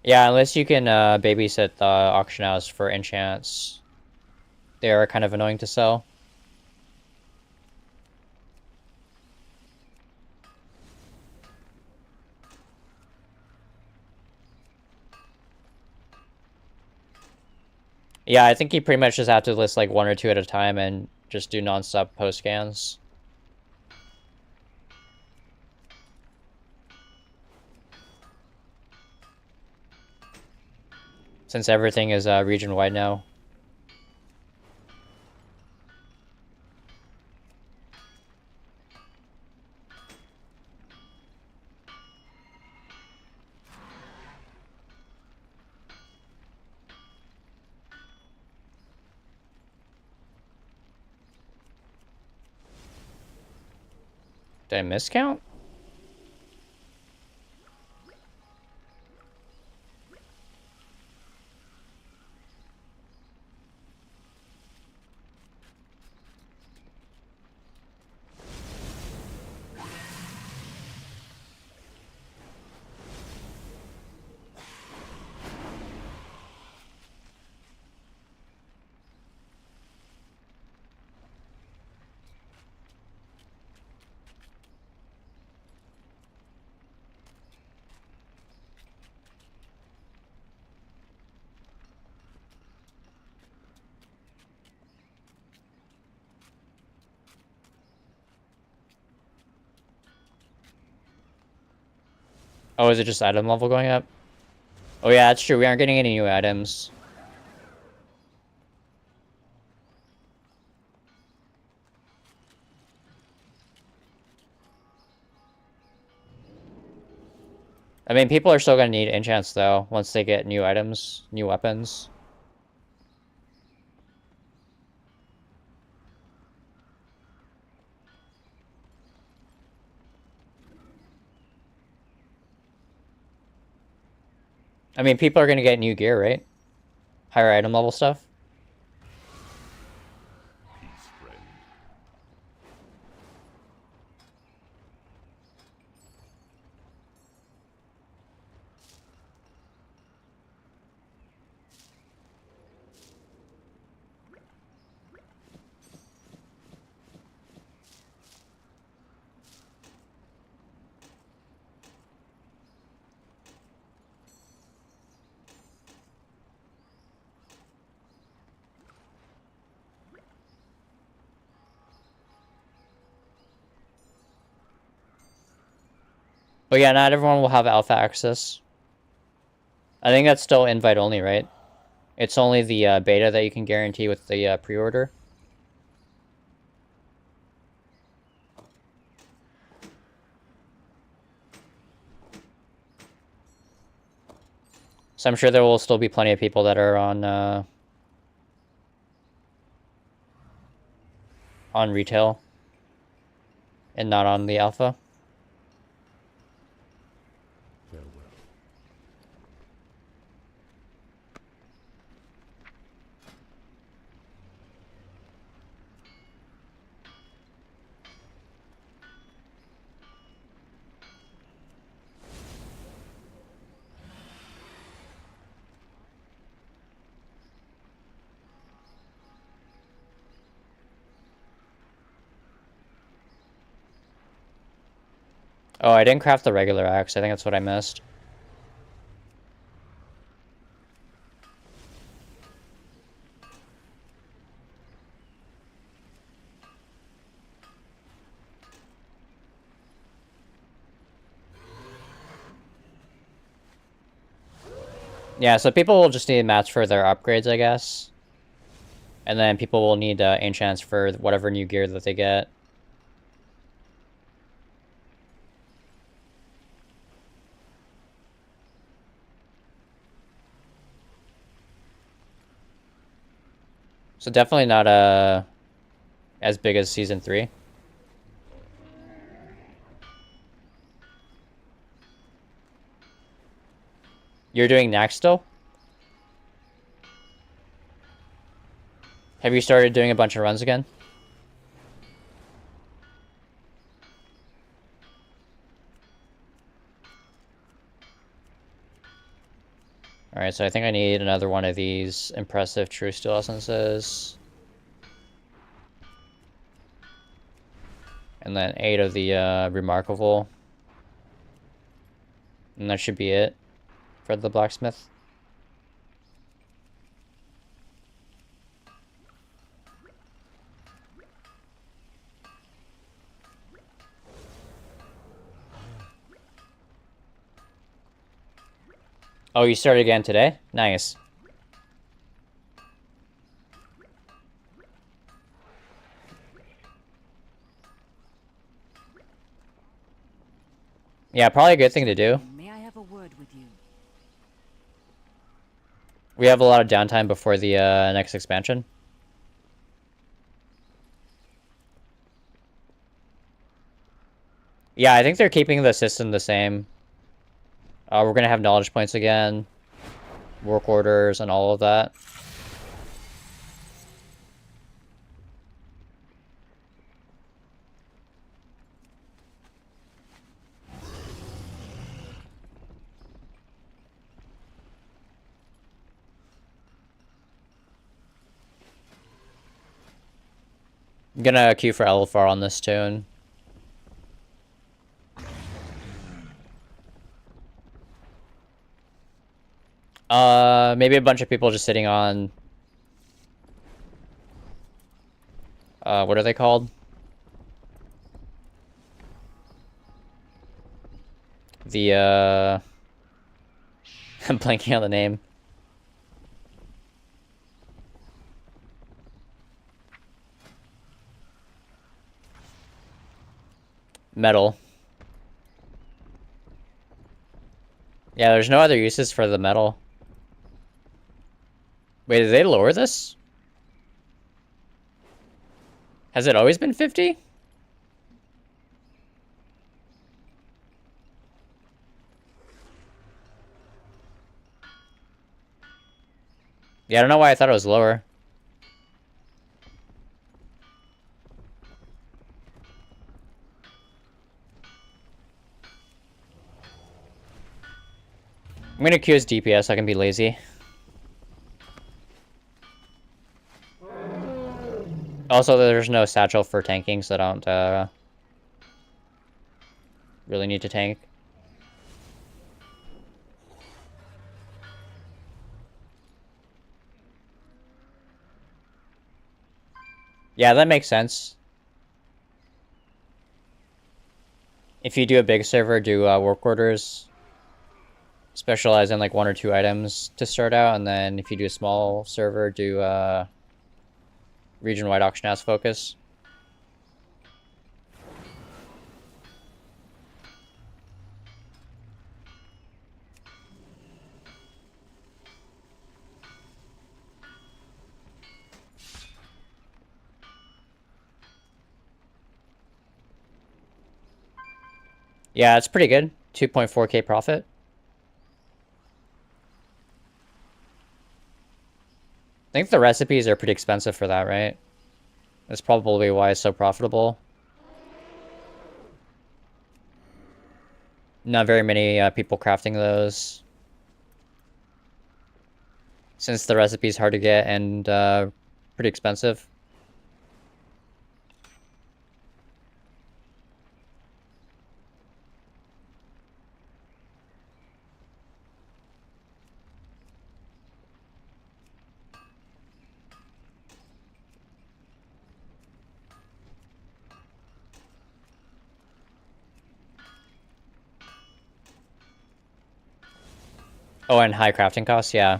Yeah, unless you can babysit the auction house for enchants. They are kind of annoying to sell. Yeah, I think you pretty much just have to list like 1 or 2 at a time and just do non-stop post scans. Since everything is region-wide now. Did I miscount? Oh, is it just item level going up? Oh yeah, that's true. We aren't getting any new items. I mean, people are still gonna need enchants though, once they get new items, new weapons. I mean, people are gonna get new gear, right? Higher item level stuff. But yeah, not everyone will have alpha access. I think that's still invite only, right? It's only the beta that you can guarantee with the pre-order. So I'm sure there will still be plenty of people that are on retail and not on the alpha. Farewell. Oh, I didn't craft the regular axe. I think that's what I missed. Yeah, so people will just need mats for their upgrades, I guess. And then people will need enchants for whatever new gear that they get. So definitely not as big as Season 3. You're doing Nax still? Have you started doing a bunch of runs again? Alright, so I think I need another one of these impressive True Steel Essences. And then 8 of the Remarkable. And that should be it for the blacksmith. Oh, you started again today? Nice. Yeah, probably a good thing to do. May I have a word with you? We have a lot of downtime before the next expansion. Yeah, I think they're keeping the system the same. We're gonna have knowledge points again, work orders, and all of that. I'm gonna queue for Elfar on this tune. Maybe a bunch of people just sitting on... what are they called? The, I'm blanking on the name. Metal. Yeah, there's no other uses for the metal. Wait, did they lower this? Has it always been 50? Yeah, I don't know why I thought it was lower. I'm gonna queue as DPS so I can be lazy. Also, there's no satchel for tanking, so I don't really need to tank. Yeah, that makes sense. If you do a big server, do work orders. Specialize in like 1 or 2 items to start out, and then if you do a small server, do region-wide auction house focus. Yeah, it's pretty good. 2.4k profit. I think the recipes are pretty expensive for that, right? That's probably why it's so profitable. Not very many people crafting those. Since the recipe's hard to get and pretty expensive. Oh, and high crafting costs, yeah.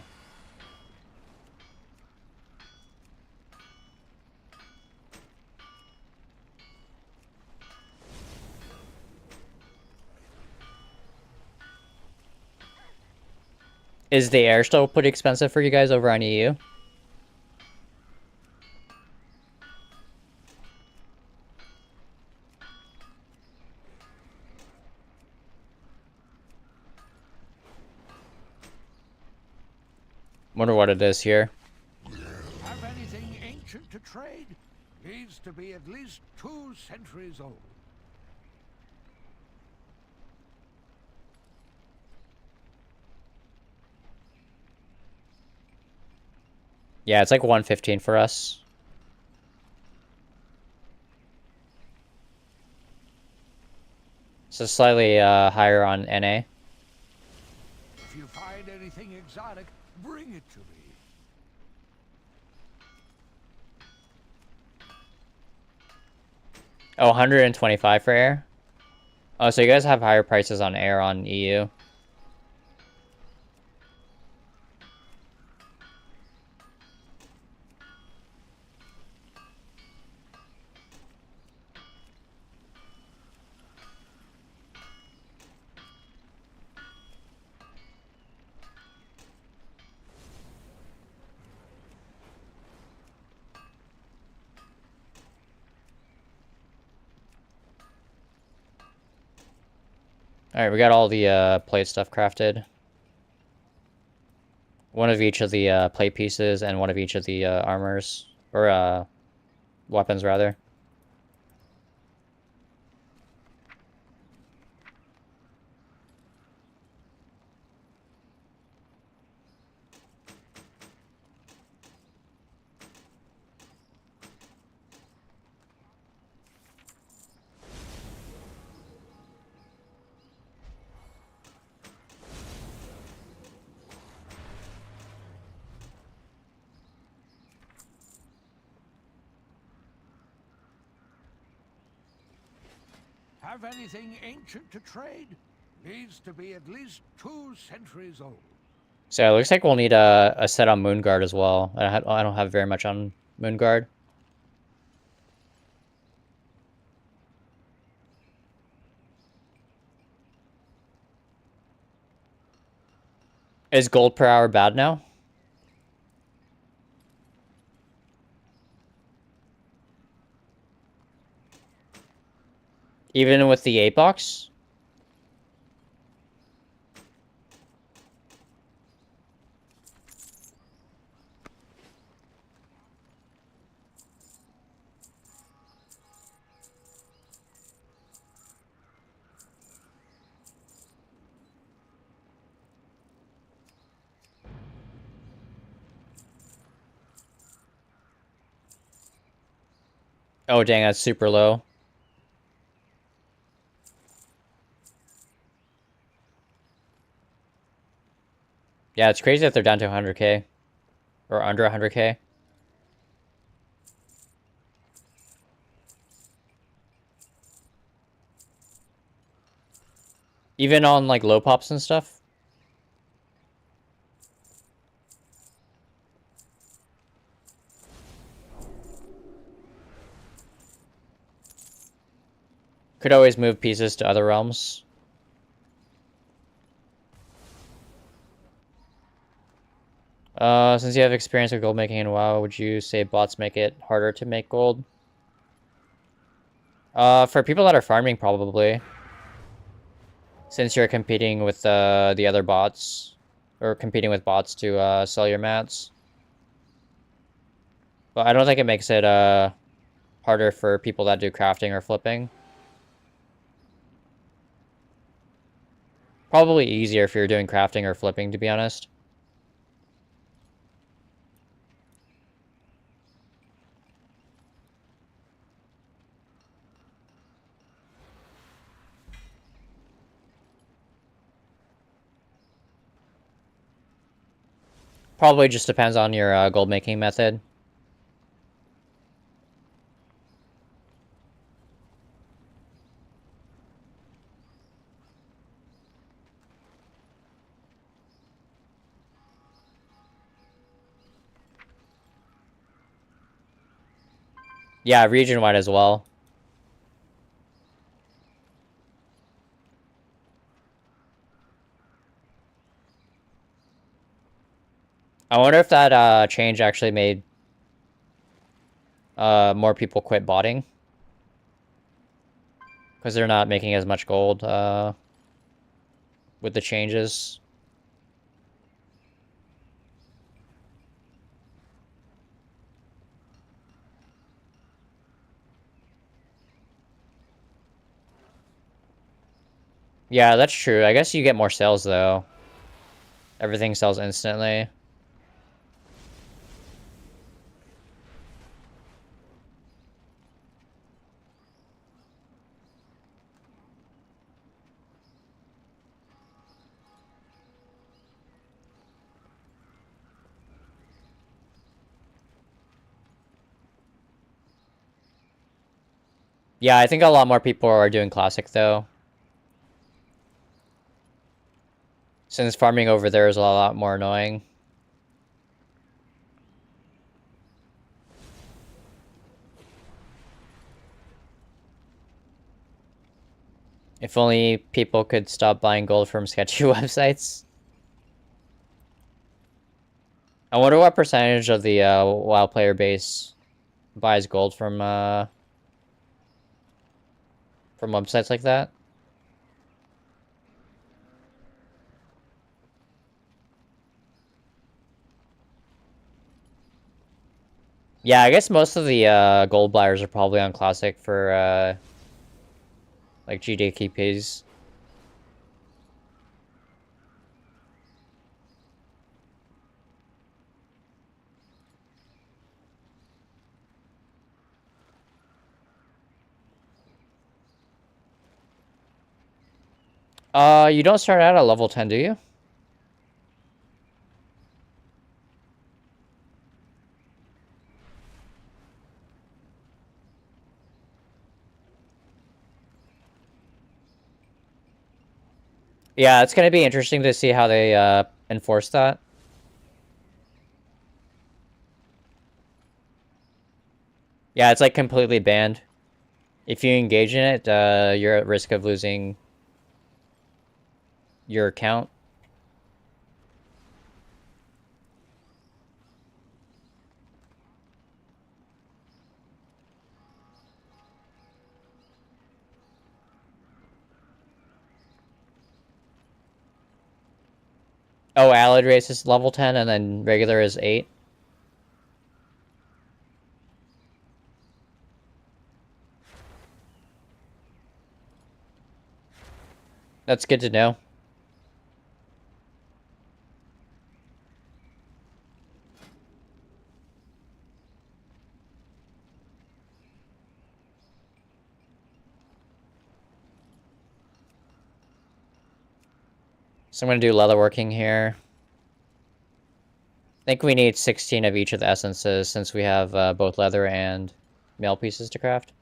Is the air still pretty expensive for you guys over on EU? Wonder what it is here. Have anything ancient to trade? Needs to be at least 2 centuries old. Yeah, it's like 115 for us. So slightly higher on NA. If you find anything exotic, bring it to me. Oh, 125 for air? Oh, so you guys have higher prices on air on EU. Alright, we got all the plate stuff crafted. One of each of the plate pieces and one of each of the armors. Or weapons, rather. Have anything ancient to trade? Needs to be at least 2 centuries old. So it looks like we'll need a set on Moonguard as well. I don't have very much on Moonguard. Is gold per hour bad now? Even with the 8 box? Oh dang, that's super low. Yeah, it's crazy that they're down to 100k. Or under 100k. Even on like low pops and stuff. Could always move pieces to other realms. Since you have experience with gold making in WoW, would you say bots make it harder to make gold? For people that are farming, probably. Since you're competing with the other bots. Or competing with bots to sell your mats. But I don't think it makes it harder for people that do crafting or flipping. Probably easier if you're doing crafting or flipping, to be honest. Probably just depends on your gold making method. Yeah, region-wide as well. I wonder if that change actually made more people quit botting. Because they're not making as much gold with the changes. Yeah, that's true. I guess you get more sales, though. Everything sells instantly. Yeah, I think a lot more people are doing Classic, though. Since farming over there is a lot more annoying. If only people could stop buying gold from sketchy websites. I wonder what percentage of the WoW player base buys gold from websites like that. Yeah, I guess most of the gold buyers are probably on Classic for like GDKPs. You don't start out at level 10, do you? Yeah, it's gonna be interesting to see how they enforce that. Yeah, it's like completely banned. If you engage in it, you're at risk of losing your account. Oh, Allied Race is level 10, and then regular is 8. That's good to know. So I'm going to do leatherworking here. I think we need 16 of each of the essences since we have both leather and mail pieces to craft.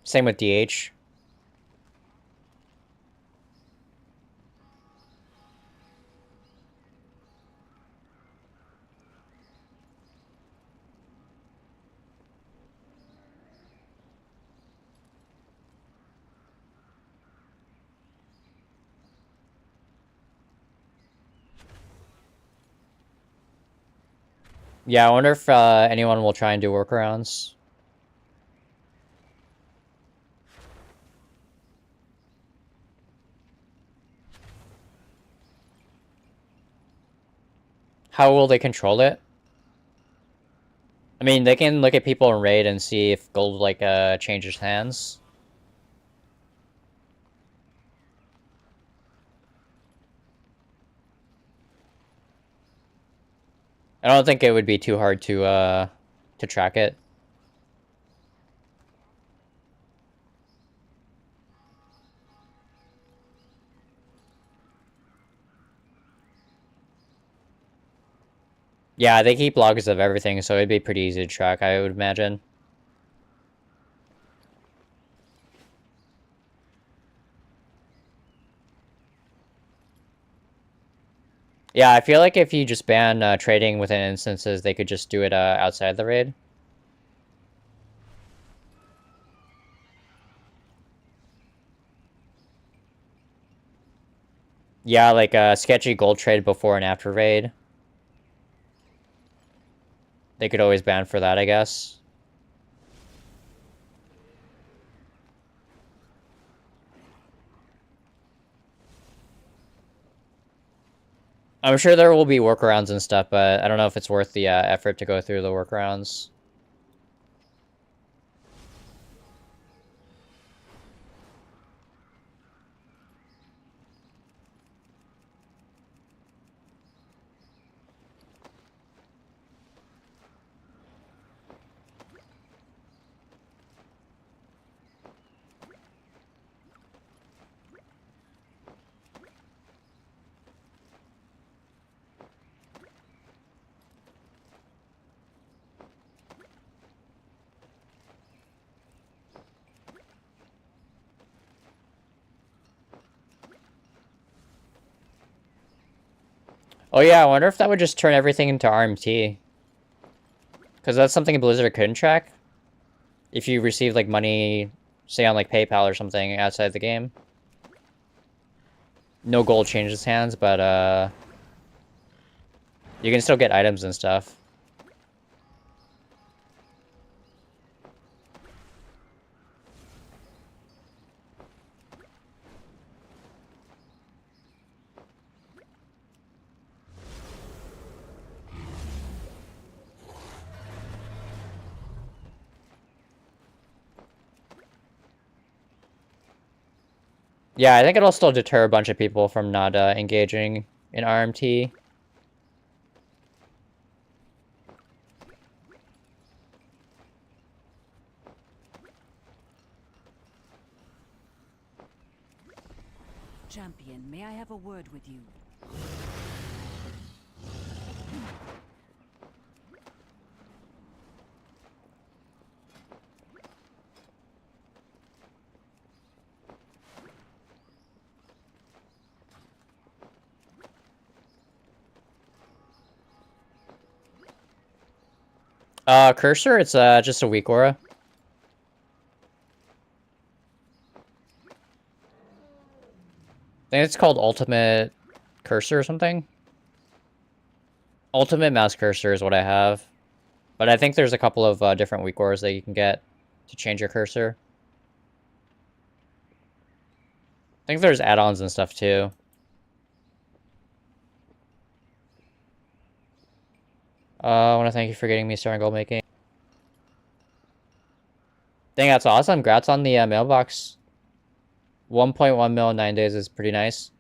Same with DH. Yeah, I wonder if anyone will try and do workarounds. How will they control it? I mean, they can look at people in raid and see if gold like changes hands. I don't think it would be too hard to track it. Yeah, they keep logs of everything, so it'd be pretty easy to track, I would imagine. Yeah, I feel like if you just ban trading within instances, they could just do it outside the raid. Yeah, like a sketchy gold trade before and after raid. They could always ban for that, I guess. I'm sure there will be workarounds and stuff, but I don't know if it's worth the effort to go through the workarounds. Oh yeah, I wonder if that would just turn everything into RMT. Because that's something Blizzard couldn't track. If you receive like money, say on like PayPal or something outside the game. No gold changes hands, but you can still get items and stuff. Yeah, I think it'll still deter a bunch of people from not engaging in RMT. Champion, may I have a word with you? Cursor, it's just a weak aura. I think it's called Ultimate Cursor or something. Ultimate Mouse Cursor is what I have. But I think there's a couple of different weak auras that you can get to change your cursor. I think there's add-ons and stuff too. I want to thank you for getting me starting gold making. Dang, that's awesome. Congrats on the mailbox. 1.1 mil in 9 days is pretty nice.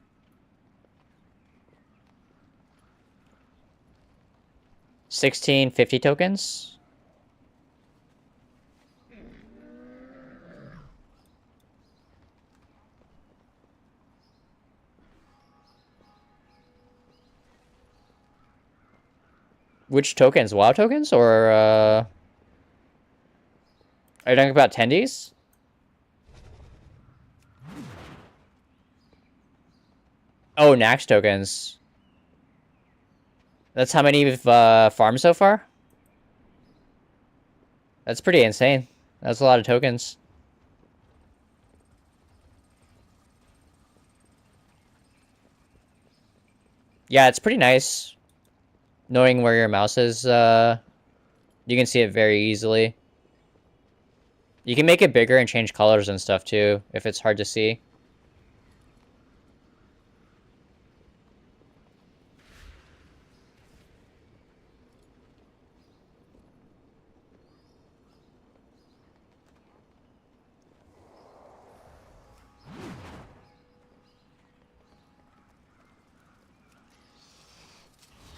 $1,650 tokens. Which tokens? WoW tokens or are you talking about attendees? Oh, Nax tokens. That's how many we've farmed so far? That's pretty insane. That's a lot of tokens. Yeah, it's pretty nice. Knowing where your mouse is, you can see it very easily. You can make it bigger and change colors and stuff too, if it's hard to see.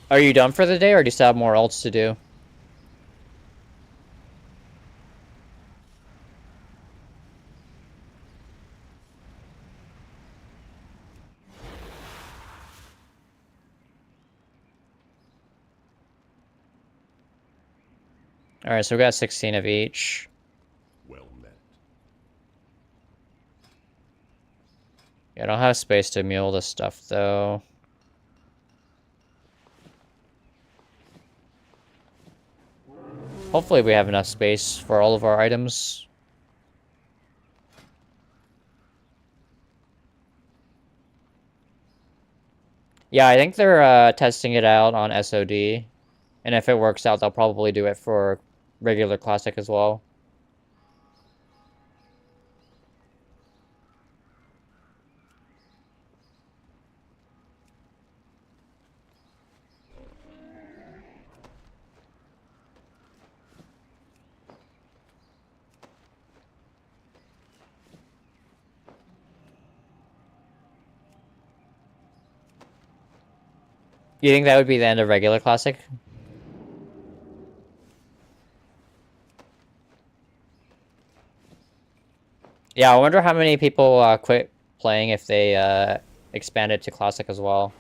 Are you done for the day, or do you still have more ults to do? Alright, so we got 16 of each. Well met. Yeah, I don't have space to mule this stuff, though. Hopefully we have enough space for all of our items. Yeah, I think they're testing it out on SOD. And if it works out, they'll probably do it for regular Classic as well. You think that would be the end of regular Classic? Yeah, I wonder how many people quit playing if they expand it to Classic as well.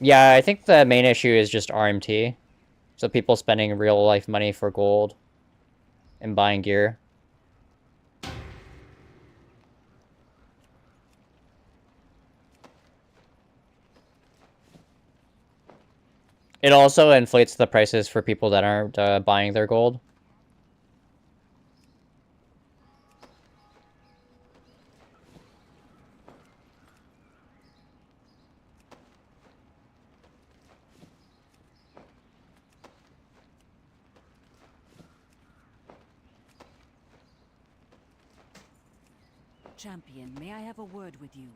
Yeah, I think the main issue is just RMT. So people spending real life money for gold and buying gear. It also inflates the prices for people that aren't buying their gold. Champion, may I have a word with you?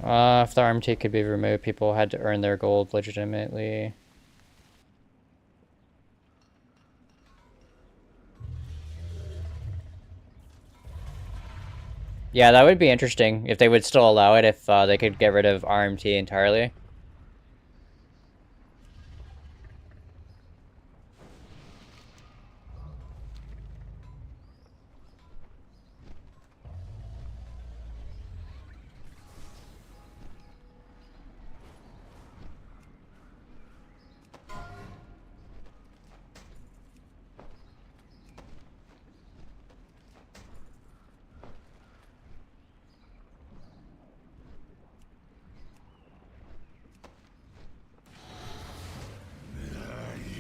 If the RMT could be removed, people had to earn their gold legitimately. Yeah, that would be interesting if they would still allow it, if they could get rid of RMT entirely.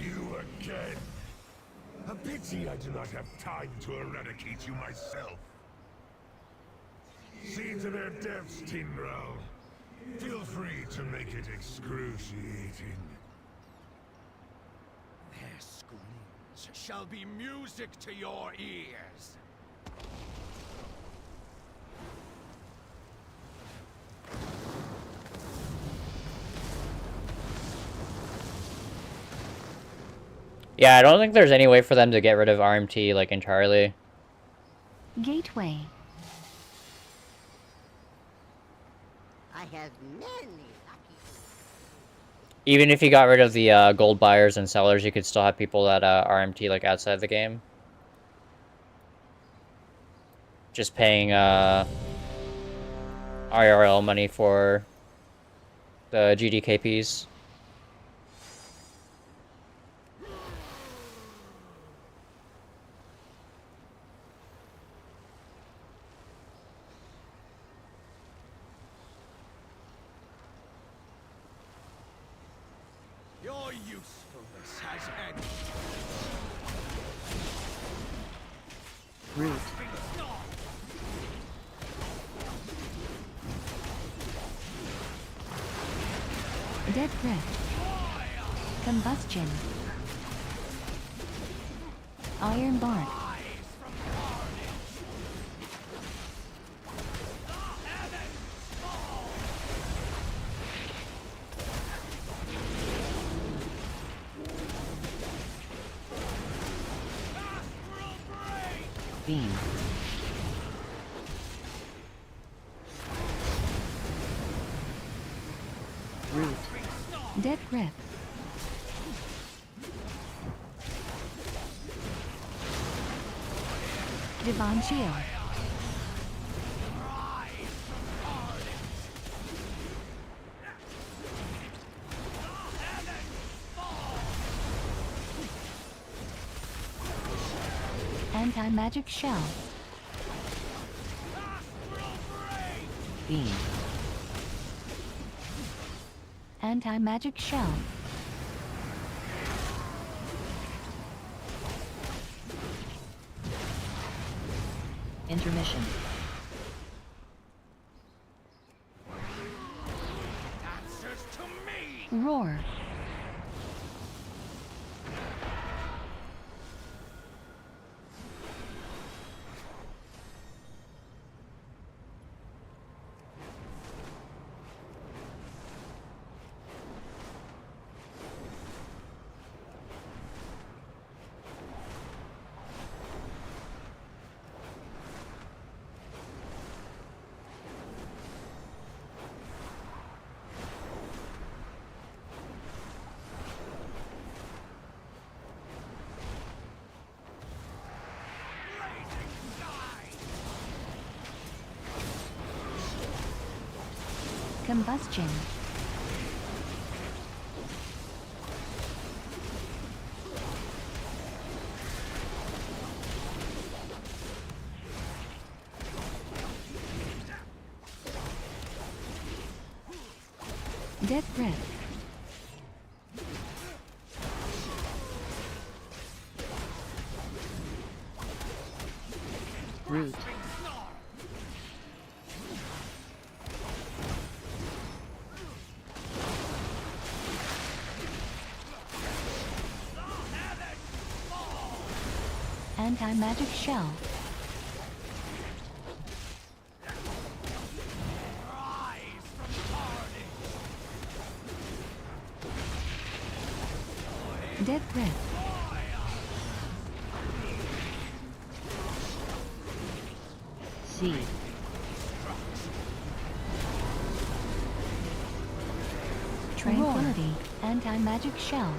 You again. A pity I do not have time to eradicate you myself. See to their deaths, Tindral. Feel free to make it excruciating. Their screams shall be music to your ears. Yeah, I don't think there's any way for them to get rid of RMT, like, entirely. Gateway. I have many lucky. Even if you got rid of the gold buyers and sellers, you could still have people that RMT, like, outside the game. Just paying IRL money for the GDKPs. Your usefulness has ended. Root. Dead Grip. Combustion. Iron Bark. Beam. Root. Dead Grip. Divine Shield. Anti-magic shell. Beam. Anti-magic shell. Intermission. Answers to me! Roar. Combustion. Death Grip. Root. Anti-magic shell. Rise from Dead Grip. C. Tranquility. Anti-magic shell.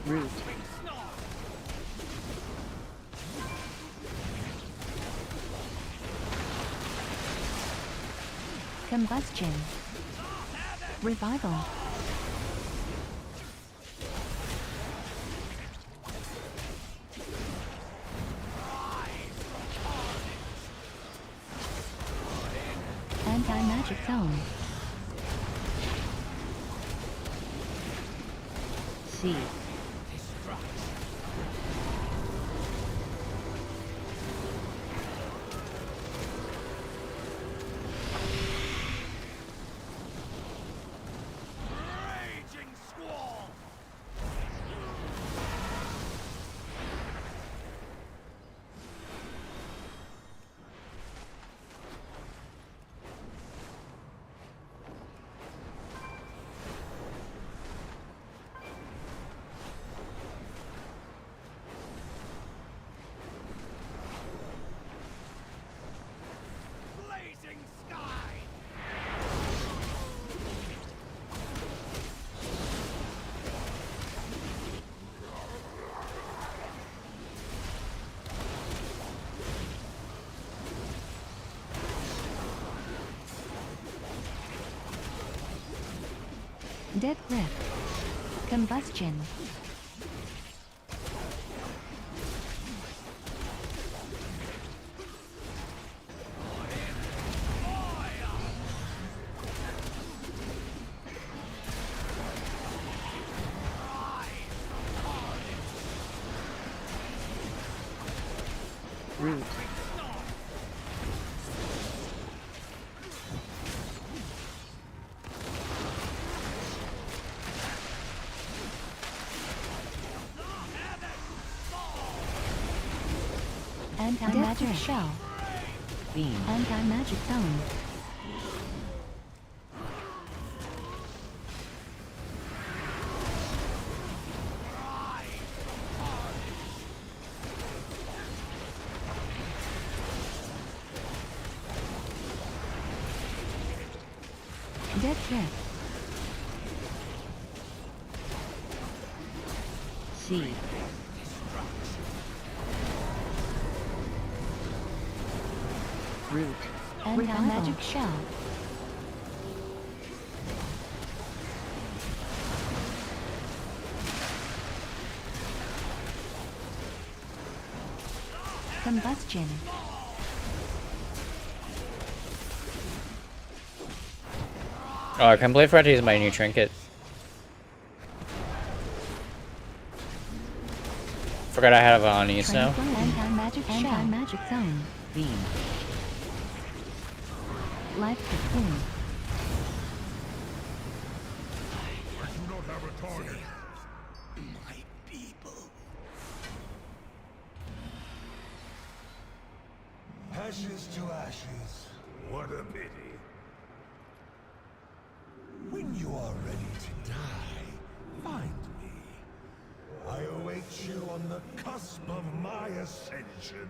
Root. Combustion. Revival. Anti-magic zone. C. Dead Grip. Combustion. Root. Anti-magic shell. Beam. Anti-magic zone. Dead Grip. C. Root. Anti-magic shell. Combustion. Oh, I completely forgot to use my new trinket. Forgot I have it on use now. Anti-magic shell. Anti-magic zone. Beam. Life cocoon. I do not have a target. My people. Ashes to ashes. What a pity. When you are ready to die, find me. I await you on the cusp of my ascension.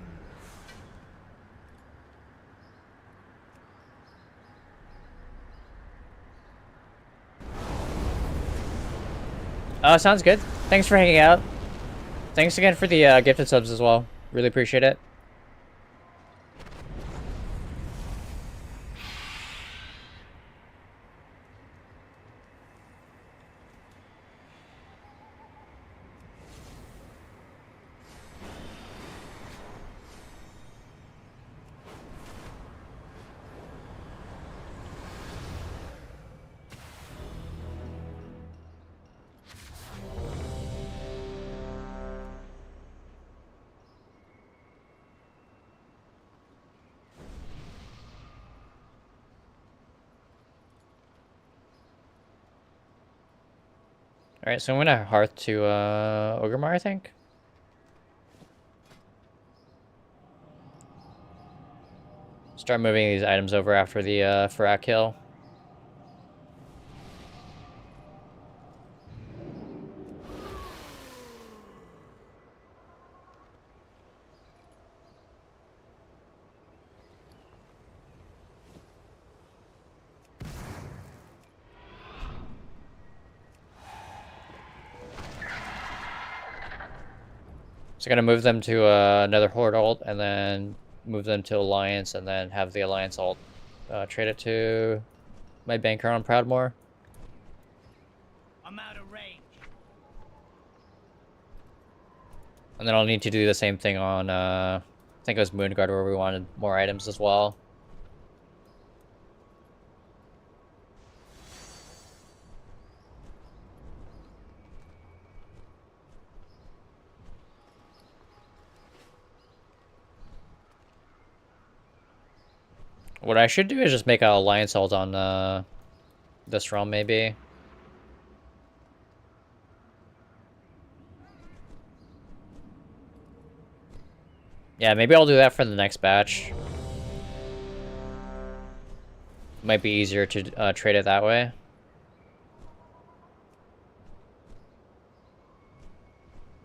Sounds good. Thanks for hanging out. Thanks again for the gifted subs as well. Really appreciate it. Alright, so I'm gonna hearth to Ogremar, I think. Start moving these items over after the Frak kill. So I'm gonna move them to another Horde ult, and then move them to Alliance, and then have the Alliance ult trade it to my banker on Proudmoore. I'm out of range. And then I'll need to do the same thing on, I think it was Moonguard where we wanted more items as well. What I should do is just make an Alliance ult on this realm, maybe. Yeah, maybe I'll do that for the next batch. Might be easier to trade it that way.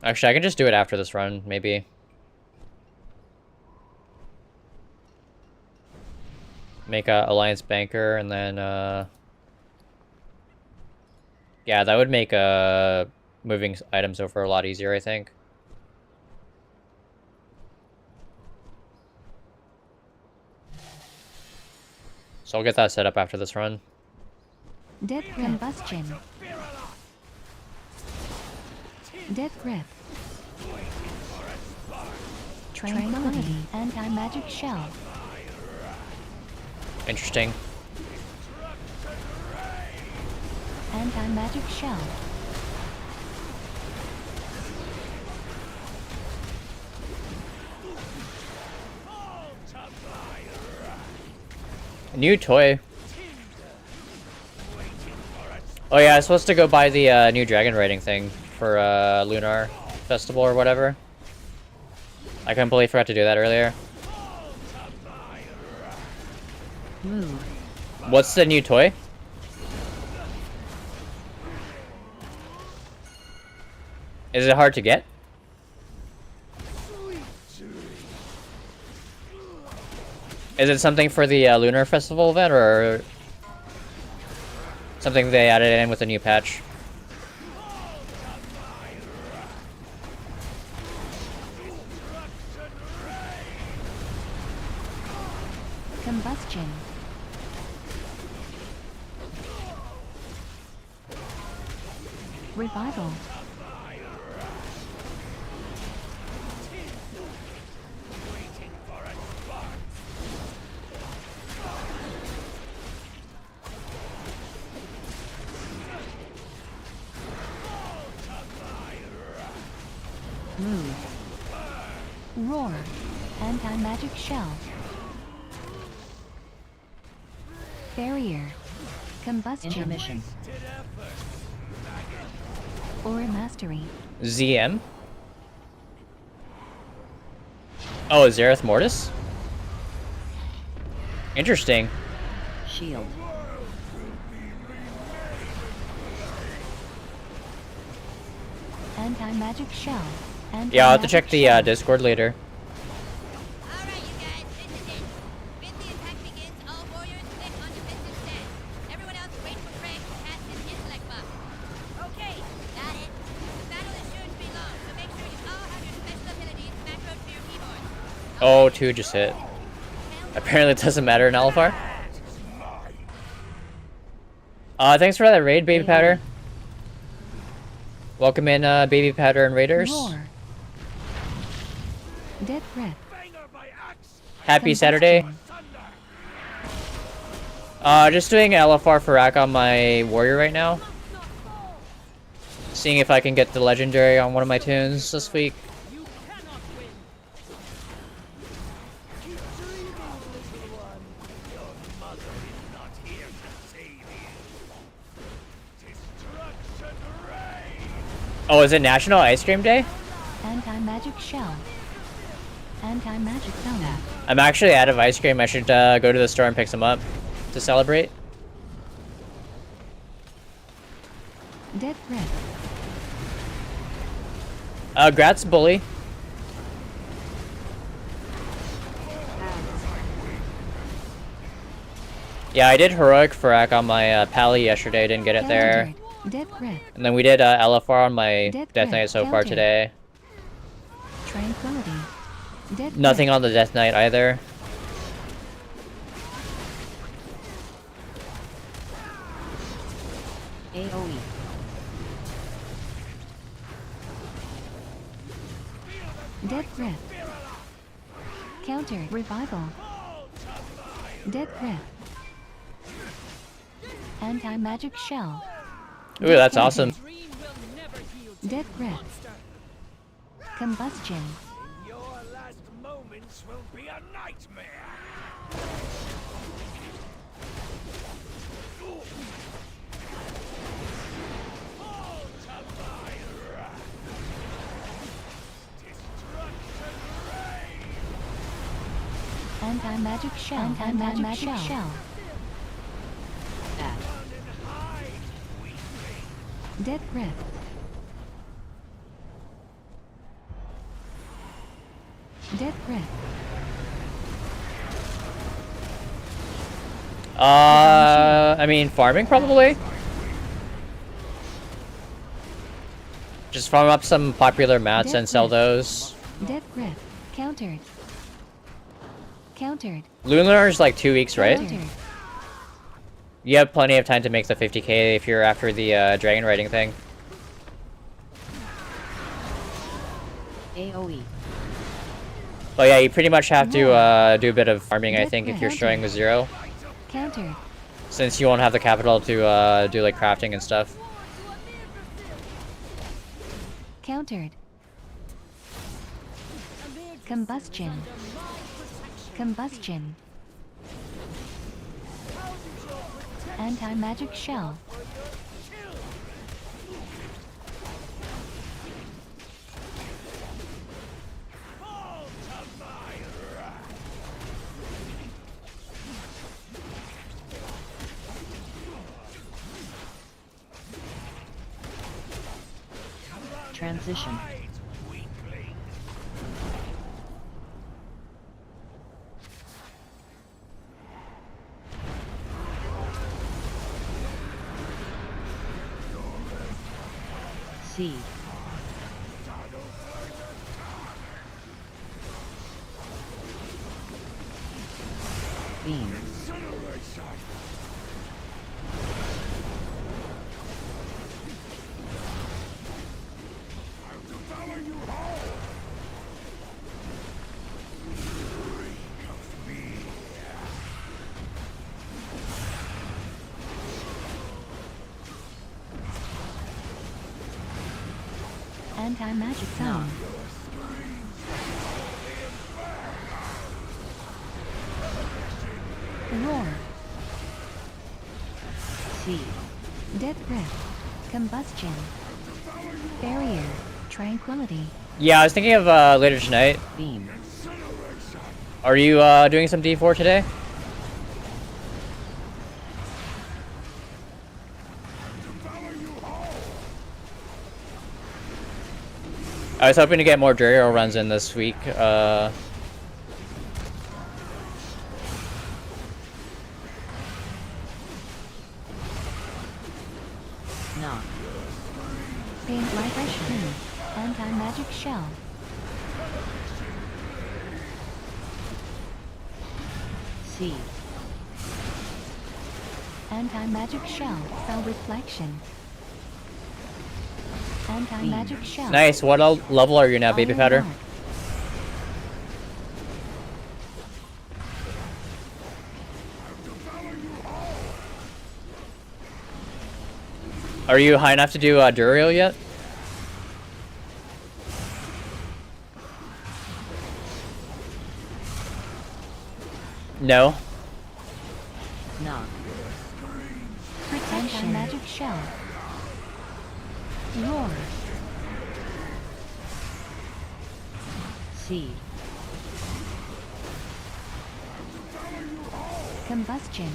Actually, I can just do it after this run, maybe. Make a Alliance Banker, and then, yeah, that would make, moving items over a lot easier, I think. So I'll get that set up after this run. Death combustion. Death grip. Tranquility. Anti-magic shell. Interesting. Anti-magic shell. New toy. Oh yeah, I was supposed to go buy the new dragon riding thing for Lunar Festival or whatever. I completely forgot to do that earlier. Move. What's the new toy? Is it hard to get? Is it something for the Lunar Festival event, or something they added in with a new patch? Combustion. Revival. Move. Roar. Anti-magic shell. Barrier. Combustion. Intermission. Aura mastery. ZM? Oh, Zareth Mortis? Interesting. Shield. Anti-magic shell. Yeah, I'll have to check the Discord later. Alright, you guys, this is it. When the attack begins, all warriors click on defensive stance. Everyone else wait for Craig to cast his intellect buff. Okay, got it. The battle is sure to be long, so make sure you all have your special abilities macroed to your keyboards. Oh, 2 just hit. Apparently it doesn't matter in LFR. Thanks for that raid, Baby Powder. Welcome in, Baby Powder and Raiders. Roar. Death breath. Happy Saturday. Just doing LFR for rack on my warrior right now. Seeing if I can get the legendary on one of my tunes this week. Oh, is it National Ice Cream Day? Anti-magic shell. Anti-magic zone. I'm actually out of ice cream. I should go to the store and pick some up to celebrate. Death breath. Grats, Bully. Yeah, I did Heroic Frack on my Pally yesterday. I didn't get it there. Death breath. And then we did LFR on my Death Death Grip, Knight so far counter. today. Tranquility. Dead Nothing on the Death Knight either. AoE. Dead grip. Counter. Revival. Dead grip. Anti-magic shell. Ooh, that's awesome. Dead grip. Combustion. Your last moments will be a nightmare. Anti-magic shell. Anti-magic shell. Dead grip. Dead grip. I mean, farming probably. Just farm up some popular mats and sell those. Dead grip. Countered. Countered. Lunar is like 2 weeks, right? Countered. You have plenty of time to make the 50k if you're after the dragon riding thing. AoE. But yeah, you pretty much have to do a bit of farming, I think, if you're starting with 0. Countered. Since you won't have the capital to do like crafting and stuff. Countered. Combustion. Combustion. Anti-magic shell. Transition. Seed. Beam. Anti-magic zone. Roar. Seed. Dead grip. Combustion. Barrier. Tranquility. Yeah, I was thinking of later tonight. Beam. Are you doing some D4 today? I was hoping to get more Dario runs in this week. Knock. Paint like fresh green. Anti-magic shell. Seed. Anti-magic shell. Cell reflection. Anti-magic shell. Nice. What level are you now, baby Iron powder? mark. Are you high enough to do Durio yet? No. Knock. Protection. Magic shell. Roar. Seed. Combustion.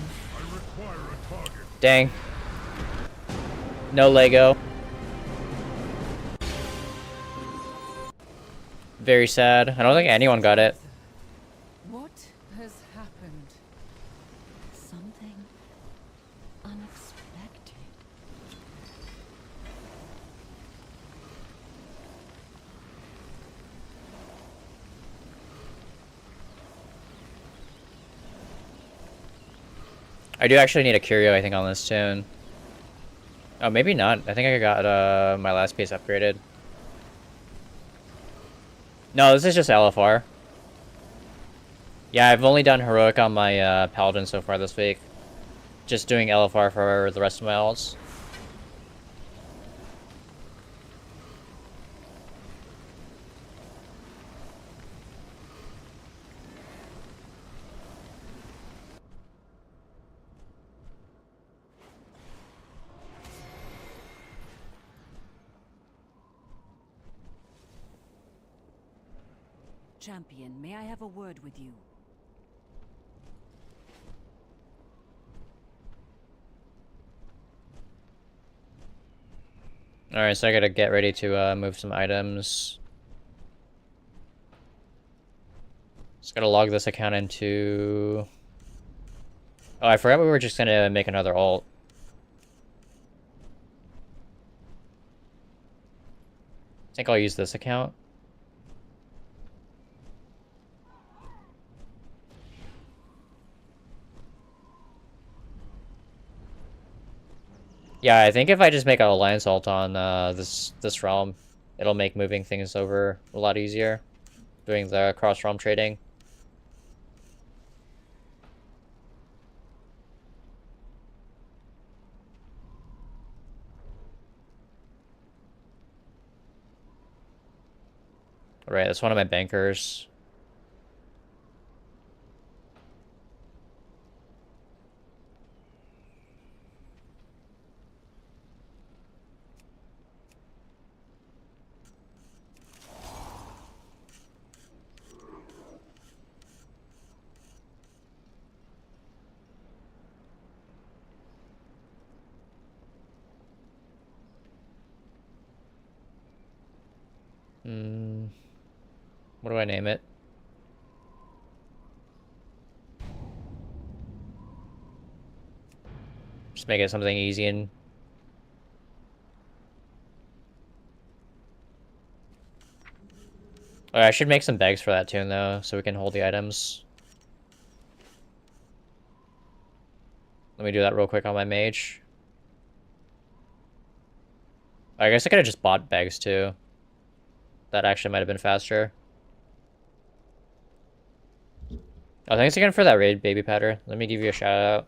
Dang. No Lego. Very sad. I don't think anyone got it. What has happened? Something unexpected. I do actually need a curio, I think, on this tune. Oh, maybe not. I think I got my last piece upgraded. No, this is just LFR. Yeah, I've only done heroic on my paladin so far this week. Just doing LFR for the rest of my alts. Champion, may I have a word with you? Alright, so I gotta get ready to move some items. Just gotta log this account into... Oh, I forgot we were just gonna make another alt. I think I'll use this account. Yeah, I think if I just make an alliance alt on this realm, it'll make moving things over a lot easier. Doing the cross realm trading. Alright, that's one of my bankers. What do I name it? Just make it something easy and... Oh, I should make some bags for that tune though, so we can hold the items. Let me do that real quick on my mage. I guess I could have just bought bags too. That actually might have been faster. Oh, thanks again for that raid, Baby Powder. Let me give you a shout out.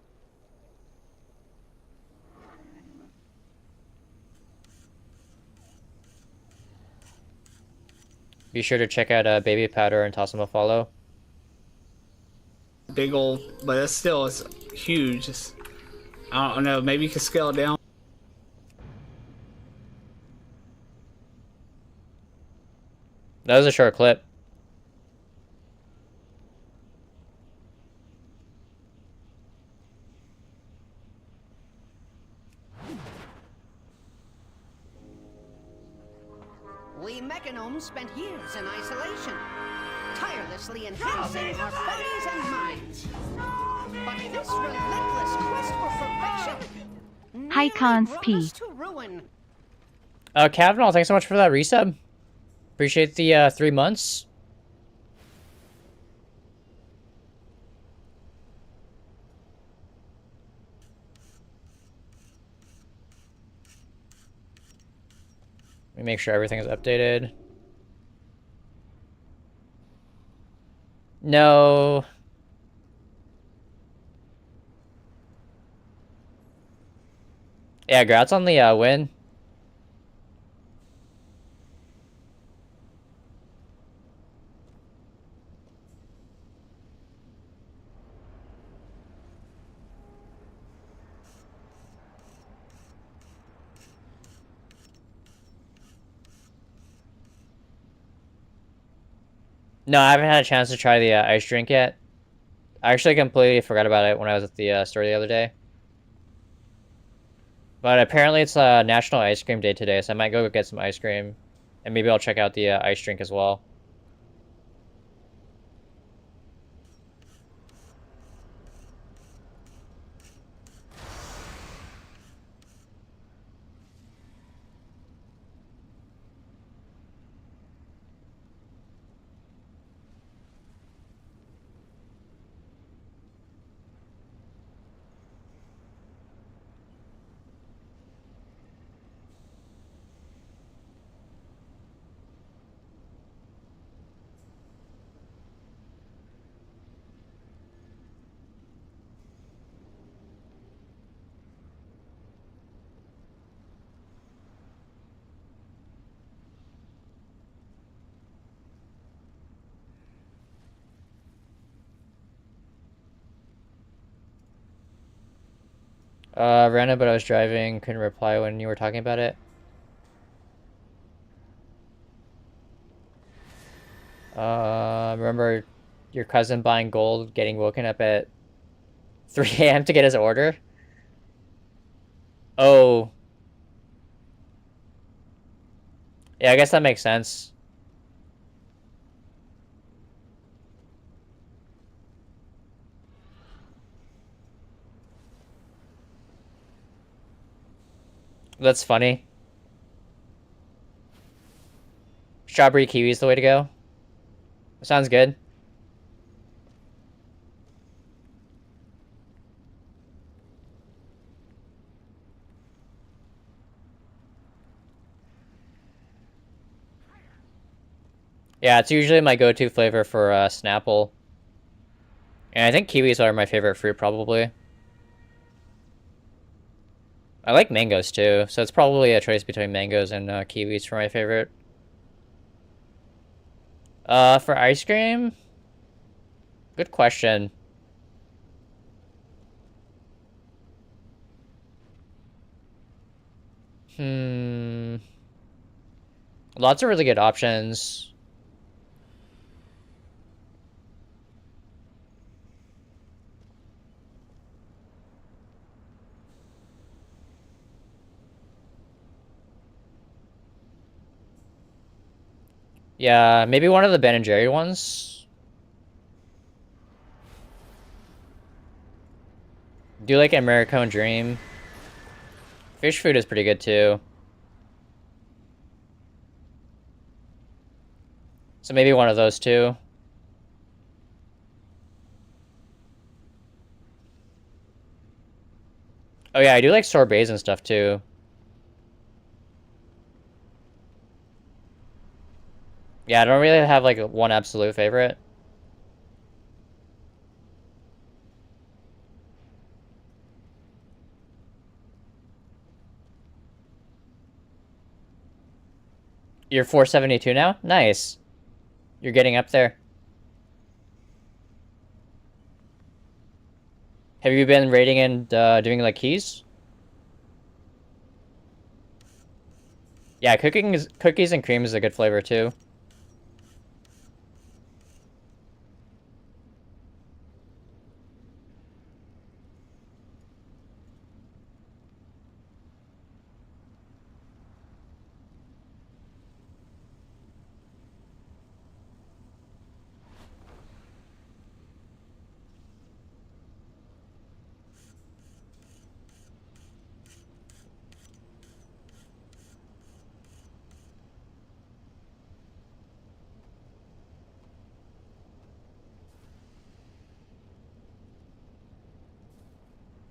Be sure to check out Baby Powder and toss him a follow. Big old, but it's huge. I don't know, maybe you can scale it down. That was a short clip. We mechanomes spent years in isolation, tirelessly enhancing our bodies and minds. But this relentless quest for perfection Hi, Cons brought P. us to ruin. Kavanaugh, thanks so much for that resub. Appreciate the 3 months. Let me make sure everything is updated. No. Yeah, congrats on the win. No, I haven't had a chance to try the ice drink yet. I actually completely forgot about it when I was at the store the other day. But apparently it's National Ice Cream Day today, so I might go get some ice cream. And maybe I'll check out the ice drink as well. Random, but I was driving, couldn't reply when you were talking about it. Remember your cousin buying gold, getting woken up at 3 a.m. to get his order? Oh. Yeah, I guess that makes sense. That's funny. Strawberry kiwi is the way to go. Sounds good. Yeah, it's usually my go-to flavor for Snapple. And I think kiwis are my favorite fruit, probably. I like mangoes, too, so it's probably a choice between mangoes and kiwis for my favorite. For ice cream? Good question. Lots of really good options. Yeah, maybe one of the Ben and Jerry ones. Do you like Americone Dream? Fish food is pretty good too. So maybe one of those two. Oh yeah, I do like sorbets and stuff too. Yeah, I don't really have like one absolute favorite. You're 472 now? Nice. You're getting up there. Have you been rating and doing like keys? Yeah, cookies and cream is a good flavor too.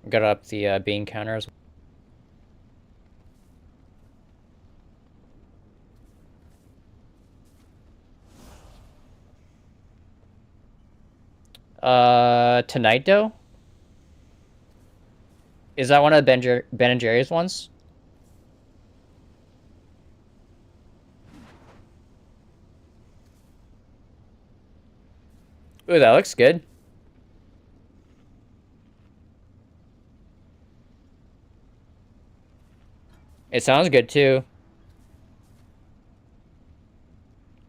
Got up the bean counters. Tonight dough? Is that one of the Ben and Jerry's ones? Ooh, that looks good. It sounds good too.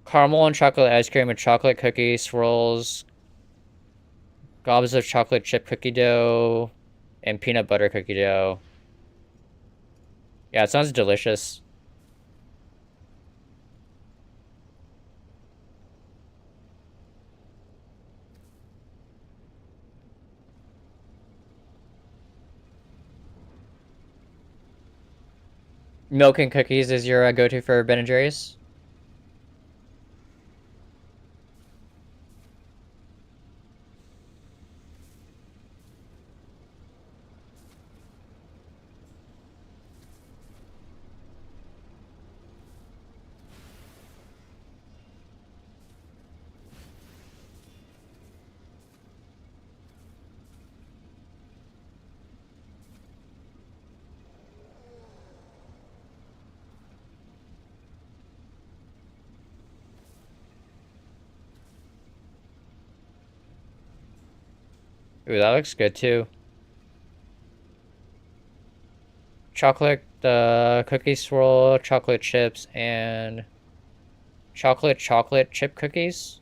Caramel and chocolate ice cream with chocolate cookie swirls, gobs of chocolate chip cookie dough, and peanut butter cookie dough. Yeah, it sounds delicious. Milk and cookies is your go-to for Ben and Jerry's? Ooh, that looks good too. chocolate cookie swirl, chocolate chips, and chocolate chip cookies.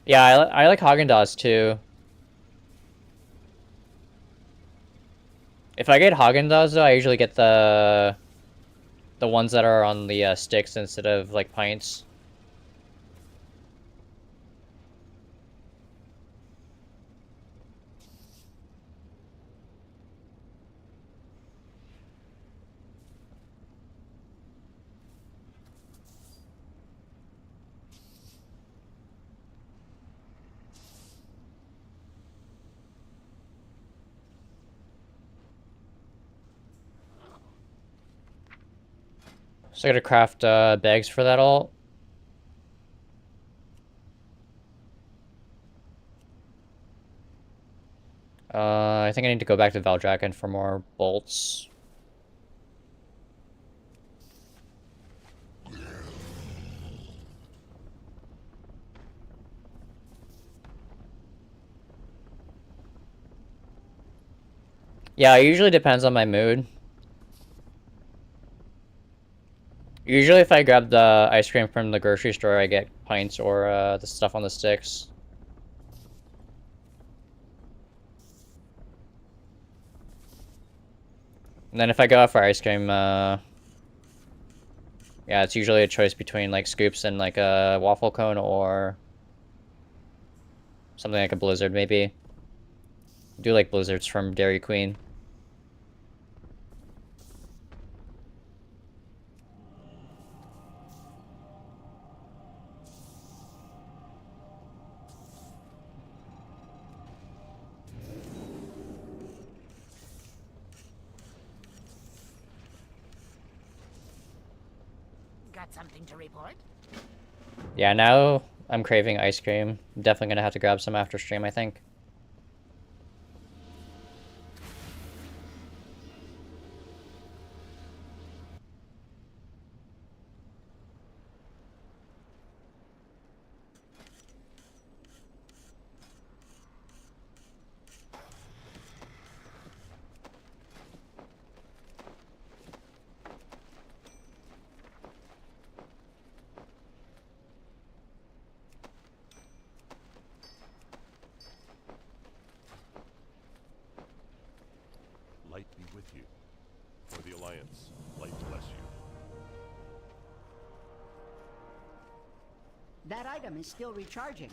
Yeah, I like Haagen-Dazs too. If I get Haagen-Dazs though, I usually get the ones that are on the sticks instead of like pints. So I gotta craft bags for that all. I think I need to go back to Valdrakken for more bolts. Yeah, it usually depends on my mood. Usually if I grab the ice cream from the grocery store, I get pints or the stuff on the sticks. And then if I go out for ice cream, yeah, it's usually a choice between like scoops and like a waffle cone or something like a blizzard maybe. I do like blizzards from Dairy Queen. Got something to report? Yeah, now I'm craving ice cream. I'm definitely gonna have to grab some after stream, I think. Light be with you. For the Alliance, light bless you. That item is still recharging.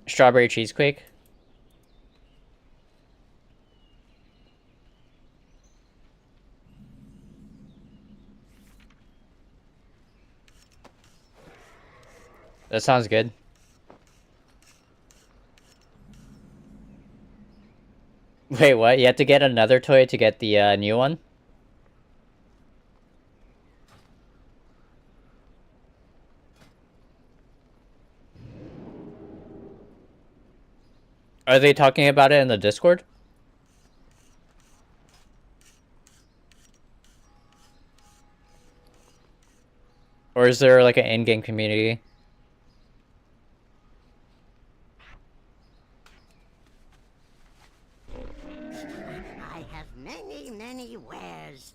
Strawberry cheesequake. That sounds good. Wait, what? You have to get another toy to get the new one? Are they talking about it in the Discord? Or is there like an in-game community? I have many wares.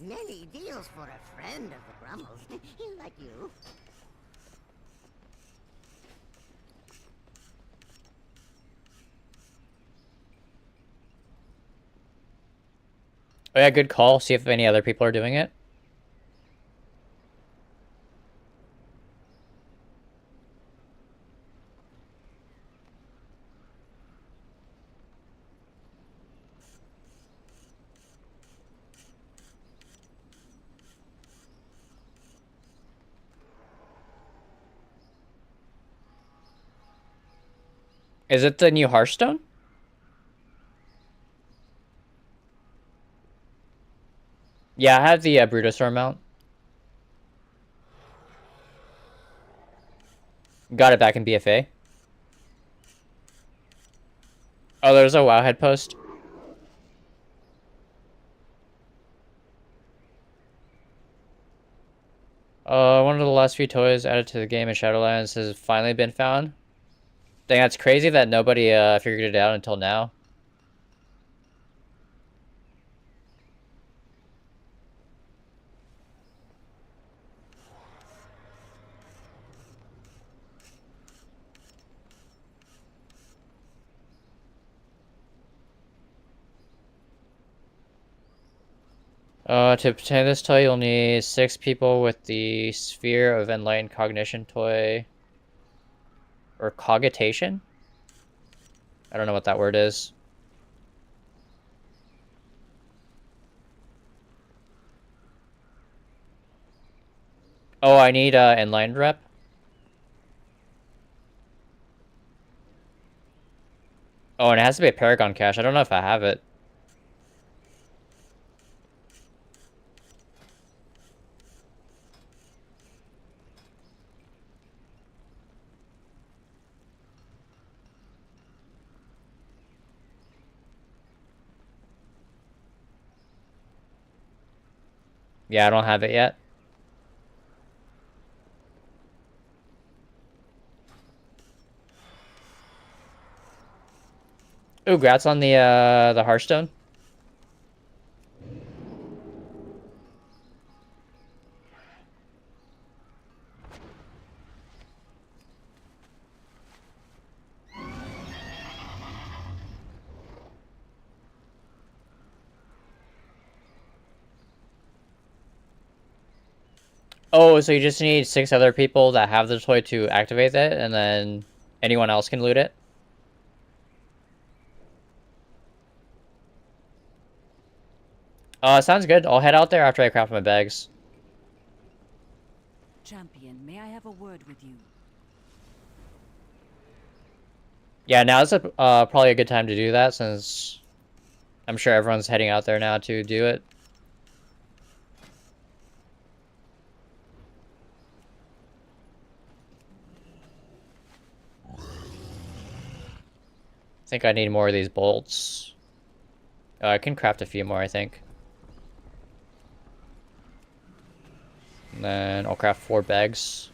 Many deals for a friend of the Brummels, like you. Oh yeah, good call. See if any other people are doing it. Is it the new Hearthstone? Yeah, I have the Brutosaur mount. Got it back in BFA. Oh, there's a Wowhead post. One of the last few toys added to the game in Shadowlands has finally been found. Dang, that's crazy that nobody figured it out until now. To obtain this toy, you'll need 6 people with the Sphere of Enlightened Cognition toy. Or cogitation? I don't know what that word is. Oh, I need Enlightened rep. Oh, and it has to be a Paragon cache. I don't know if I have it. Yeah, I don't have it yet. Ooh, grats on the Hearthstone. Oh, so you just need 6 other people that have the toy to activate it, and then anyone else can loot it? Sounds good. I'll head out there after I craft my bags. Champion, may I have a word with you? Yeah, now's probably a good time to do that, since I'm sure everyone's heading out there now to do it. I think I need more of these bolts. I can craft a few more, I think. And then I'll craft 4 bags.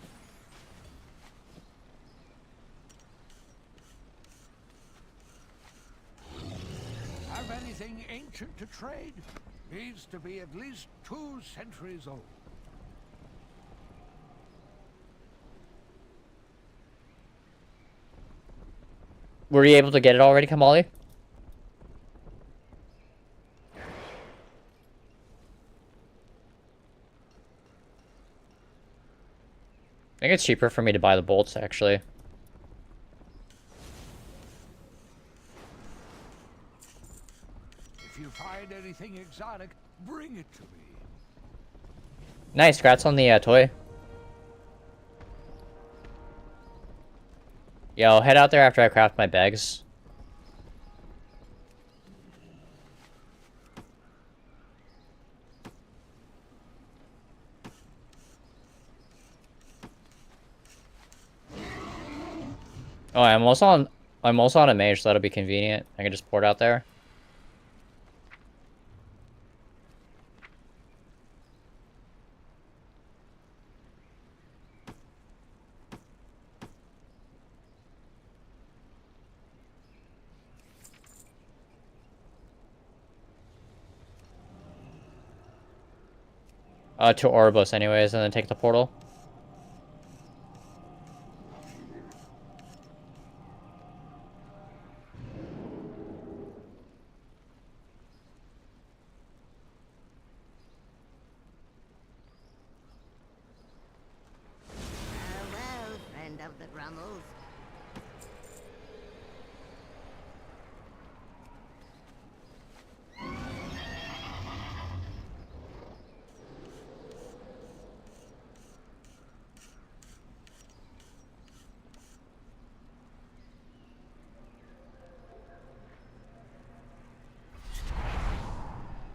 Have anything ancient to trade? Needs to be at least 2 centuries old. Were you able to get it already, Kamali? I think it's cheaper for me to buy the bolts, actually. If you find anything exotic, bring it to me. Nice, congrats on the toy. Yeah, I'll head out there after I craft my bags. Oh, I'm also on a mage, so that'll be convenient. I can just port out there. To Orbos anyways, and then take the portal. Farewell, friend of the Grummles.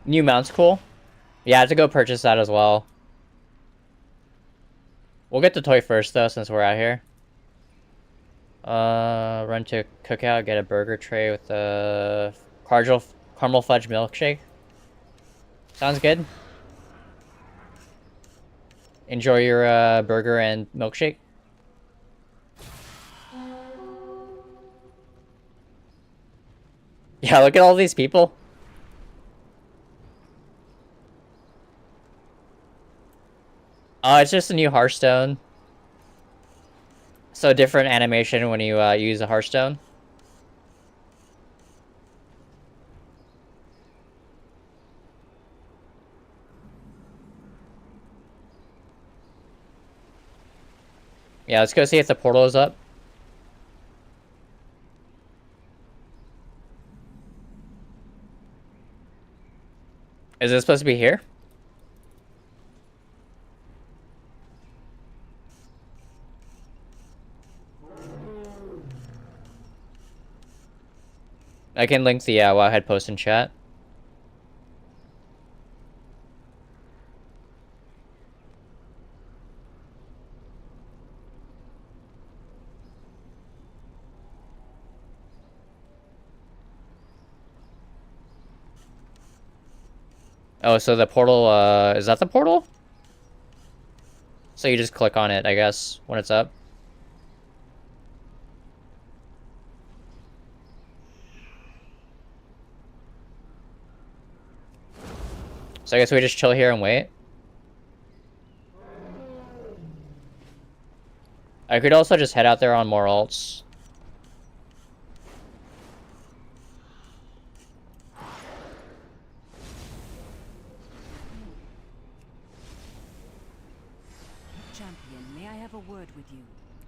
New mount's cool. Yeah, I have to go purchase that as well. We'll get the toy first, though, since we're out here. Run to a cookout, get a burger tray with a caramel fudge milkshake. Sounds good. Enjoy your burger and milkshake. Yeah, look at all these people. It's just a new Hearthstone. So different animation when you use a Hearthstone. Yeah, let's go see if the portal is up. Is it supposed to be here? I can link the Wowhead post in chat. Oh, so the portal, is that the portal? So you just click on it, I guess, when it's up. So I guess we just chill here and wait. I could also just head out there on more alts. Champion, may I have a word with you?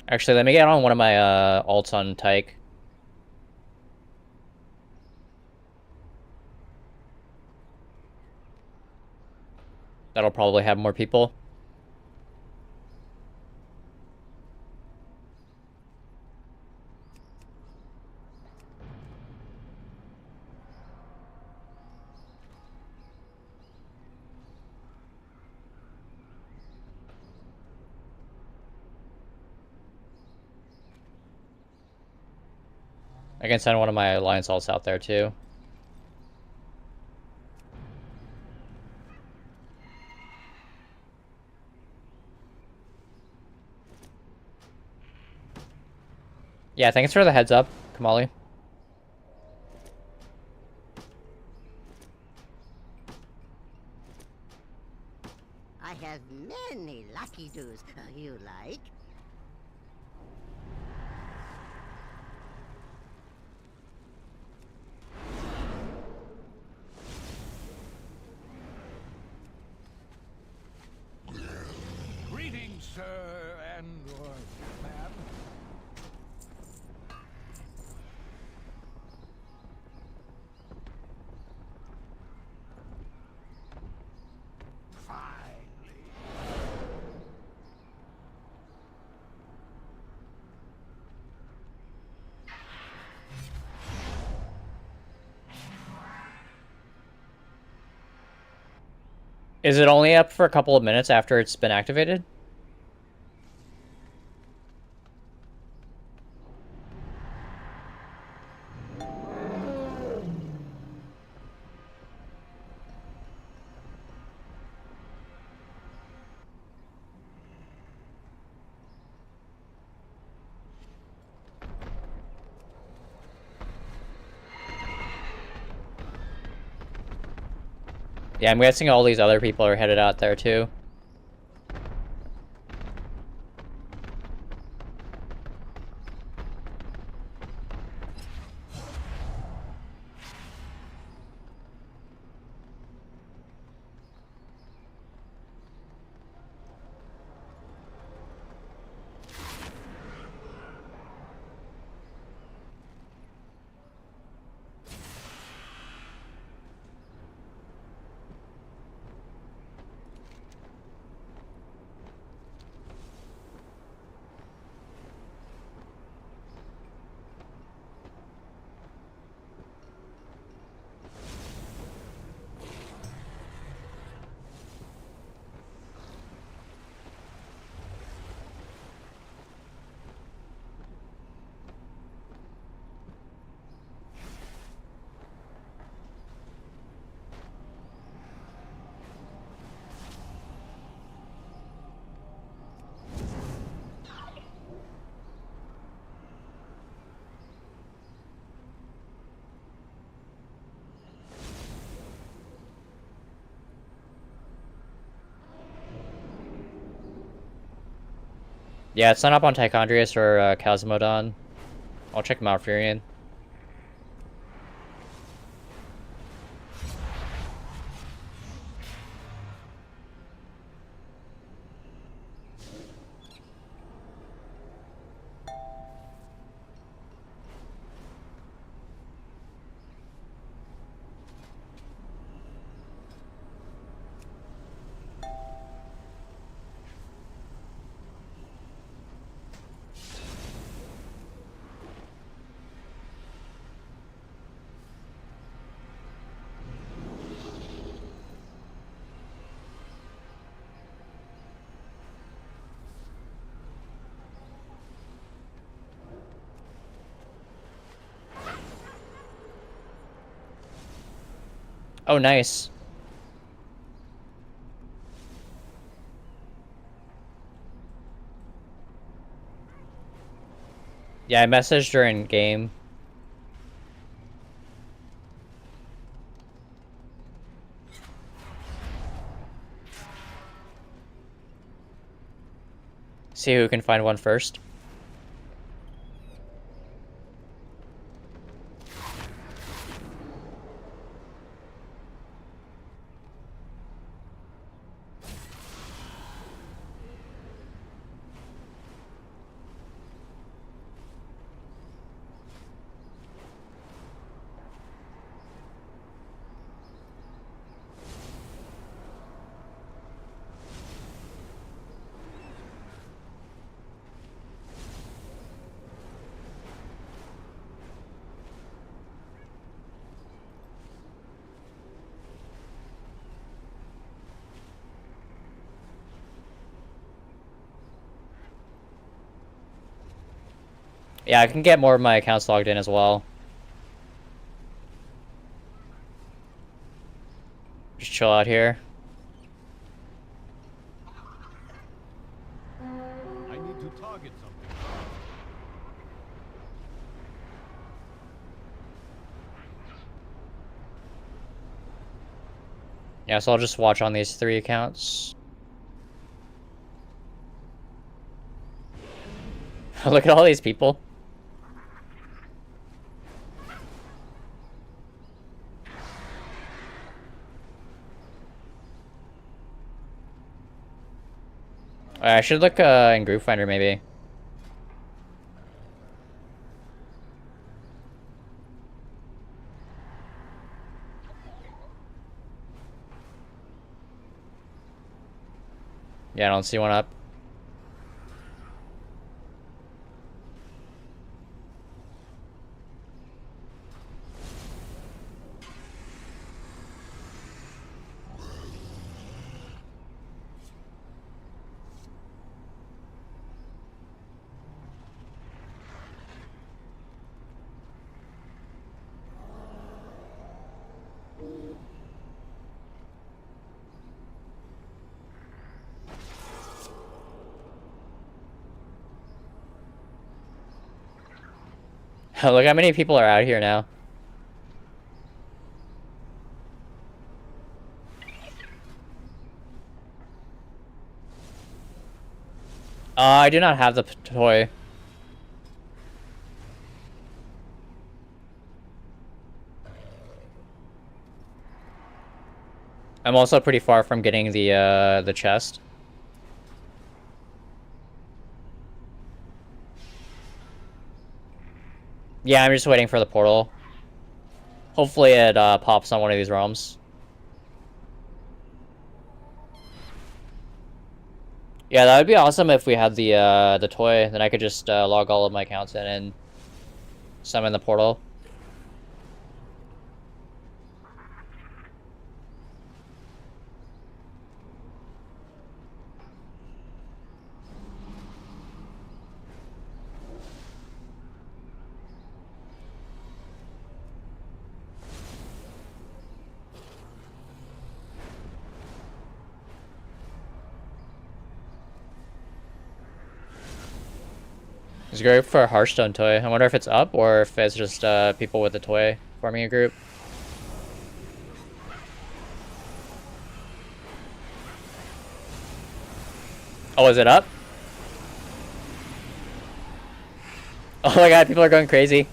Actually, let me get on one of my alts on Tyke. That'll probably have more people. I can send one of my alliance alts out there too. Yeah, thanks for the heads up, Kamali. I have many lucky doos you like. Greetings, sir and/or ma'am. Is it only up for a couple of minutes after it's been activated? Yeah, I'm guessing all these other people are headed out there too. Yeah, it's not up on Tichondrius or Cosmodon. I'll check Malfurion. Oh, nice. Yeah, I messaged her in game. See who can find one first. Yeah, I can get more of my accounts logged in as well. Just chill out here. I need to target something. Yeah, so I'll just watch on these 3 accounts. Look at all these people. I should look in Group Finder maybe. Yeah, I don't see one up. Look how many people are out here now. I do not have the toy. I'm also pretty far from getting the chest. Yeah, I'm just waiting for the portal. Hopefully it pops on one of these realms. Yeah, that would be awesome if we had the toy. Then I could just log all of my accounts in and summon the portal. It's great for a Hearthstone toy. I wonder if it's up or if it's just people with the toy forming a group. Oh, is it up? Oh my god, people are going crazy.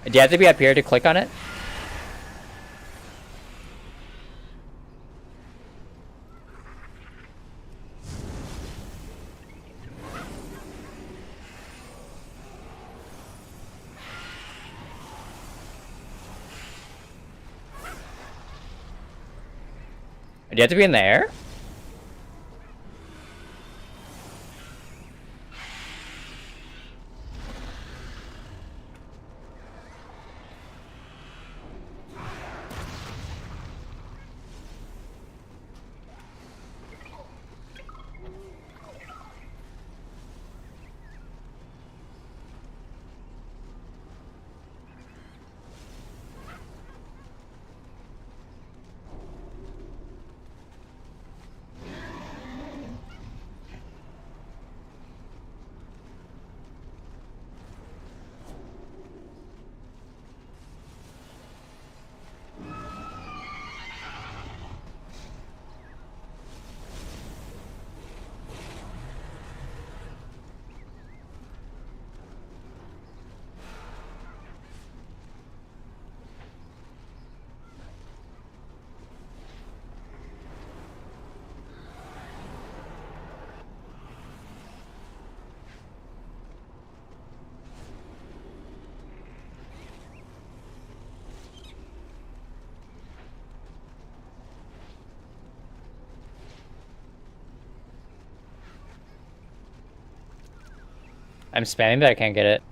Do you have to be up here to click on it? Do you have to be in the air? I'm spamming, but I can't get it.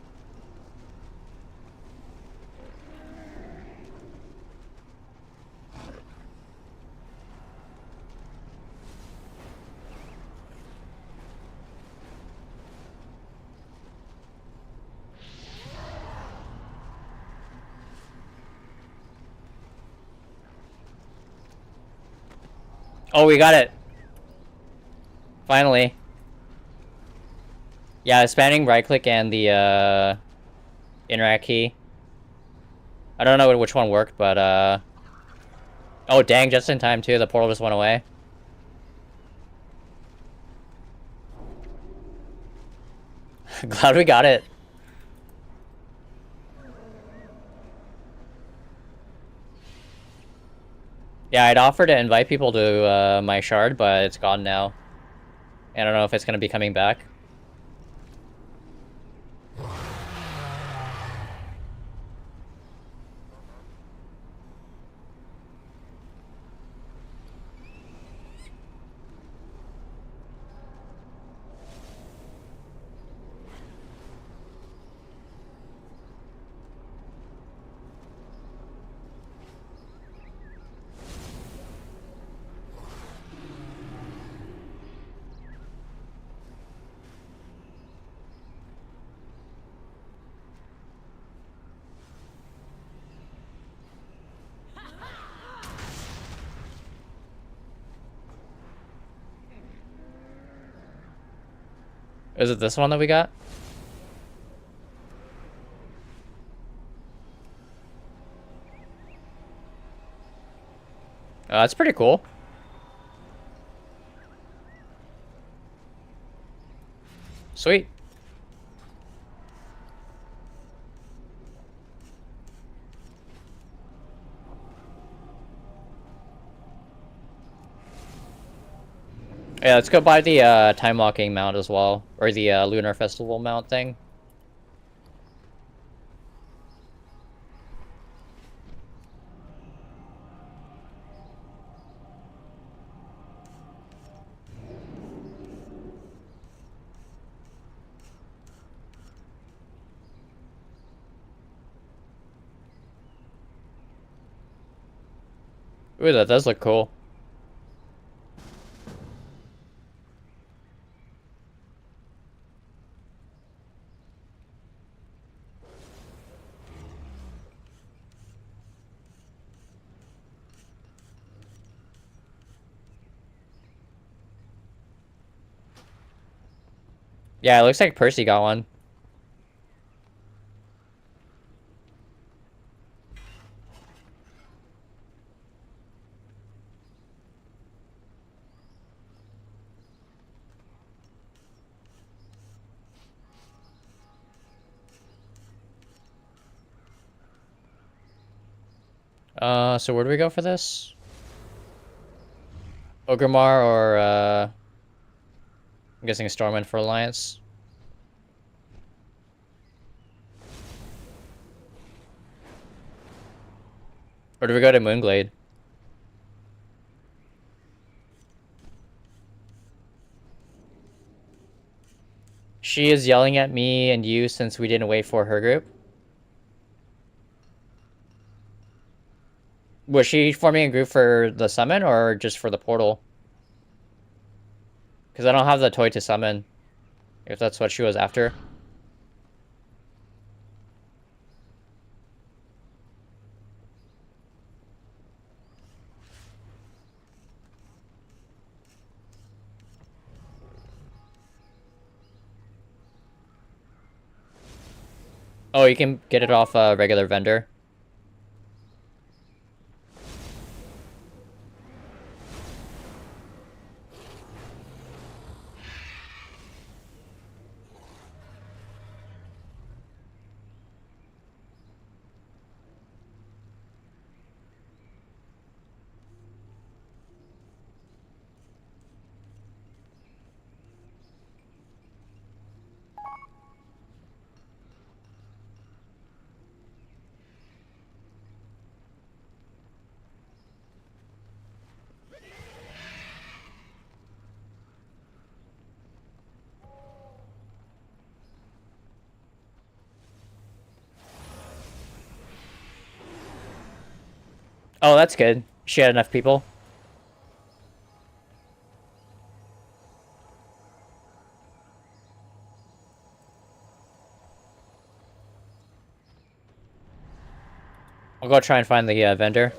Oh, we got it. Finally. Yeah, spamming right click and the interact key. I don't know which one worked, but oh dang, just in time too. The portal just went away. Glad we got it. Yeah, I'd offer to invite people to my shard, but it's gone now. I don't know if it's gonna be coming back. Is it this one that we got? Oh, that's pretty cool. Sweet. Yeah, let's go buy the time walking mount as well, or the lunar festival mount thing. Ooh, that does look cool. Yeah, it looks like Percy got one. So where do we go for this? Ogrimmar or, I'm guessing Stormwind for Alliance. Or do we go to Moonglade? She is yelling at me and you since we didn't wait for her group. Was she forming a group for the summon or just for the portal? Because I don't have the toy to summon, if that's what she was after. Oh, you can get it off a regular vendor. Oh, that's good. She had enough people. I'll go try and find the vendor.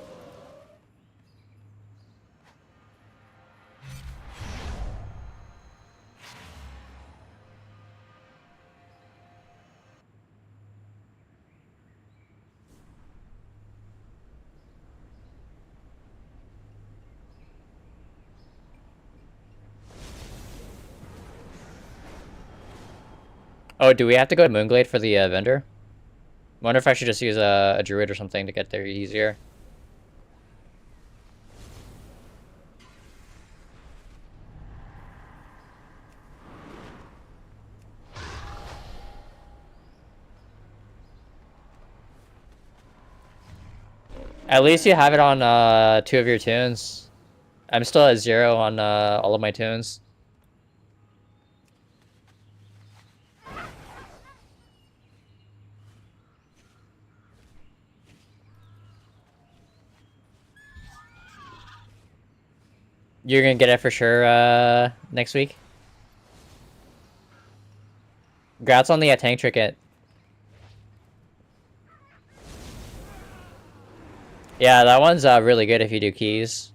Oh, do we have to go to Moonglade for the vendor? Wonder if I should just use a druid or something to get there easier. At least you have it on 2 of your tunes. I'm still at 0 on all of my tunes. You're gonna get it for sure next week? Congrats on the tank trinket. Yeah, that one's really good if you do keys.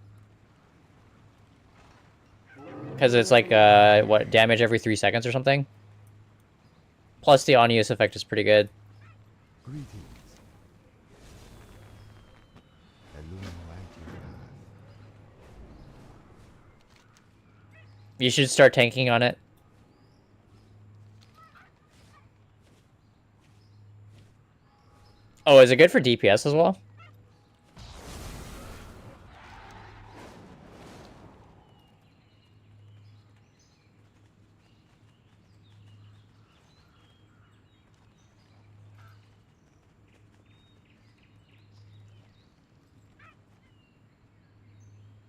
Because it's like, what, damage every 3 seconds or something? Plus the on-use effect is pretty good. Greetings. Illuminate your path. You should start tanking on it. Oh, is it good for DPS as well?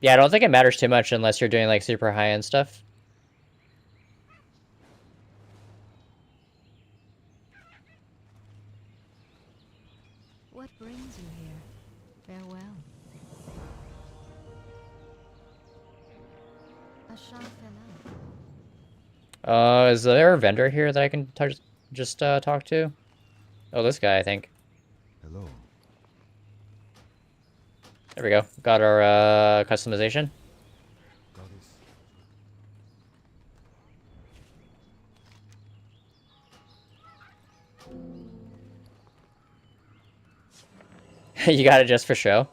Yeah, I don't think it matters too much unless you're doing like super high-end stuff. What brings you here? Farewell. A Shafela. Is there a vendor here that I can just talk to? Oh, this guy, I think. Hello. There we go. Got our customization. Goddess. You got it just for show.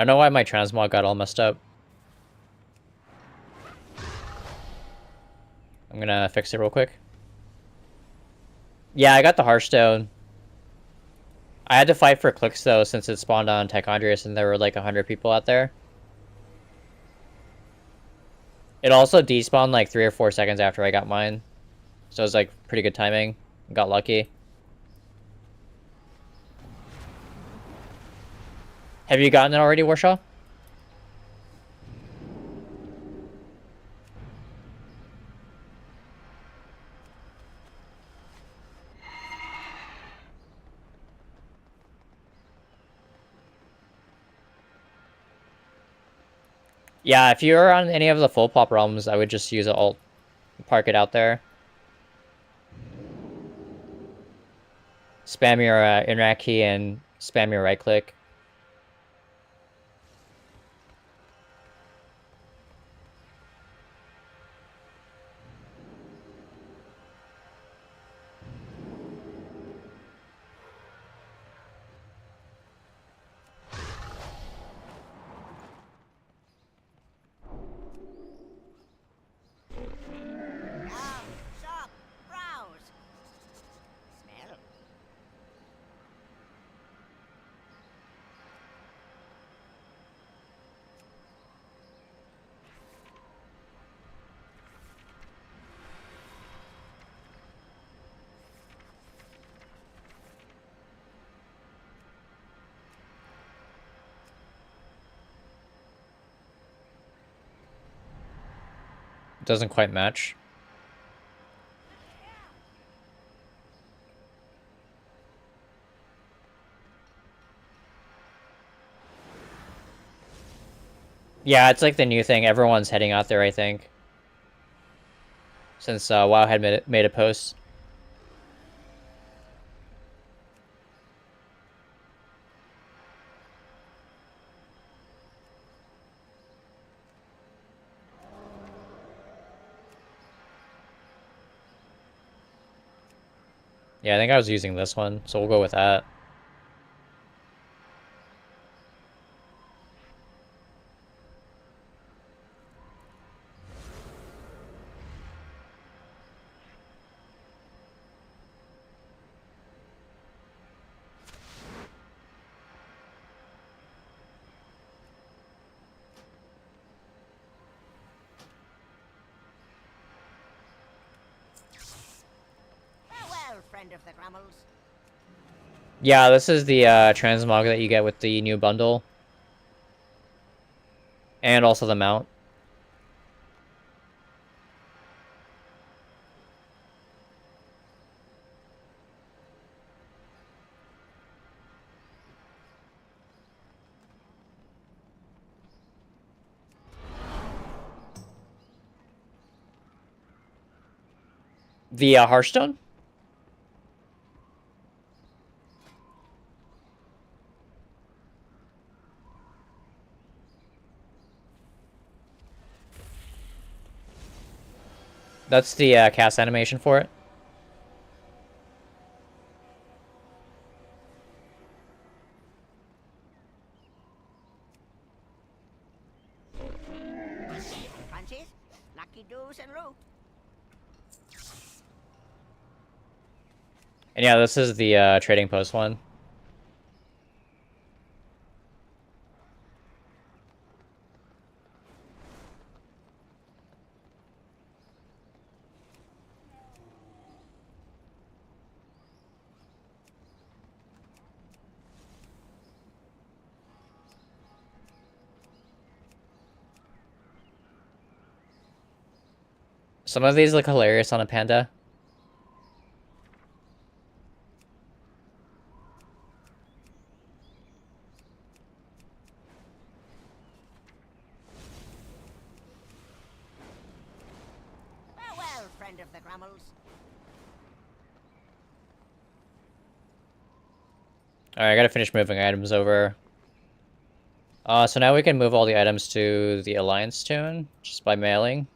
I don't know why my transmog got all messed up. I'm gonna fix it real quick. Yeah, I got the Hearthstone. I had to fight for clicks though, since it spawned on Tichondrius and there were like 100 people out there. It also despawned like 3 or 4 seconds after I got mine. So it was like pretty good timing. Got lucky. Have you gotten it already, Warshaw? Yeah, if you're on any of the full pop realms, I would just use an alt. Park it out there. Spam your interact key and spam your right click. Shop, browse. Smell. It doesn't quite match. Yeah, it's like the new thing. Everyone's heading out there, I think. Since WoW had made a post. Yeah, I think I was using this one, so we'll go with that. Farewell, friend of the Grummels. Yeah, this is the transmog that you get with the new bundle. And also the mount. The Hearthstone? That's the cast animation for it. Crunchies, lucky doos, and loot. And yeah, this is the trading post one. Some of these look hilarious on a panda. Farewell, friend of the Grummels. Alright, I gotta finish moving items over. So now we can move all the items to the Alliance tune, just by mailing.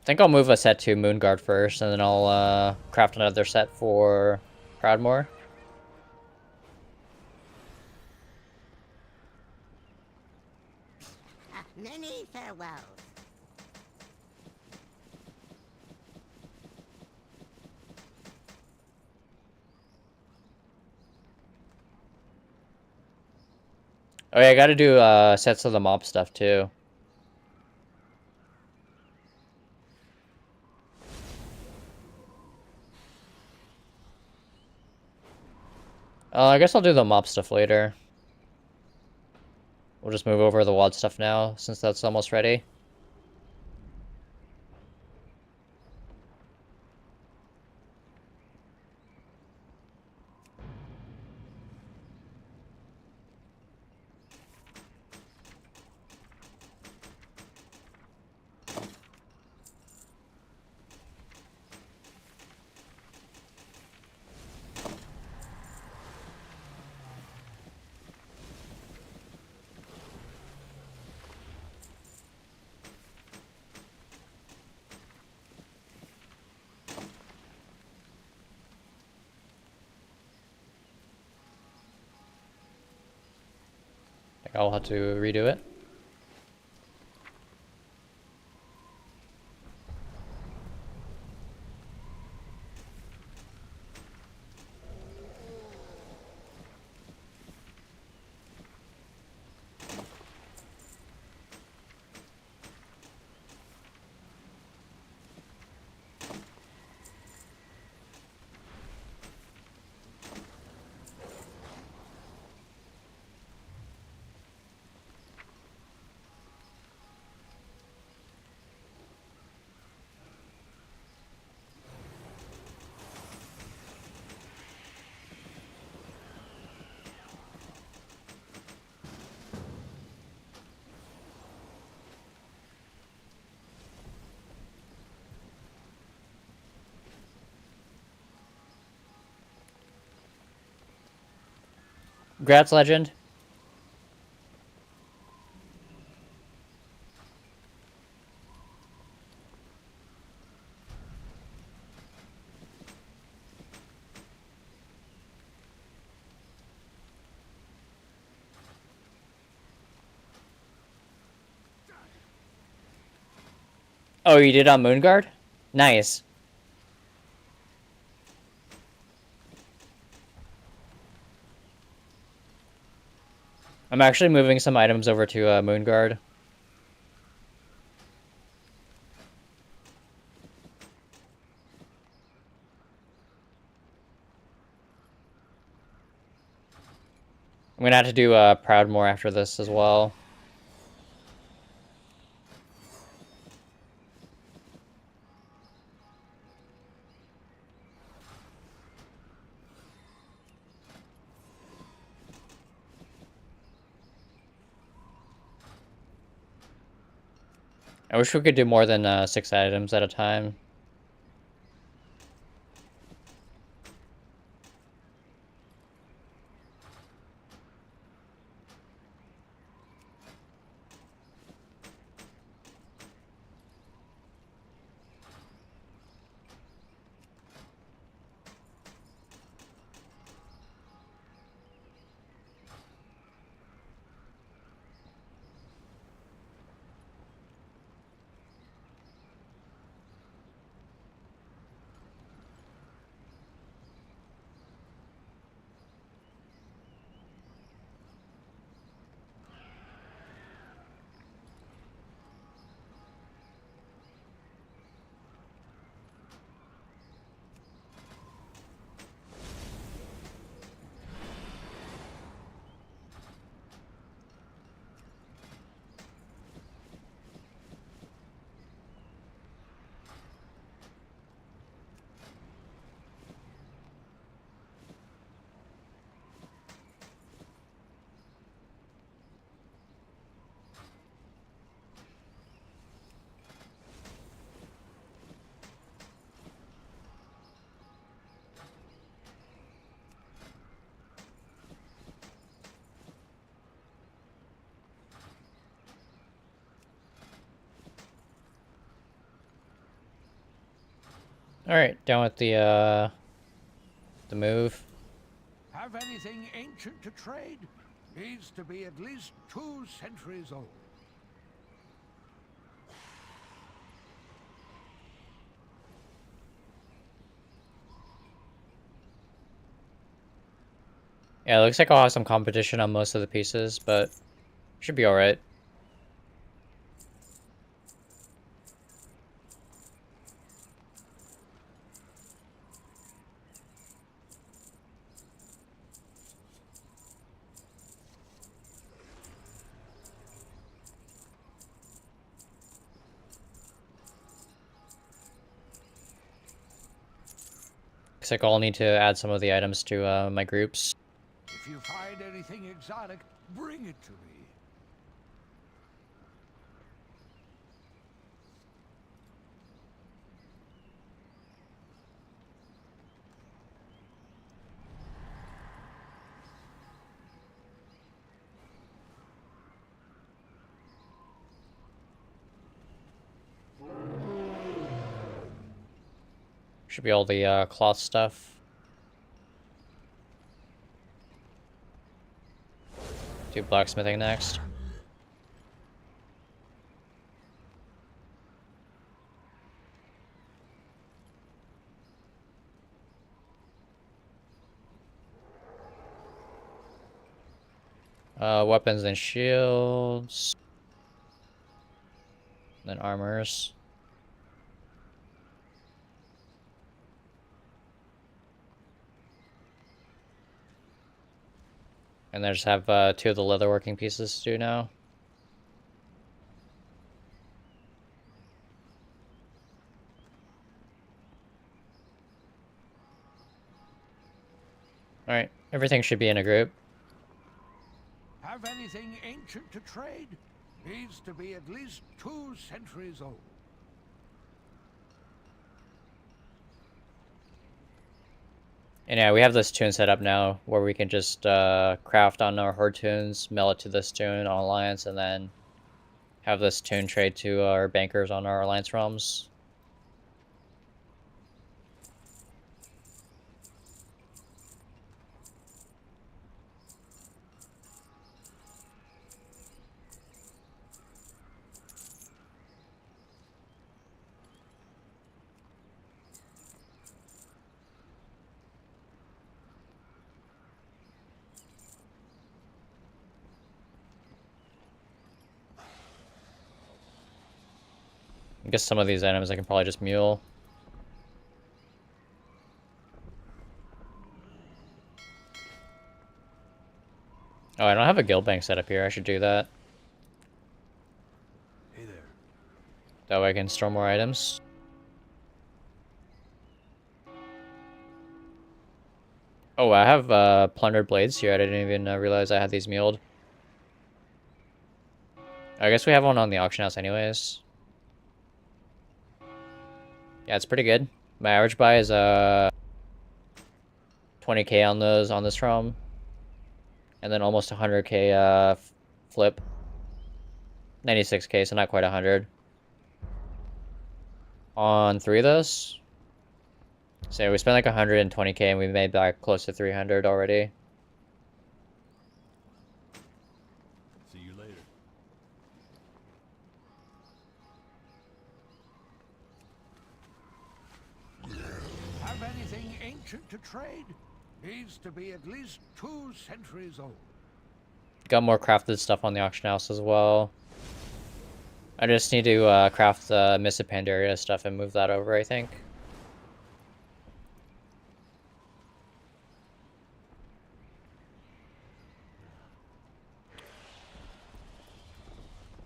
think I'll move a set to Moonguard first, and then I'll craft another set for Proudmoore. Many farewells. Oh yeah, I gotta do sets of the mob stuff too. I guess I'll do the mob stuff later. We'll just move over the WOD stuff now, since that's almost ready. I think I'll have to redo it. Grats, Legend. Oh, you did on Moonguard? Nice. I'm actually moving some items over to Moonguard. I'm gonna have to do Proudmoore after this as well. I wish we could do more than 6 items at a time. Alright, down with the move. Have anything ancient to trade? Needs to be at least 2 centuries old. Yeah, it looks like I'll have some competition on most of the pieces, but should be alright. Looks like I'll need to add some of the items to my groups. If you find anything exotic, bring it to me. Should be all the cloth stuff. Do blacksmithing next. Weapons and shields. Then armors. And I just have 2 of the leatherworking pieces to do now. Alright, everything should be in a group. Have anything ancient to trade? Needs to be at least 2 centuries old. And yeah, we have this tune set up now where we can just craft on our horde tunes, mail it to this tune on Alliance, and then have this tune trade to our bankers on our Alliance realms. I guess some of these items I can probably just mule. Oh, I don't have a guild bank set up here. I should do that. Hey there. That way I can store more items. Oh, I have plundered blades here. I didn't even realize I had these muled. I guess we have one on the auction house anyways. Yeah, it's pretty good. My average buy is 20k on those on this ROM. And then almost 100k flip. 96k, so not quite 100. On 3 of those. So we spent like 120k and we made back close to 300 already. See you later. Have anything ancient to trade? Needs to be at least 2 centuries old. Got more crafted stuff on the auction house as well. I just need to craft the Miss of Pandaria stuff and move that over, I think.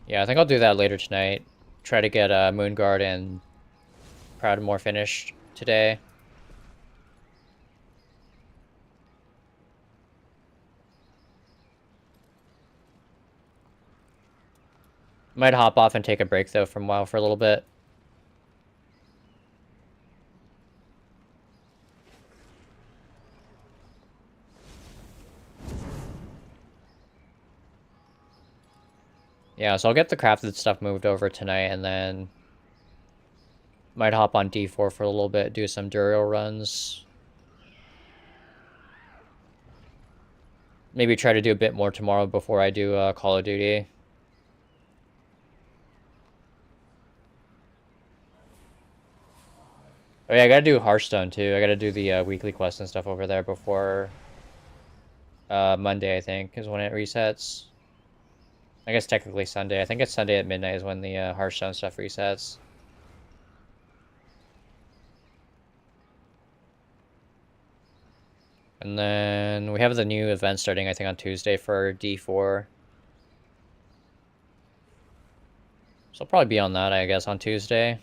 Yeah, I think I'll do that later tonight. Try to get Moonguard and Proudmoore finished today. Might hop off and take a break though from WoW for a little bit. Yeah, so I'll get the crafted stuff moved over tonight and then Might hop on D4 for a little bit, do some Duriel runs. Maybe try to do a bit more tomorrow before I do Call of Duty. Oh yeah, I gotta do Hearthstone too. I gotta do the weekly quests and stuff over there before Monday, I think, is when it resets. I guess technically Sunday. I think it's Sunday at midnight is when the Hearthstone stuff resets. And then we have the new event starting, I think, on Tuesday for D4. So I'll probably be on that, I guess, on Tuesday.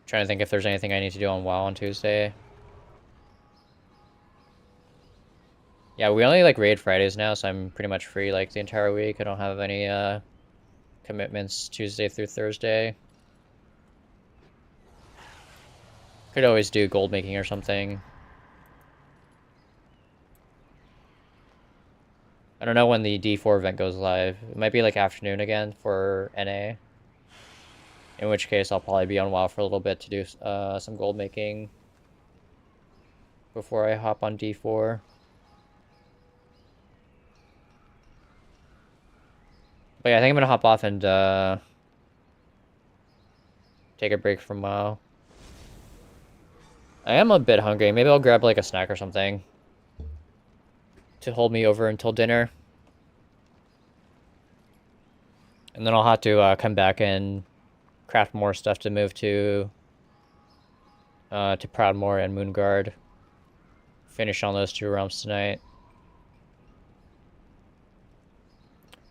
Trying to think if there's anything I need to do on WoW on Tuesday. Yeah, we only like raid Fridays now, so I'm pretty much free like the entire week. I don't have any commitments Tuesday through Thursday. Could always do gold making or something. I don't know when the D4 event goes live. It might be like afternoon again for NA. In which case I'll probably be on WoW for a little bit to do some gold making before I hop on D4. But yeah, I think I'm gonna hop off and take a break from WoW. I am a bit hungry. Maybe I'll grab like a snack or something to hold me over until dinner. And then I'll have to come back and craft more stuff to move to Proudmoore and Moonguard. Finish on those 2 realms tonight.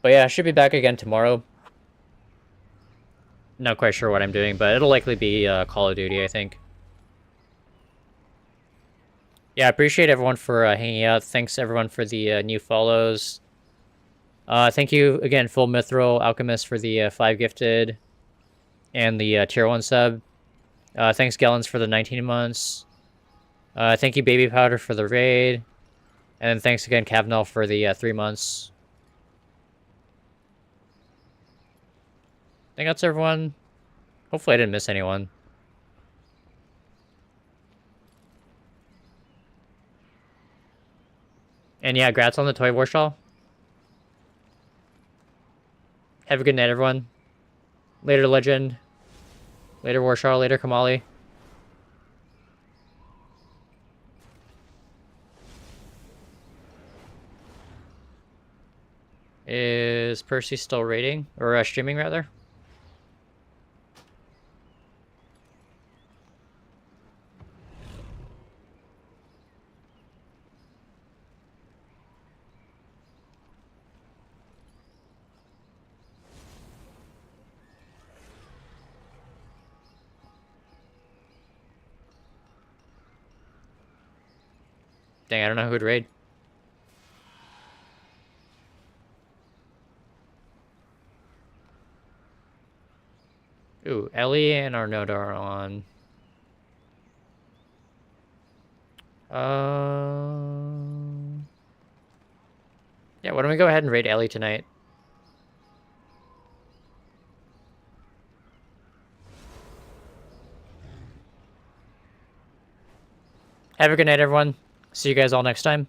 But yeah, I should be back again tomorrow. Not quite sure what I'm doing, but it'll likely be Call of Duty, I think. Yeah, I appreciate everyone for hanging out. Thanks everyone for the new follows. Thank you again, Full Mithril Alchemist, for the 5 gifted and the tier 1 sub. Thanks Gellens for the 19 months. Thank you Baby Powder for the raid. And thanks again Cavnell for the 3 months. I think that's everyone. Hopefully I didn't miss anyone. And yeah, grats on the Toy Warshall. Have a good night, everyone. Later, Legend. Later, Warshall. Later, Kamali. Is Percy still raiding? Or streaming, rather? Dang, I don't know who'd raid. Ooh, Ellie and Arnoda are on. Yeah, why don't we go ahead and raid Ellie tonight? Have a good night, everyone. See you guys all next time.